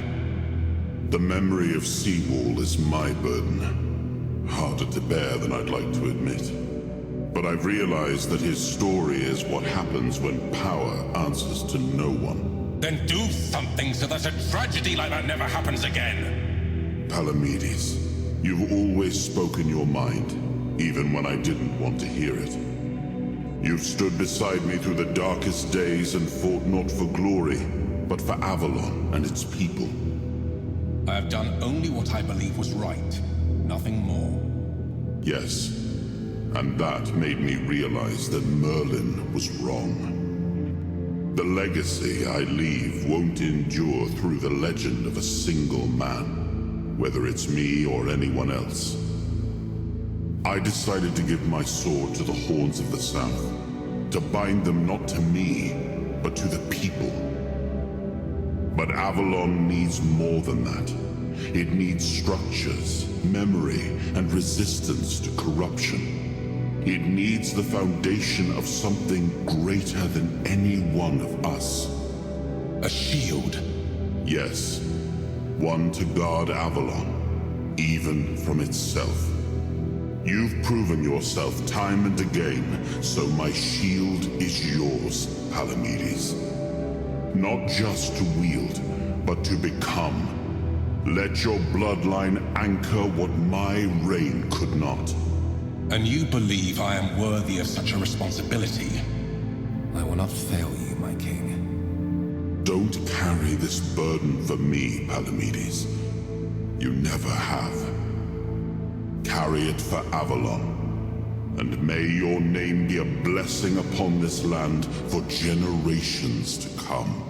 The memory of Seawall is my burden. Harder to bear than I'd like to admit. But I've realized that his story is what happens when power answers to no one. Then do something so that a tragedy like that never happens again! Palamedes, you've always spoken your mind, even when I didn't want to hear it. You've stood beside me through the darkest days and fought not for glory, but for Avalon and its people. I have done only what I believe was right, nothing more. Yes, and that made me realize that Merlin was wrong. The legacy I leave won't endure through the legend of a single man, whether it's me or anyone else. I decided to give my sword to the Horns of the South, to bind them not to me, but to the people. But Avalon needs more than that. It needs structures, memory, and resistance to corruption. It needs the foundation of something greater than any one of us. A shield? Yes. One to guard Avalon, even from itself. You've proven yourself time and again, so my shield is yours, Palamedes. Not just to wield, but to become. Let your bloodline anchor what my reign could not. And you believe I am worthy of such a responsibility? I will not fail you, my king. Don't carry this burden for me, Palamedes. You never have. Carry it for Avalon, and may your name be a blessing upon this land for generations to come.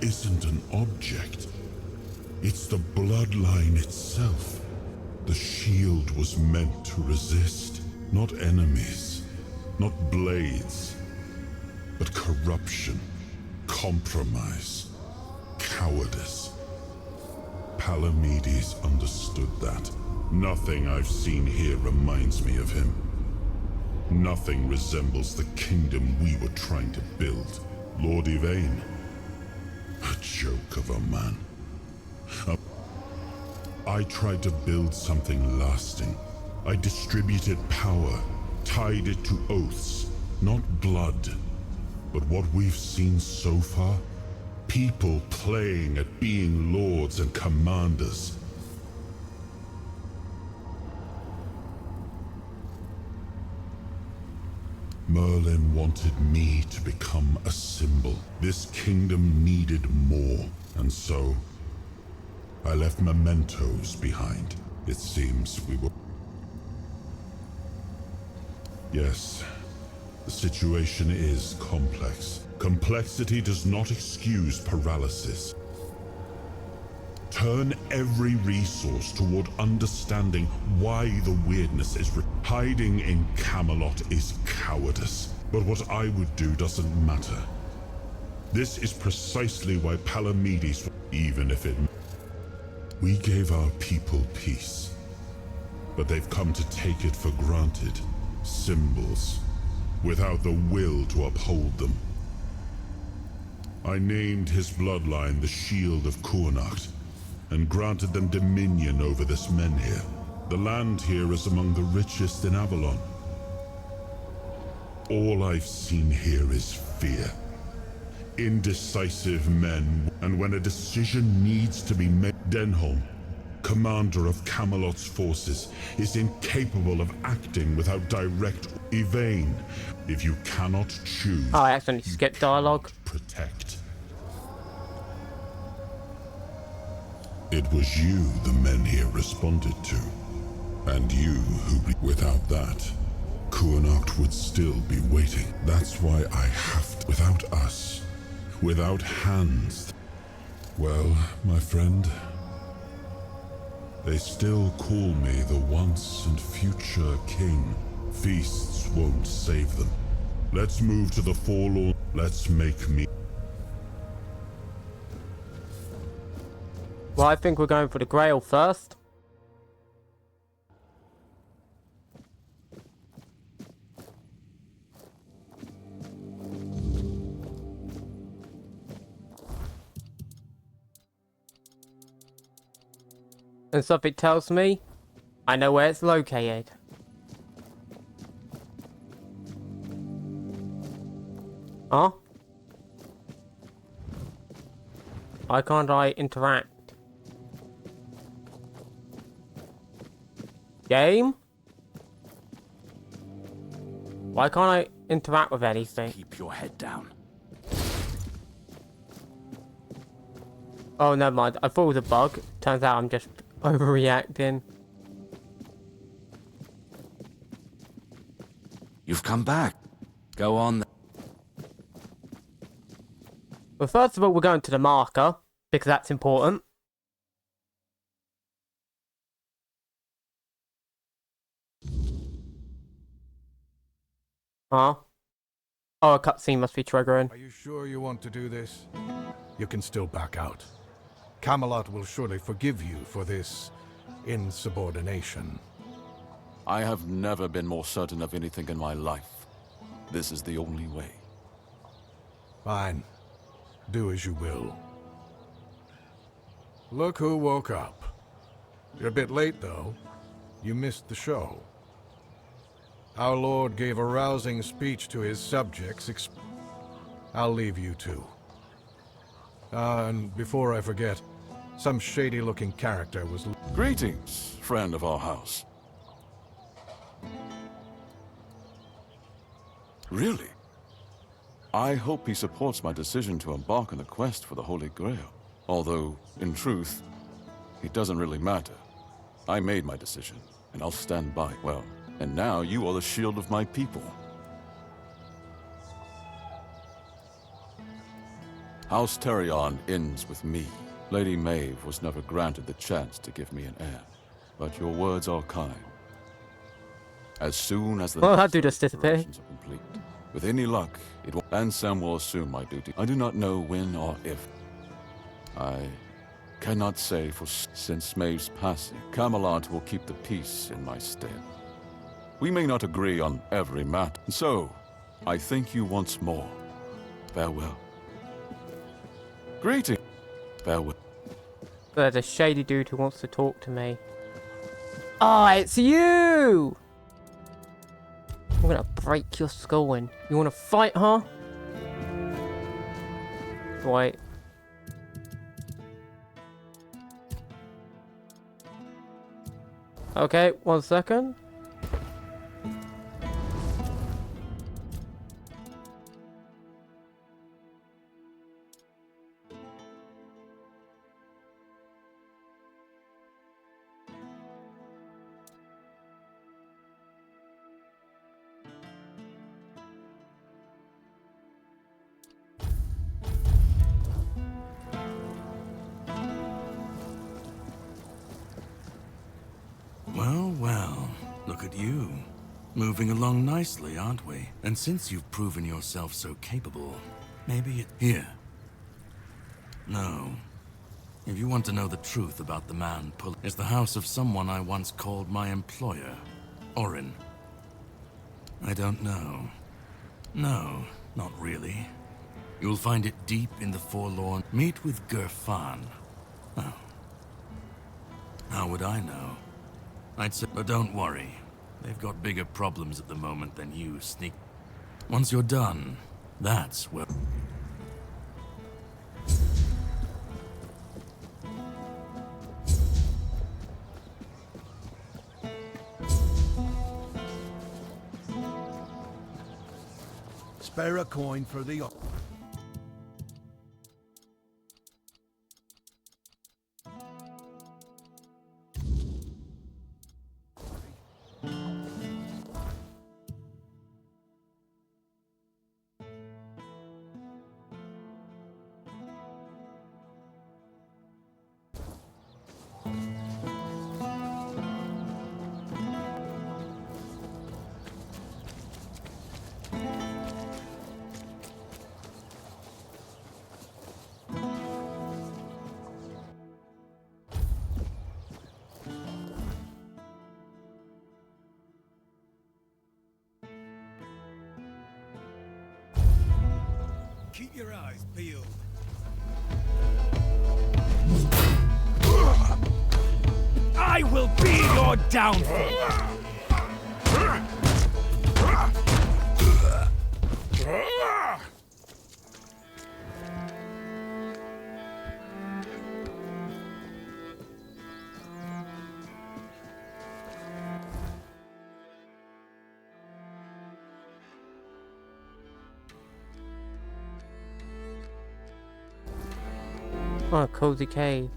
Isn't an object. It's the bloodline itself. The shield was meant to resist, not enemies, not blades, but corruption, compromise, cowardice. Palamedes understood that. Nothing I've seen here reminds me of him. Nothing resembles the kingdom we were trying to build. Lord Yvain. A joke of a man. I tried to build something lasting. I distributed power, tied it to oaths, not blood. But what we've seen so far? People playing at being lords and commanders. Merlin wanted me to become a symbol. This kingdom needed more, and so I left mementos behind. It seems we were... Yes, the situation is complex. Complexity does not excuse paralysis. Turn every resource toward understanding why the weirdness is hiding in Camelot is cowardice. But what I would do doesn't matter. This is precisely why Palamedes, even if it... We gave our people peace, but they've come to take it for granted. Symbols, without the will to uphold them. I named his bloodline the Shield of Kurnacht, and granted them dominion over this menhir. The land here is among the richest in Avalon. All I've seen here is fear. Indecisive men, and when a decision needs to be made, Denholm, commander of Camelot's forces, is incapable of acting without direct... Yvain, if you cannot choose... Oh, I accidentally skipped dialogue. Protect. It was you the men here responded to. And you who... Without that, Kurnacht would still be waiting. That's why I have to... Without us, without hands... Well, my friend, they still call me the once and future king. Feasts won't save them. Let's move to the forlorn... Let's make me... Well, I think we're going for the Grail first. And something tells me I know where it's located. Huh? Why can't I interact? Game? Why can't I interact with anything? Keep your head down. Oh, never mind. I thought it was a bug. Turns out I'm just overreacting. You've come back. Go on. Well, first of all, we're going to the marker, because that's important. Huh? Oh, a cutscene must be triggering. Are you sure you want to do this? You can still back out. Camelot will surely forgive you for this insubordination. I have never been more certain of anything in my life. This is the only way. Fine. Do as you will. Look who woke up. You're a bit late, though. You missed the show. Our Lord gave a rousing speech to his subjects. I'll leave you two. And before I forget, some shady-looking character was... Greetings, friend of our house. Really? I hope he supports my decision to embark on a quest for the Holy Grail. Although, in truth, it doesn't really matter. I made my decision, and I'll stand by. Well, and now you are the shield of my people. House Terion ends with me. Lady Maeve was never granted the chance to give me an heir, but your words are kind. As soon as the well, that dude just disappeared. are complete, with any luck, it will. Ansem will assume my duty. I do not know when or if. I cannot say for since Maeve's passing, Camelot will keep the peace in my stead. We may not agree on every matter, so I thank you once more. Farewell. Greeting. Farewell. There's a shady dude who wants to talk to me. Ah, oh, it's you! I'm gonna break your skull in. You wanna fight, huh? Wait. Okay, 1 second. Well, well, look at you. Moving along nicely, aren't we? And since you've proven yourself so capable, maybe here. No. If you want to know the truth about the man it's the house of someone I once called my employer, Orin. I don't know. No, not really. You'll find it deep in the forlorn. Meet with Gerfan. Oh. How would I know? I'd say, but don't worry. They've got bigger problems at the moment than you sneak. Once you're done, that's where... Spare a coin for the... Keep your eyes peeled. I will be your downfall! Oh, cozy cave.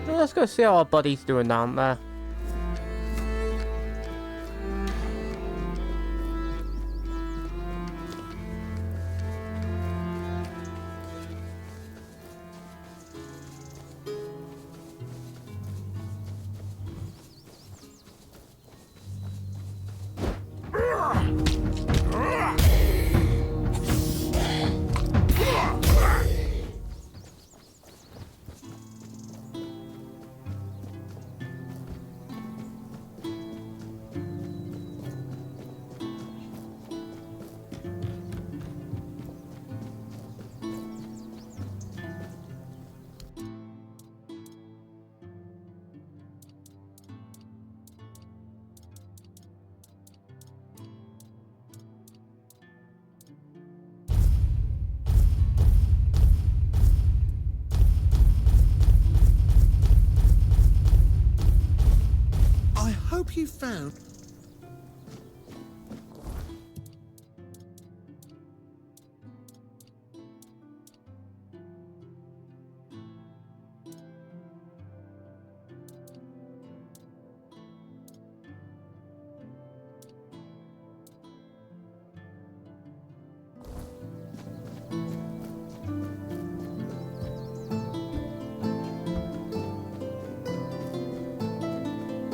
Well, let's go see how our buddy's doing down there. found.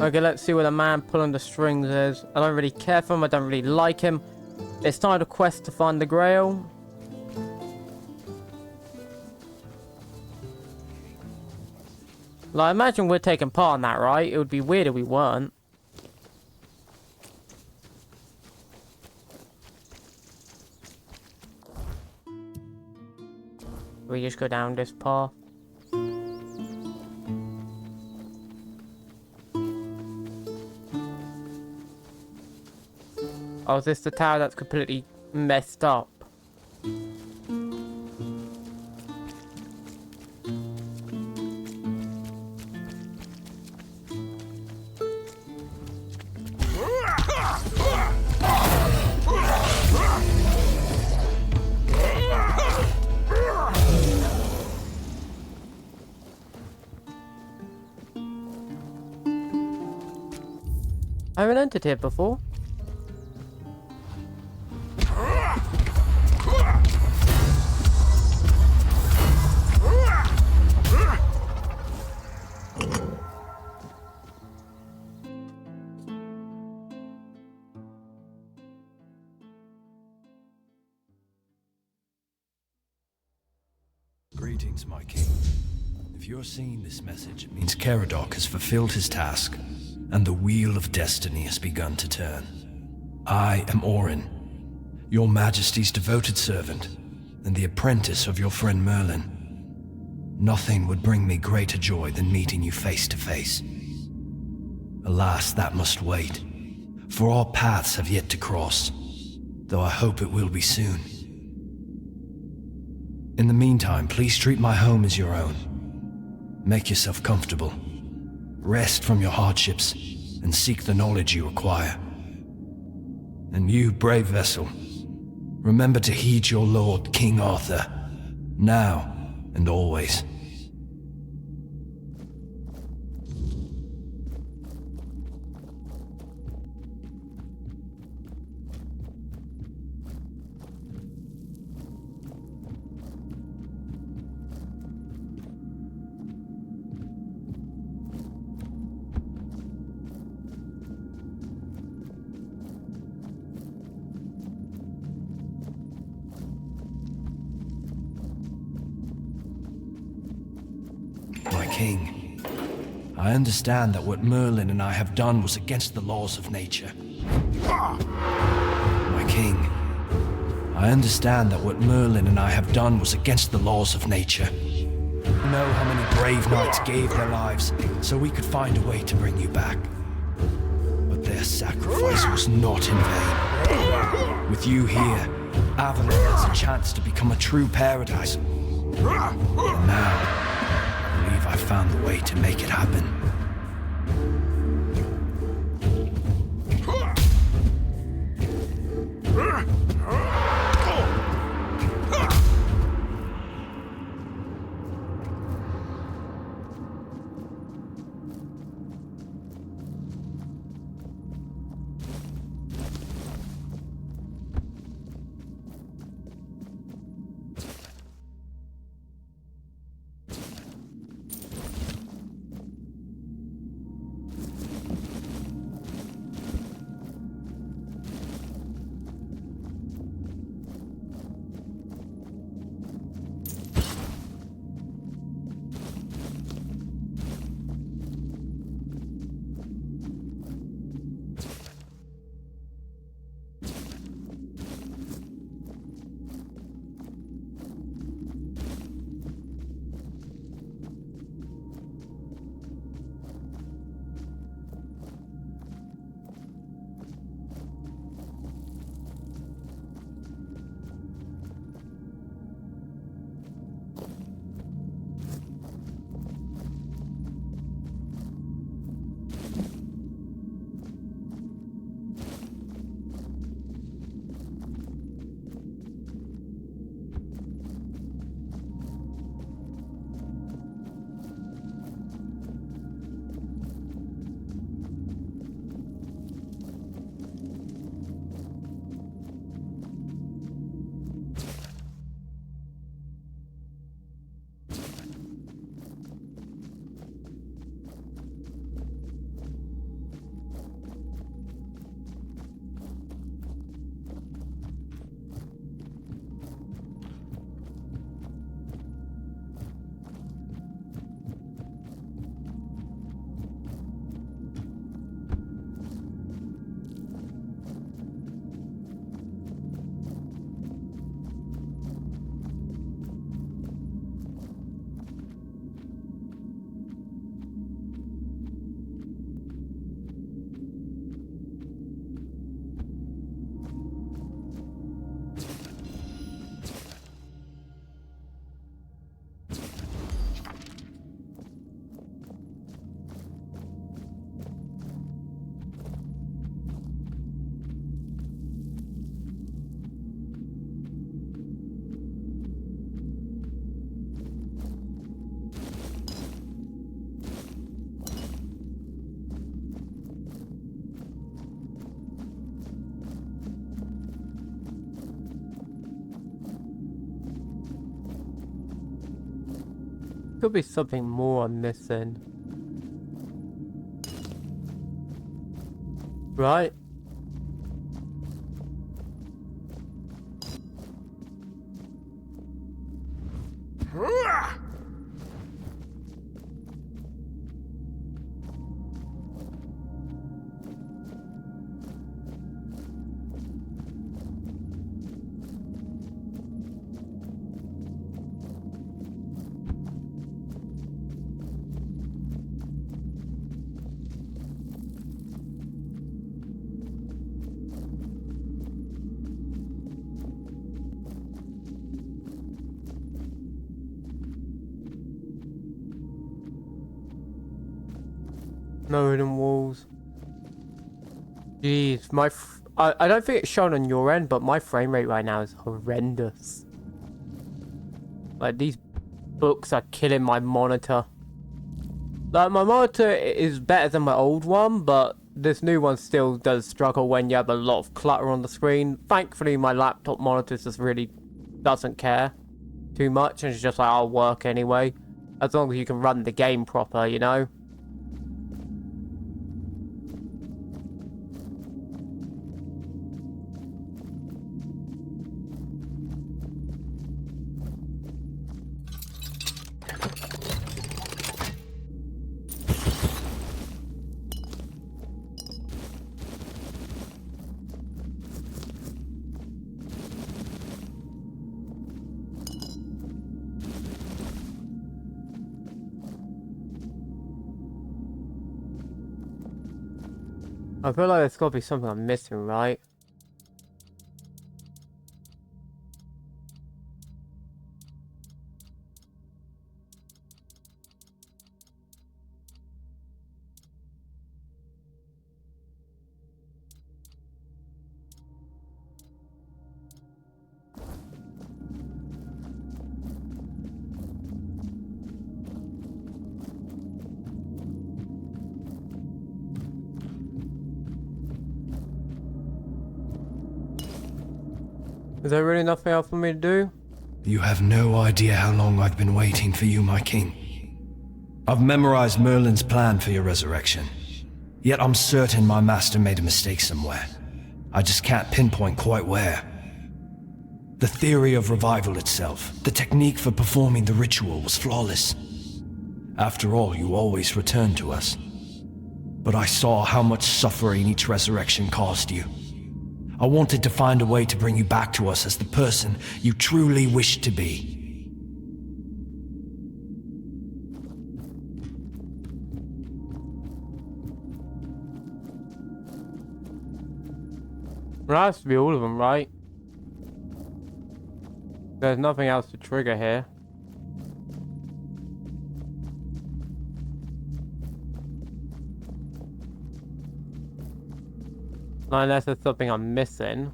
Okay, let's see where the man pulling the strings is. I don't really care for him. I don't really like him. It's time to quest to find the Grail. Like, imagine we're taking part in that, right? It would be weird if we weren't. We just go down this path. Oh, is this the tower that's completely messed up? I haven't entered here before. Greetings, my king. If you're seeing this message, it means Caradoc has fulfilled his task, and the wheel of destiny has begun to turn. I am Orin, your majesty's devoted servant, and the apprentice of your friend Merlin. Nothing would bring me greater joy than meeting you face to face. Alas, that must wait, for our paths have yet to cross, though I hope it will be soon. In the meantime, please treat my home as your own. Make yourself comfortable. Rest from your hardships, and seek the knowledge you require. And you, brave vessel, remember to heed your lord, King Arthur, now and always. My king, I understand that what Merlin and I have done was against the laws of nature. My king, I understand that what Merlin and I have done was against the laws of nature. You know how many brave knights gave their lives so we could find a way to bring you back. But their sacrifice was not in vain. With you here, Avalon has a chance to become a true paradise. And now, I believe I found the way to make it happen. Could be something more I'm missing. Right? No hidden walls. Jeez, I don't think it's shown on your end, but my frame rate right now is horrendous. Like, these books are killing my monitor. Like, my monitor is better than my old one, but this new one still does struggle when you have a lot of clutter on the screen. Thankfully, my laptop monitor just really doesn't care too much, and it's just like, I'll work anyway. As long as you can run the game proper, you know? I feel like there's got to be something I'm missing, right? Is there really nothing else for me to do? You have no idea how long I've been waiting for you, my king. I've memorized Merlin's plan for your resurrection. Yet I'm certain my master made a mistake somewhere. I just can't pinpoint quite where. The theory of revival itself, the technique for performing the ritual was flawless. After all, you always return to us. But I saw how much suffering each resurrection caused you. I wanted to find a way to bring you back to us as the person you truly wish to be. Well, that has to be all of them, right? There's nothing else to trigger here. Unless there's something I'm missing.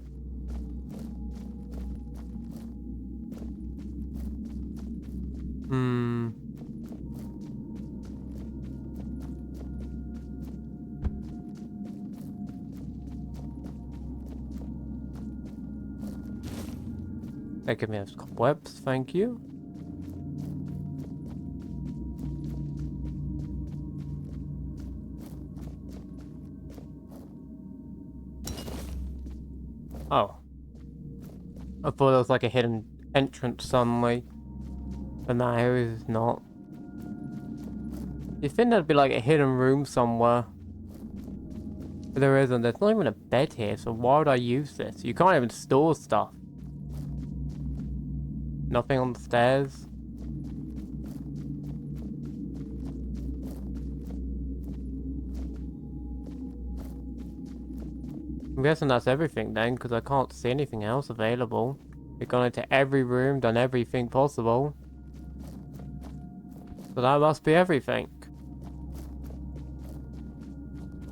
They give me those cobwebs, thank you. Oh. I thought there was like a hidden entrance suddenly. But no, it's not. You'd think there'd be like a hidden room somewhere. But there isn't. There's not even a bed here, so why would I use this? You can't even store stuff. Nothing on the stairs. I'm guessing that's everything then, because I can't see anything else available. We've gone into every room, done everything possible. So that must be everything.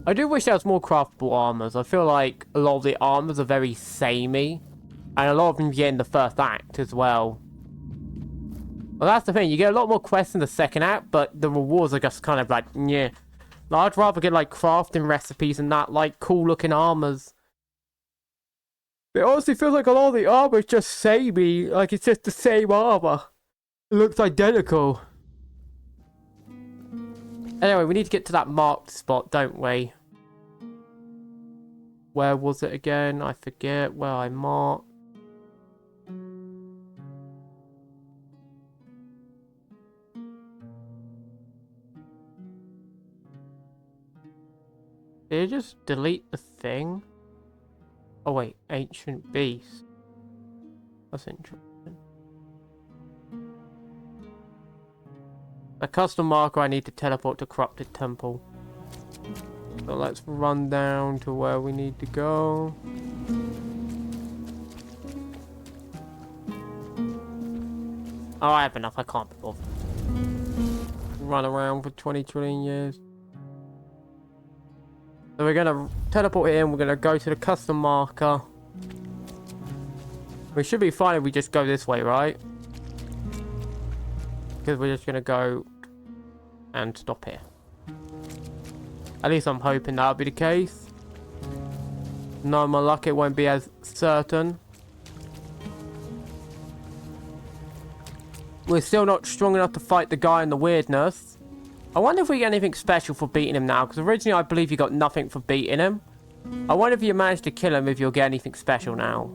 I do wish there was more craftable armors. I feel like a lot of the armors are very samey. And a lot of them you get in the first act as well. Well, that's the thing. You get a lot more quests in the second act, but the rewards are just kind of like, yeah. I'd rather get like crafting recipes and that, like cool looking armors. It honestly feels like a lot of the armor is just samey. Like it's just the same armor. It looks identical. Anyway, we need to get to that marked spot, don't we? Where was it again? I forget where I marked. Did it just delete the thing? Oh wait, ancient beast. That's interesting. A custom marker, I need to teleport to Corrupted Temple. So let's run down to where we need to go. Oh, I have enough. I can't be bothered. Run around for 20 trillion years. So we're gonna teleport in. We're gonna go to the custom marker. We should be fine if we just go this way, right? Because we're just gonna go and stop here. At least I'm hoping that'll be the case. No, my luck, it won't be as certain. We're still not strong enough to fight the guy in the weirdness. I wonder if we get anything special for beating him now, because originally I believe you got nothing for beating him. I wonder if you manage to kill him if you'll get anything special now.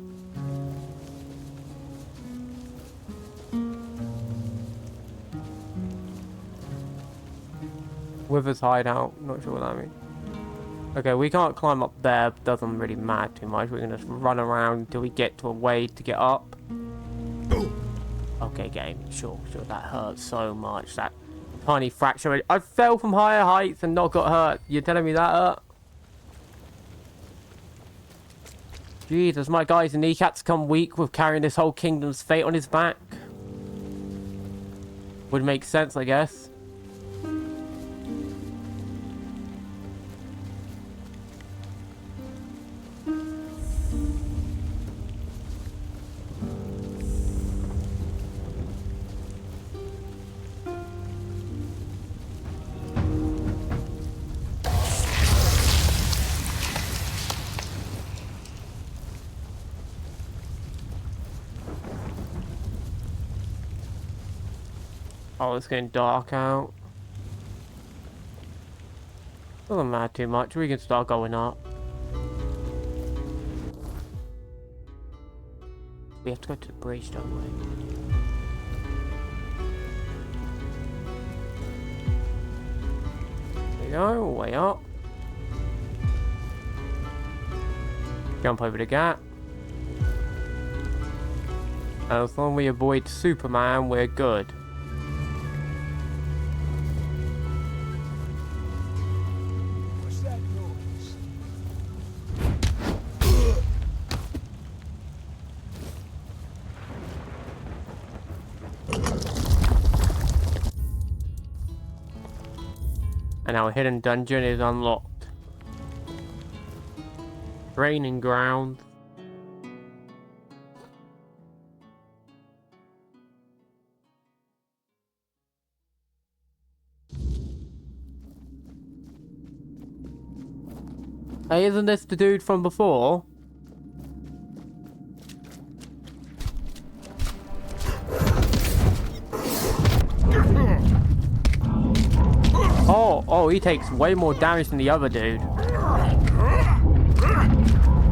Wither's hideout, not sure what that means. Okay, we can't climb up there, doesn't really matter too much. We're gonna just run around until we get to a way to get up. Okay, game, sure, that hurts so much, that tiny fracture. I fell from higher heights and not got hurt. You're telling me that hurt? Jesus, my guy's kneecaps come weak with carrying this whole kingdom's fate on his back. Would make sense, I guess. Oh, it's getting dark out. Doesn't matter too much. We can start going up. We have to go to the bridge, don't we? There we go, way up. Jump over the gap. And as long as we avoid Superman, we're good. And our hidden dungeon is unlocked. Training ground. Hey, isn't this the dude from before? Oh, he takes way more damage than the other dude.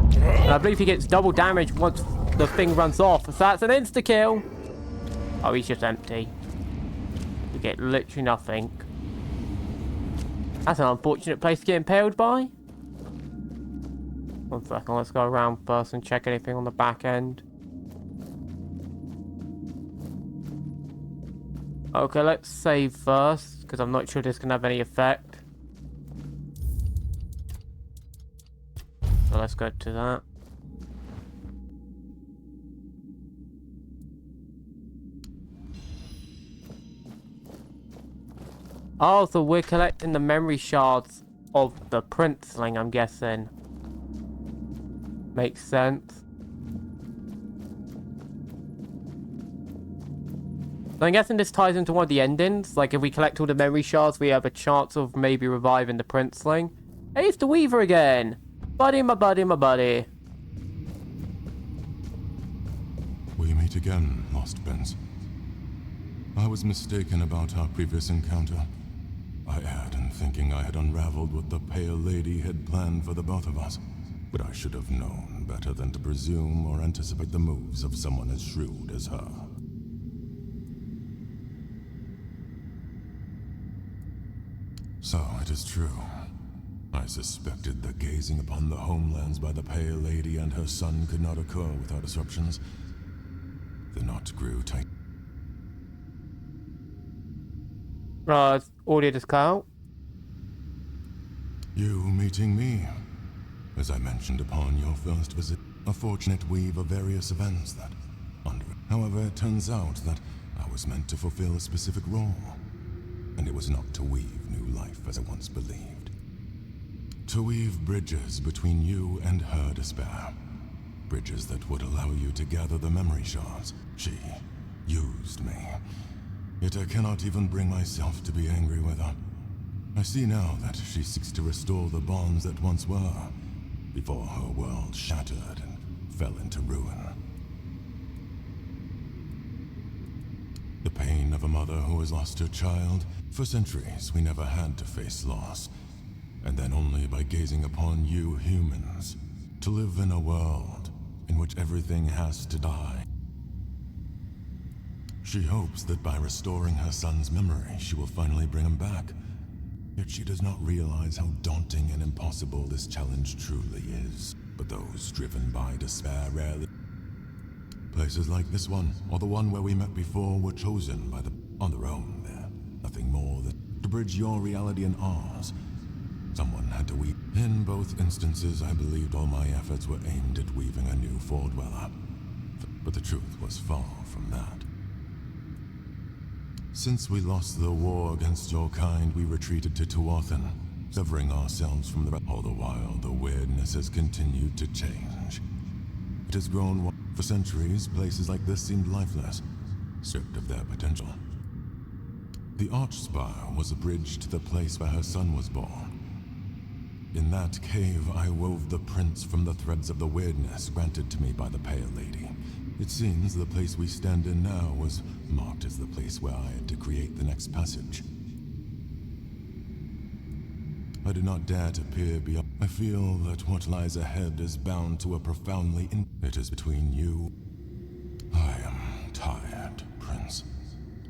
And I believe he gets double damage once the thing runs off. So that's an insta-kill. Oh, he's just empty. You get literally nothing. That's an unfortunate place to get impaled by. 1 second, let's go around first and check anything on the back end. Okay, let's save first, because I'm not sure this can have any effect. So let's go to that. Oh, so we're collecting the memory shards of the princeling, I'm guessing. Makes sense. So I'm guessing this ties into one of the endings. Like, if we collect all the memory shards, we have a chance of maybe reviving the princeling. Hey, it's the Weaver again! Buddy, my buddy, my buddy. We meet again, Lost Prince. I was mistaken about our previous encounter. I erred in thinking I had unraveled what the Pale Lady had planned for the both of us. But I should have known better than to presume or anticipate the moves of someone as shrewd as her. So it is true. I suspected that gazing upon the homelands by the Pale Lady and her son could not occur without disruptions. The knot grew tight. Audio just cut out. You meeting me, as I mentioned upon your first visit, a fortunate weave of various events that under. However, it turns out that I was meant to fulfill a specific role, and it was not to weave new life as I once believed. To weave bridges between you and her despair. Bridges that would allow you to gather the memory shards. She used me. Yet I cannot even bring myself to be angry with her. I see now that she seeks to restore the bonds that once were, before her world shattered and fell into ruin. The pain of a mother who has lost her child. For centuries, we never had to face loss. And then only by gazing upon you humans, to live in a world in which everything has to die. She hopes that by restoring her son's memory, she will finally bring him back. Yet she does not realize how daunting and impossible this challenge truly is. But those driven by despair rarely... Places like this one, or the one where we met before, were chosen by on their own there. Nothing more than to bridge your reality and ours. Someone had to weave. In both instances, I believed all my efforts were aimed at weaving a new Fordweller. But the truth was far from that. Since we lost the war against your kind, we retreated to Tuathan, severing ourselves from the rest. All the while, the weirdness has continued to change. It has grown. For centuries, places like this seemed lifeless, stripped of their potential. The Archspire was a bridge to the place where her son was born. In that cave, I wove the prints from the threads of the weirdness granted to me by the Pale Lady. It seems the place we stand in now was marked as the place where I had to create the next passage. I do not dare to peer beyond. I feel that what lies ahead is bound to a profoundly It is between you. I am tired, Prince.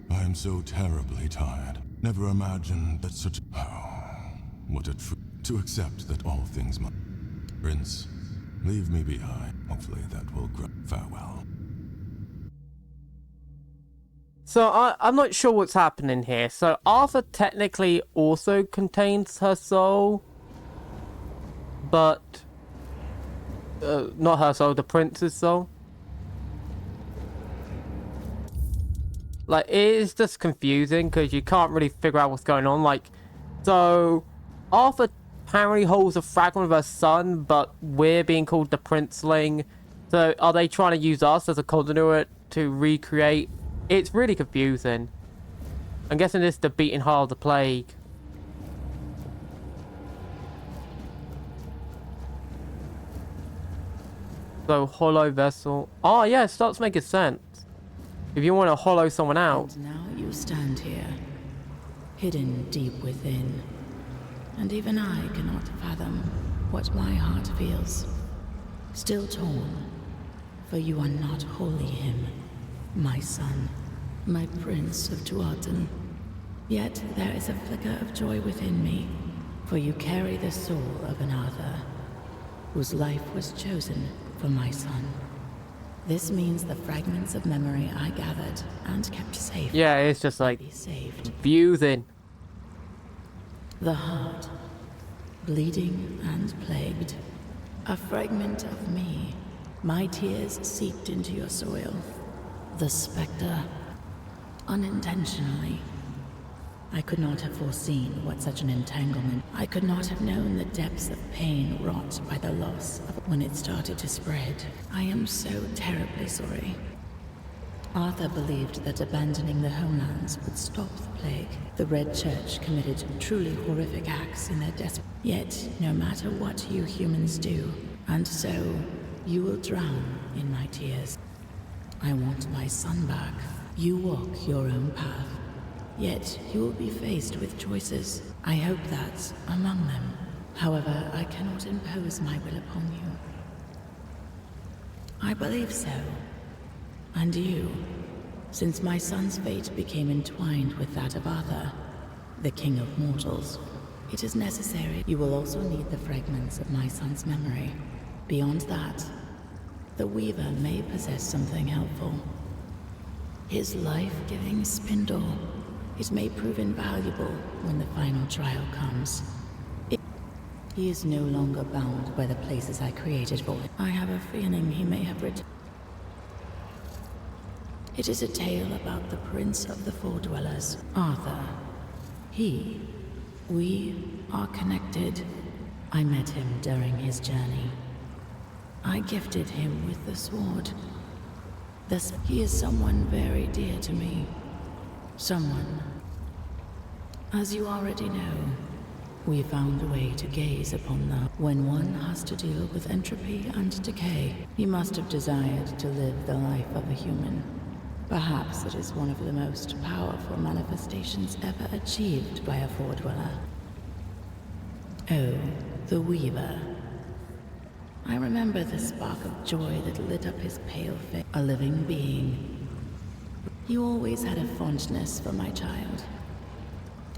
I am so terribly tired. Never imagined that such... Oh, what a truth. To accept that all things must... Prince, leave me behind. Hopefully that will grow. Farewell. So I'm not sure what's happening here. So Arthur technically also contains her soul, but not her soul, the prince's soul. Like, it is just confusing because you can't really figure out what's going on. Like, so Arthur apparently holds a fragment of her son, but we're being called the princeling. So are they trying to use us as a conduit to recreate? It's really confusing. I'm guessing this is the beating heart of the plague. So, hollow vessel. Oh, yeah, it starts making sense. If you want to hollow someone out. And now you stand here, hidden deep within. And even I cannot fathom what my heart feels. Still torn, for you are not wholly him. My son, my prince of Tuathan. Yet there is a flicker of joy within me, for you carry the soul of an Arthur, whose life was chosen for my son. This means the fragments of memory I gathered and kept safe. Yeah, it's just like confusing. The heart, bleeding and plagued. A fragment of me. My tears seeped into your soil. The specter, unintentionally. I could not have foreseen what such an entanglement. I could not have known the depths of pain wrought by the loss of when it started to spread. I am so terribly sorry. Arthur believed that abandoning the homelands would stop the plague. The Red Church committed truly horrific acts in their desperate. Yet, no matter what you humans do, and so, you will drown in my tears. I want my son back. You walk your own path. Yet you will be faced with choices. I hope that's among them. However, I cannot impose my will upon you. I believe so. And you, since my son's fate became entwined with that of Arthur, the King of Mortals, it is necessary. You will also need the fragments of my son's memory. Beyond that, the Weaver may possess something helpful. His life-giving spindle. It may prove invaluable when the final trial comes. He is no longer bound by the places I created for him. I have a feeling he may have written. It is a tale about the Prince of the Four Dwellers, Arthur. We are connected. I met him during his journey. I gifted him with the sword. He is someone very dear to me. Someone. As you already know, we found a way to gaze upon them. When one has to deal with entropy and decay, he must have desired to live the life of a human. Perhaps it is one of the most powerful manifestations ever achieved by a Four Dweller. Oh, the Weaver. I remember the spark of joy that lit up his pale face. A living being. You always had a fondness for my child.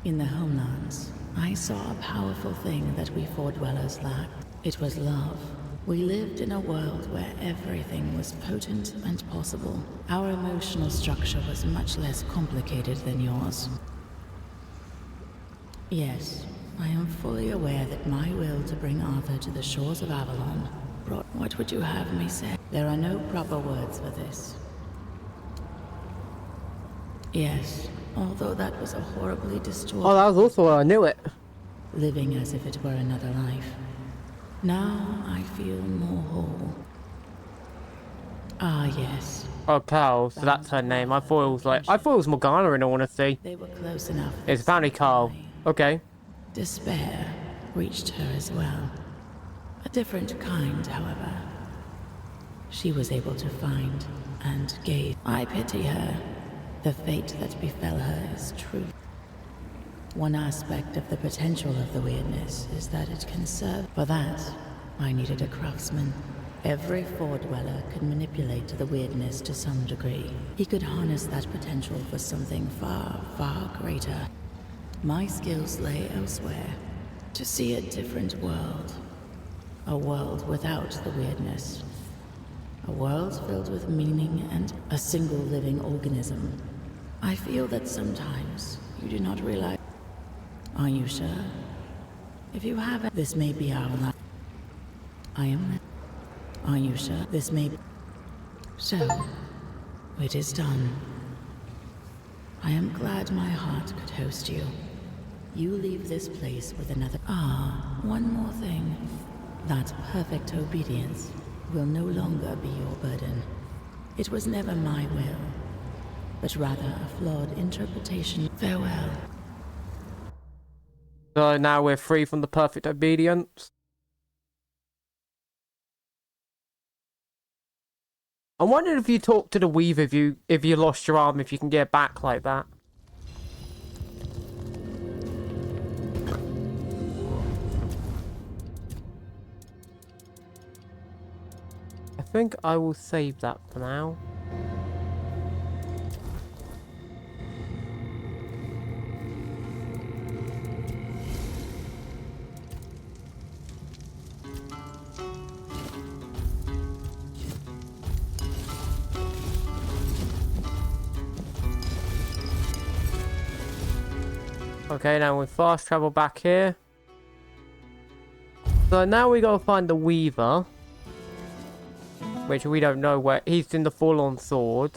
In the homelands, I saw a powerful thing that we Four Dwellers lacked. It was love. We lived in a world where everything was potent and possible. Our emotional structure was much less complicated than yours. Yes, I am fully aware that my will to bring Arthur to the shores of Avalon brought... What would you have me say? There are no proper words for this. Yes, although that was a horribly distorted... Oh, that was also I knew it. Living as if it were another life. Now I feel more whole. Ah, yes. Oh, Carl, so that's her name. I thought it was Morgana in all honesty. They were close enough. It's apparently Carl. Okay. Despair reached her as well. A different kind, however. She was able to find and gaze. I pity her. The fate that befell her is true. One aspect of the potential of the weirdness is that it can serve. For that, I needed a craftsman. Every Four Dweller could manipulate the weirdness to some degree. He could harness that potential for something far, far greater. My skills lay elsewhere. To see a different world. A world without the weirdness. A world filled with meaning and a single living organism. I feel that sometimes you do not realize... Are you sure? If you haven't, this may be our life. I am... Are you sure? This may be... So, it is done. I am glad my heart could host you. You leave this place with another... Ah, one more thing. That perfect obedience will no longer be your burden. It was never my will, but rather a flawed interpretation. Farewell. So now we're free from the perfect obedience. I'm wondering if you talk to the Weaver if you lost your arm, if you can get it back like that. I think I will save that for now. Okay, now we fast travel back here. So now we gotta find the Weaver. Which we don't know where. He's in the full-on sword.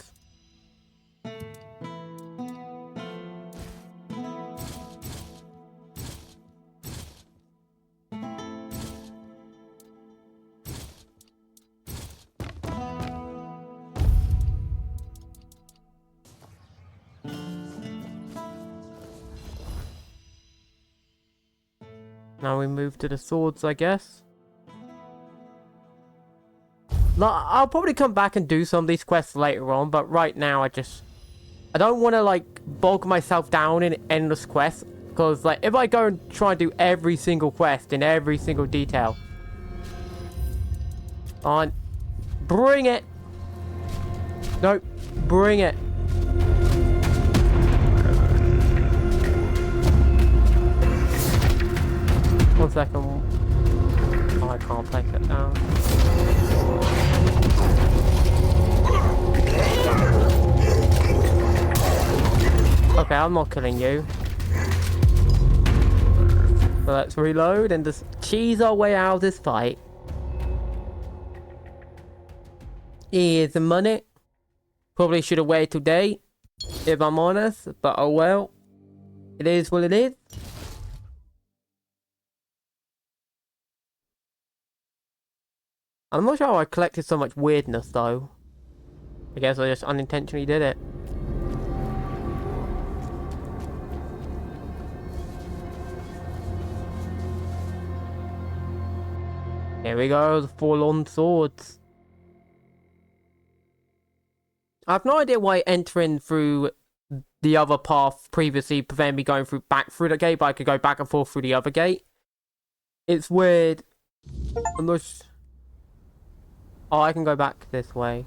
Now we move to the swords, I guess. I'll probably come back and do some of these quests later on, but right now I I don't want to like bog myself down in endless quests, because like if I go and try and do every single quest in every single detail, on, bring it. No, bring it. One second. Oh, I can't place it down. Okay, I'm not killing you. So let's reload and just cheese our way out of this fight. Here's the money. Probably should have waited today, if I'm honest, but oh well. It is what it is. I'm not sure how I collected so much weirdness though. I guess I just unintentionally did it. Here we go, the full-on swords. I have no idea why entering through the other path previously prevented me going back through the gate, but I could go back and forth through the other gate. It's weird. I'm not Oh, I can go back this way.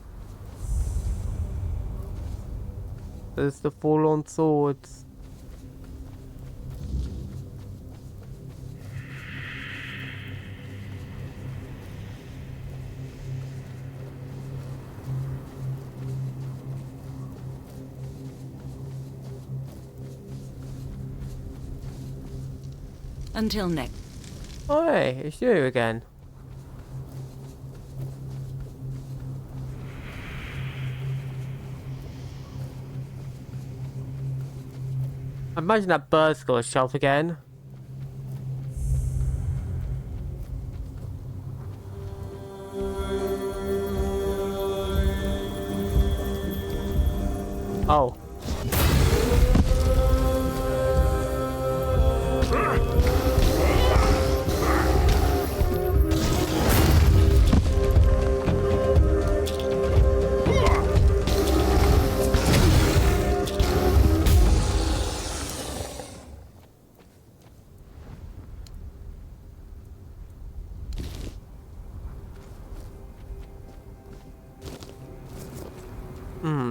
There's the full-on swords. Until next. Oh, hey, it's you again. Imagine that bird's got a shelf again. Oh.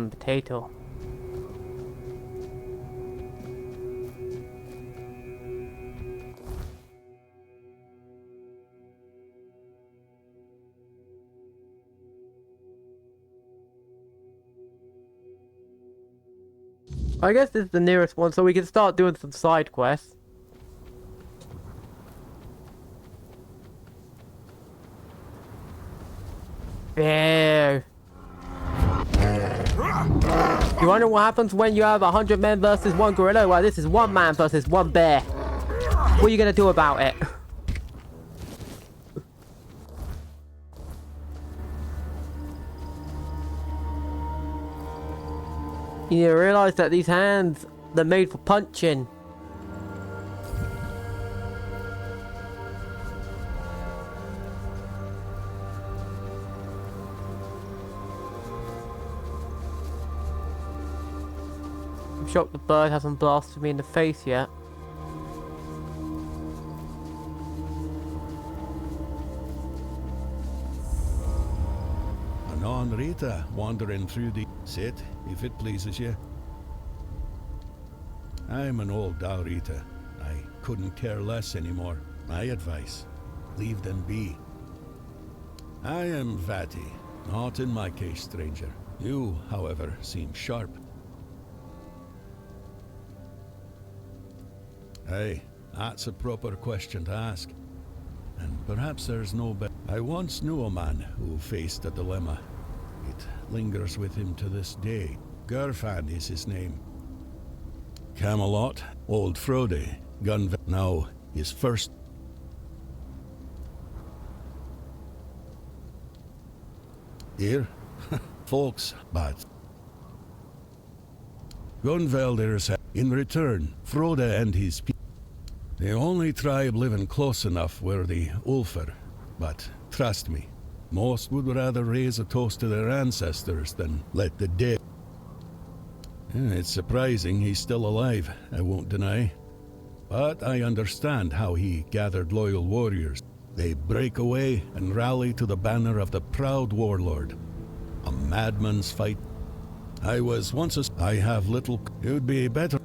Potato. I guess this is the nearest one, so we can start doing some side quests. There. You wonder what happens when you have 100 men versus one gorilla? Well, this is one man versus one bear. What are you gonna do about it? You realize that these hands, they're made for punching. I'm shocked the bird hasn't blasted me in the face yet. Anon Rita, wandering through the... Sit, if it pleases you. I'm an old Daurita. I couldn't care less anymore. My advice, leave them be. I am Vati, not in my case, stranger. You, however, seem sharp. Hey, that's a proper question to ask. And perhaps there's no better. I once knew a man who faced a dilemma. It lingers with him to this day. Gerfan is his name. Camelot, old Frode, now his first... Here? Folks, but... Gunvelders, in return, Frode and his people. The only tribe living close enough were the Ulfar, but trust me, most would rather raise a toast to their ancestors than let the dead. It's surprising he's still alive, I won't deny. But I understand how he gathered loyal warriors. They break away and rally to the banner of the proud warlord. A madman's fight. I was once I have little... You'd be better...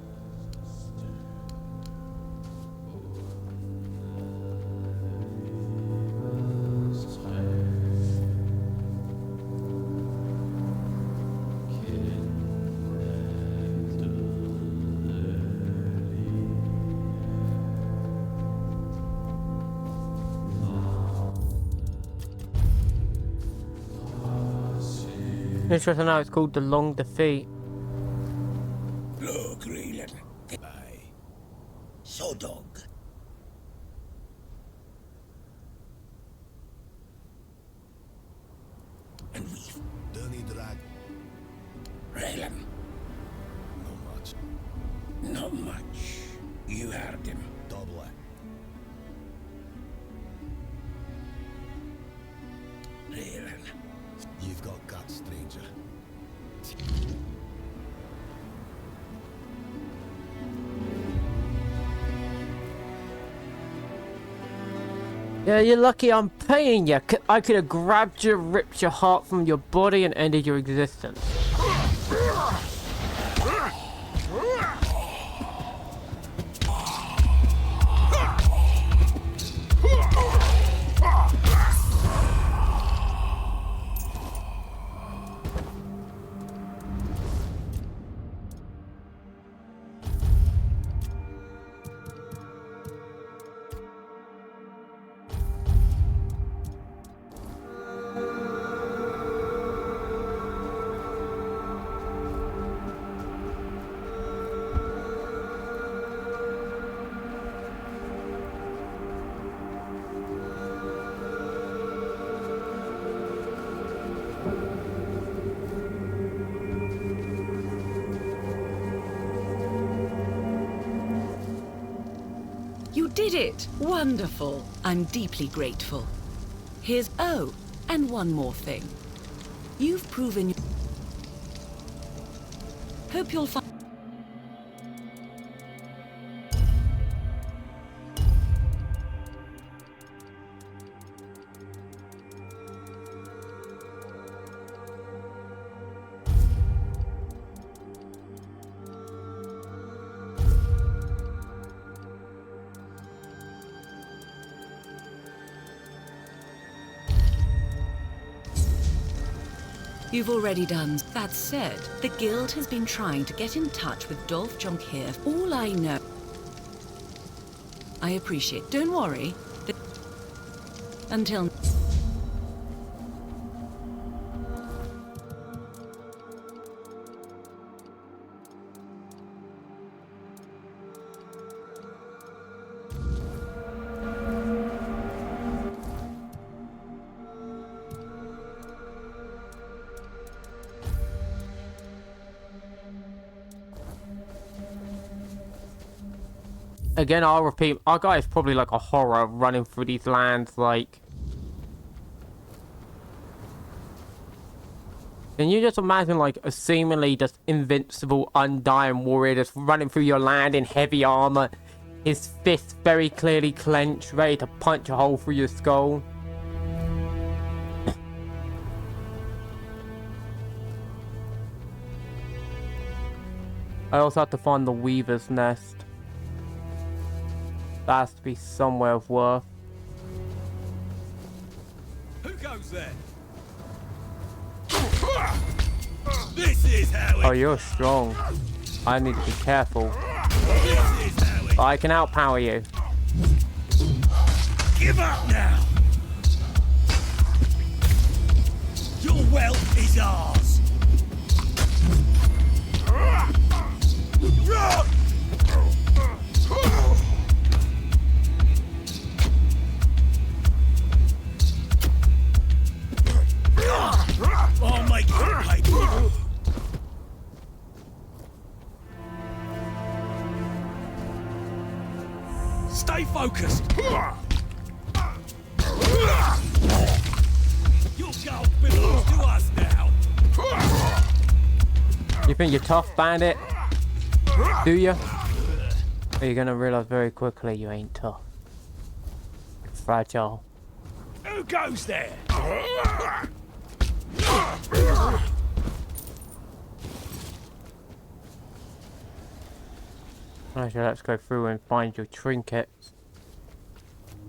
Interesting how it's called the Long Defeat. Look, Reelan. Bye. So dog. And we've done drag. Reelan. Not much. Not much. You heard him. Double. Reelan. You've got guts, stranger. Yeah, you're lucky I'm paying you. I could have grabbed you, ripped your heart from your body, and ended your existence. You did it! Wonderful. I'm deeply grateful. Here's... Oh, and one more thing. You've proven... Hope you'll find... You've already done. That said, the Guild has been trying to get in touch with Dolph Jonkier. All I know... I appreciate... Don't worry. Until... Again, I'll repeat, our guy is probably like a horror running through these lands, like... Can you just imagine, like, a seemingly just invincible, undying warrior just running through your land in heavy armor, his fists very clearly clenched, ready to punch a hole through your skull? I also have to find the Weaver's Nest. That has to be somewhere of worth. Who goes there? This is how it... Oh, you're strong. I need to be careful. I can outpower you. Give up now. Your wealth is ours. Run! Oh my God! Stay focused. Your gold belongs to us now. You think you're tough, bandit? Do you? Or you're gonna realize very quickly you ain't tough. You're fragile. Who goes there? Actually, let's go through and find your trinkets.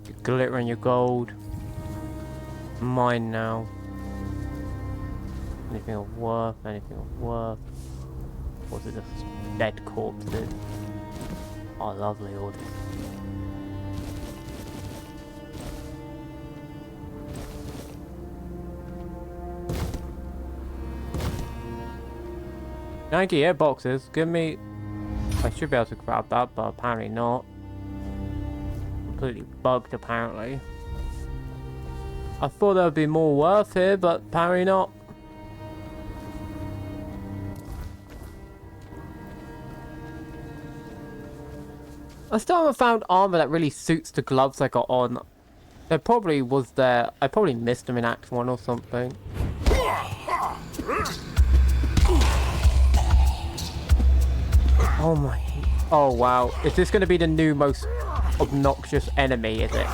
Your glitter and your gold. Mine now. Anything of worth, anything of worth. Or is it just dead corpses? Oh, lovely, all this. Yankee air boxes, give me... I should be able to grab that, but apparently not. Completely bugged, apparently. I thought there would be more worth here, but apparently not. I still haven't found armor that really suits the gloves I got on. There probably was there. I probably missed them in Act 1 or something. Oh my... Oh wow. Is this going to be the new most obnoxious enemy, is it?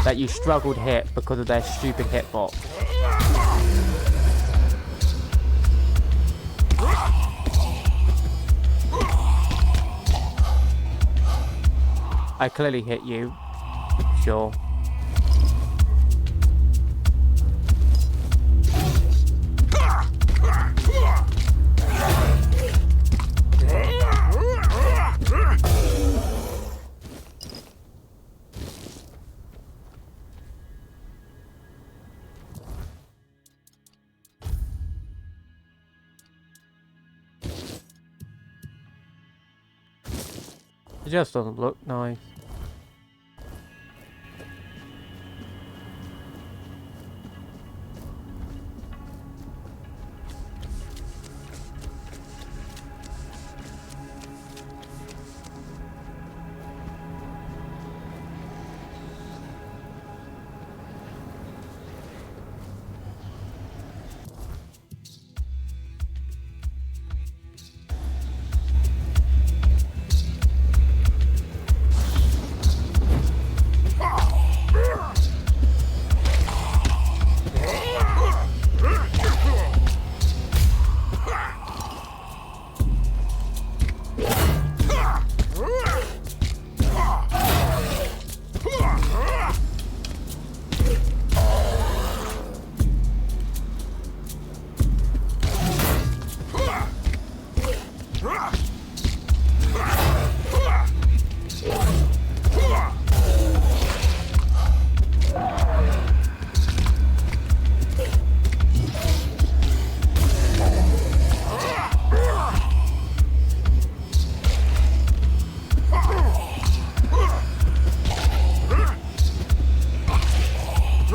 That you struggled to hit because of their stupid hitbox. I clearly hit you. Sure. It just doesn't look nice.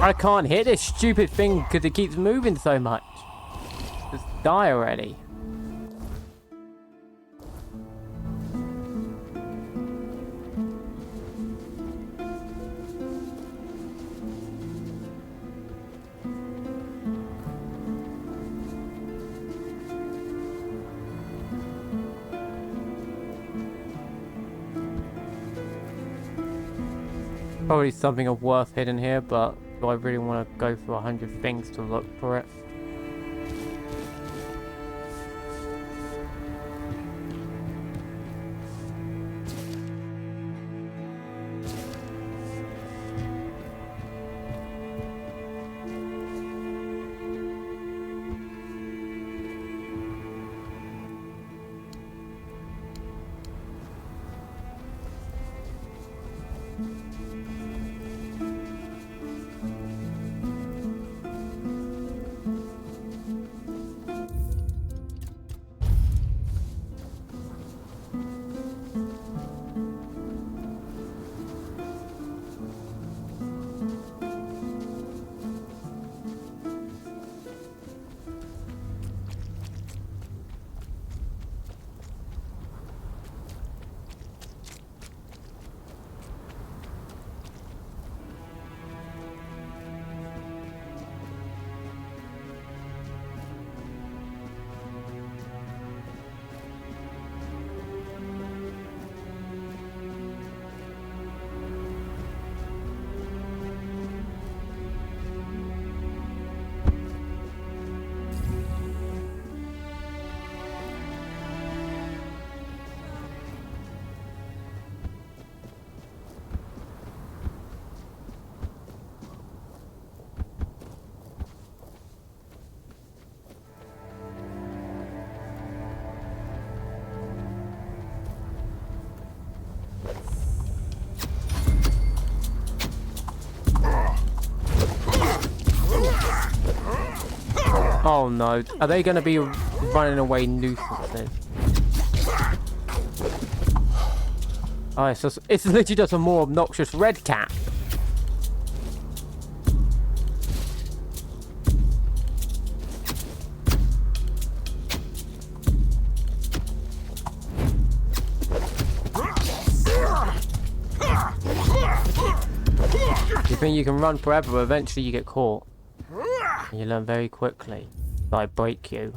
I can't hit this stupid thing because it keeps moving so much. Just die already. Probably something of worth hidden here, but do I really want to go through 100 things to look for it? Oh no, are they going to be running away nuisances? Oh, it's literally just a more obnoxious red cat. You think you can run forever, but eventually you get caught. And you learn very quickly. I break you.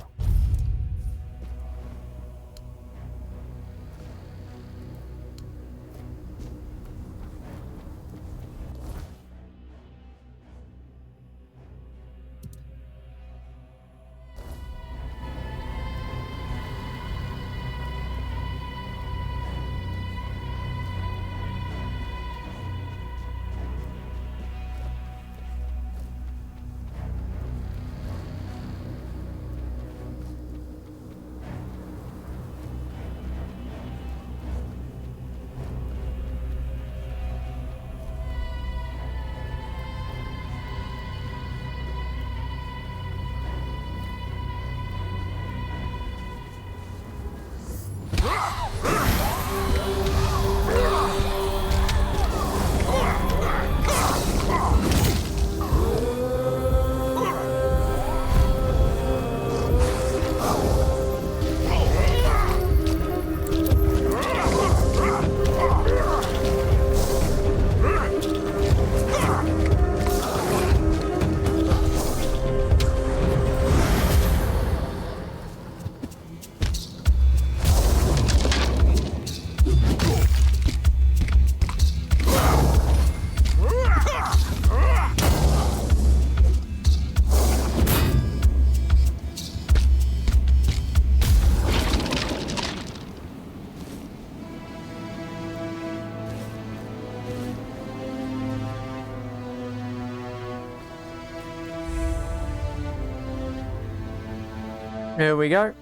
Here we go.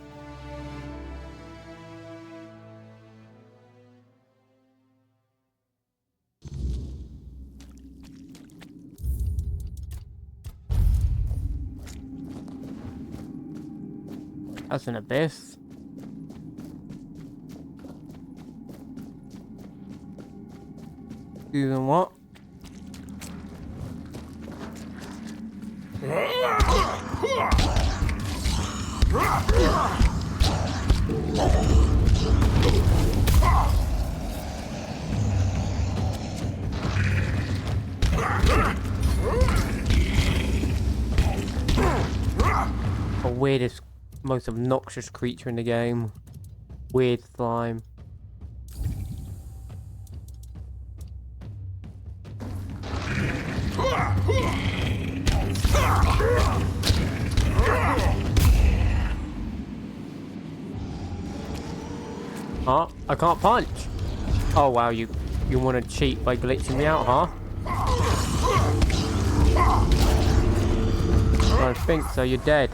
That's an abyss. Doing what? The weirdest, most obnoxious creature in the game. Weird slime. Huh? I can't punch. Oh wow, you want to cheat by glitching me out, huh? I don't think so. You're dead.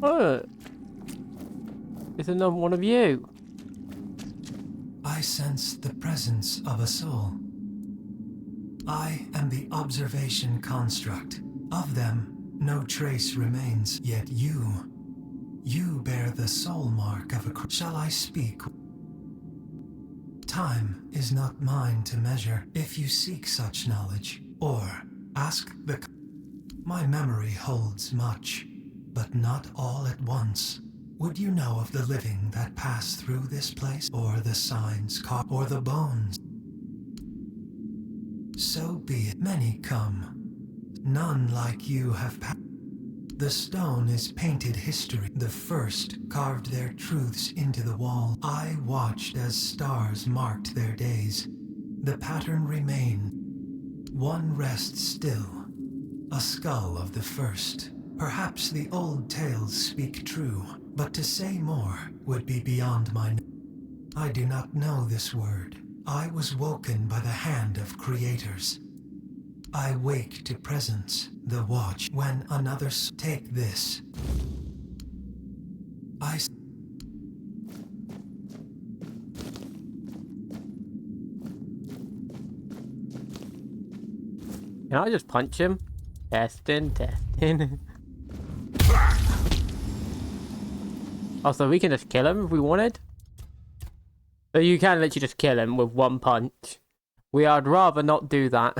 Oh. It's another one of you. I sense the presence of a soul. I am the observation construct. Of them, no trace remains. Yet you bear the soul mark of a... Shall I speak? Time is not mine to measure. If you seek such knowledge, or ask the... My memory holds much, but not all at once. Would you know of the living that pass through this place, or the signs carved, or the bones? So be it. Many come. None like you have passed. The stone is painted history. The first carved their truths into the wall. I watched as stars marked their days. The pattern remained. One rests still. A skull of the first. Perhaps the old tales speak true, but to say more would be beyond my... I do not know this word. I was woken by the hand of creators. I wake to presence, the watch, when another... Take this. Can I just punch him? Testing. Oh, so we can just kill him if we wanted? So you can literally just kill him with one punch. I'd rather not do that.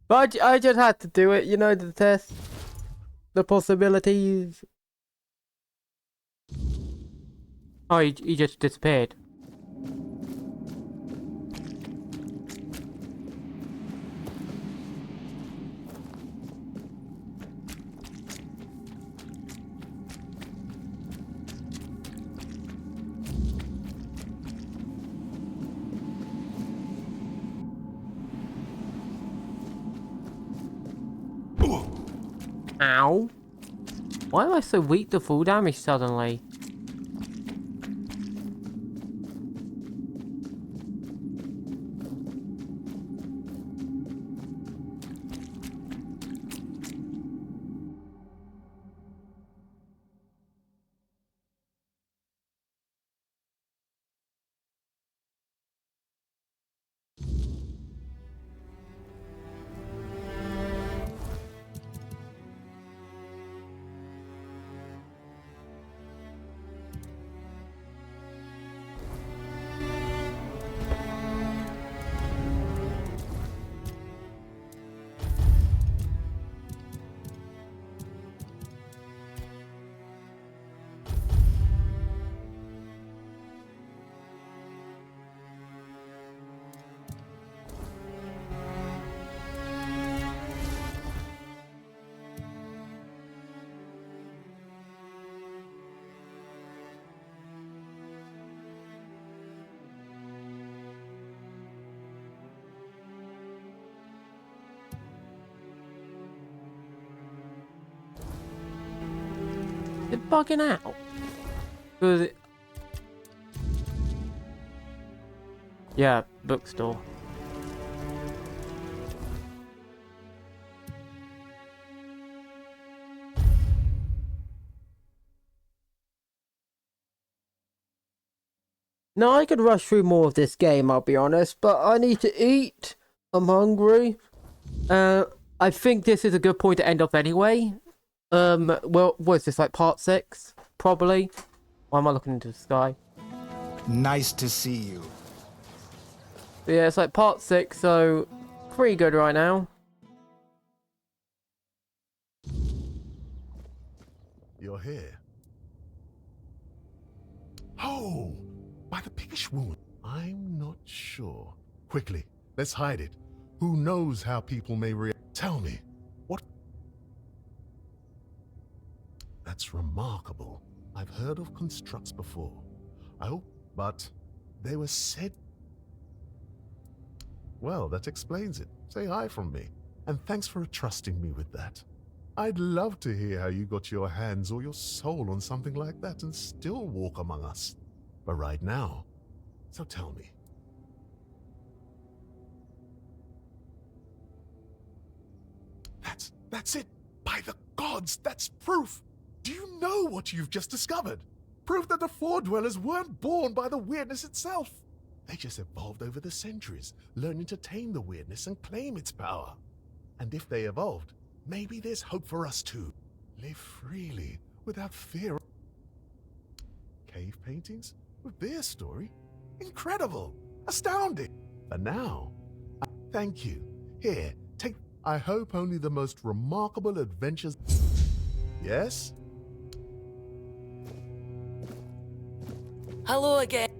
But I just had to do it, you know, to test the possibilities. Oh, he just disappeared. Ow. Why am I so weak to full damage suddenly? It's bugging out. Yeah, bookstore. Now I could rush through more of this game, I'll be honest, but I need to eat. I'm hungry. I think this is a good point to end off anyway. Well, what is this, like part 6? Probably. Why am I looking into the sky? Nice to see you. But yeah, it's like part 6, so pretty good right now. You're here. Oh! By the piggish wound. I'm not sure. Quickly, let's hide it. Who knows how people may react? Tell me, what... That's remarkable. I've heard of constructs before. I hope, but they were said... Well, that explains it. Say hi from me. And thanks for trusting me with that. I'd love to hear how you got your hands or your soul on something like that and still walk among us. But right now, so tell me. That's it! By the gods, that's proof! know what you've just discovered. Proof that the Four Dwellers weren't born by the weirdness itself. They just evolved over the centuries, learning to tame the weirdness and claim its power. And if they evolved, maybe there's hope for us too. Live freely, without fear. Cave paintings? With their story? Incredible! Astounding! But now, thank you. Here, take... I hope only the most remarkable adventures... Yes? Hello again.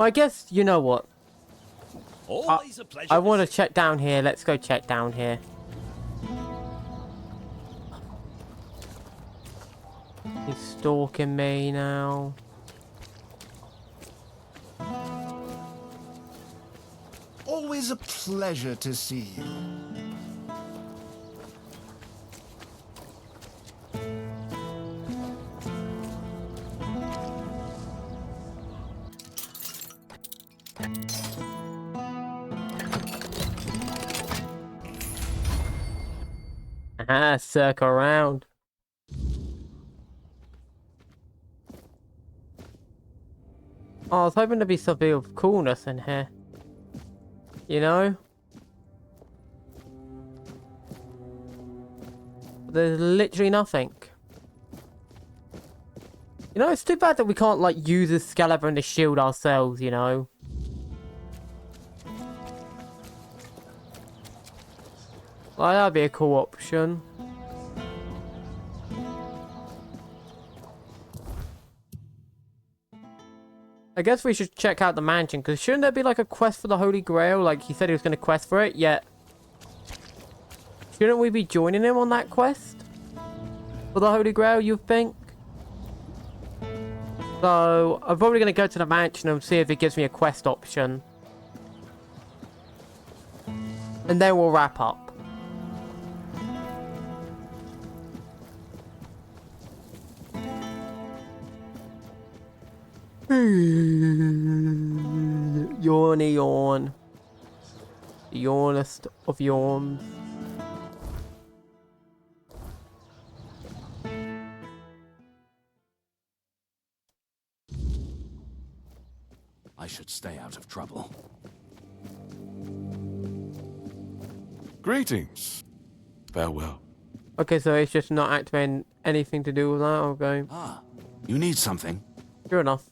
Well, I guess, you know what? Always a pleasure. I want to check down here. Let's go check down here. He's stalking me now. Always a pleasure to see you. Ah, circle around. Oh, I was hoping to be something of coolness in here. You know? There's literally nothing. You know, it's too bad that we can't, like, use the Excalibur and the shield ourselves, you know? Like, that'd be a cool option. I guess we should check out the mansion, because shouldn't there be like a quest for the Holy Grail? Like he said he was going to quest for it, yet shouldn't we be joining him on that quest? For the Holy Grail, you think? So, I'm probably going to go to the mansion and see if it gives me a quest option. And then we'll wrap up. Yawny yawn. The yawnest of yawns. I should stay out of trouble. Greetings. Farewell. Okay, so it's just not activating anything to do with that, okay. Ah, you need something? Sure enough.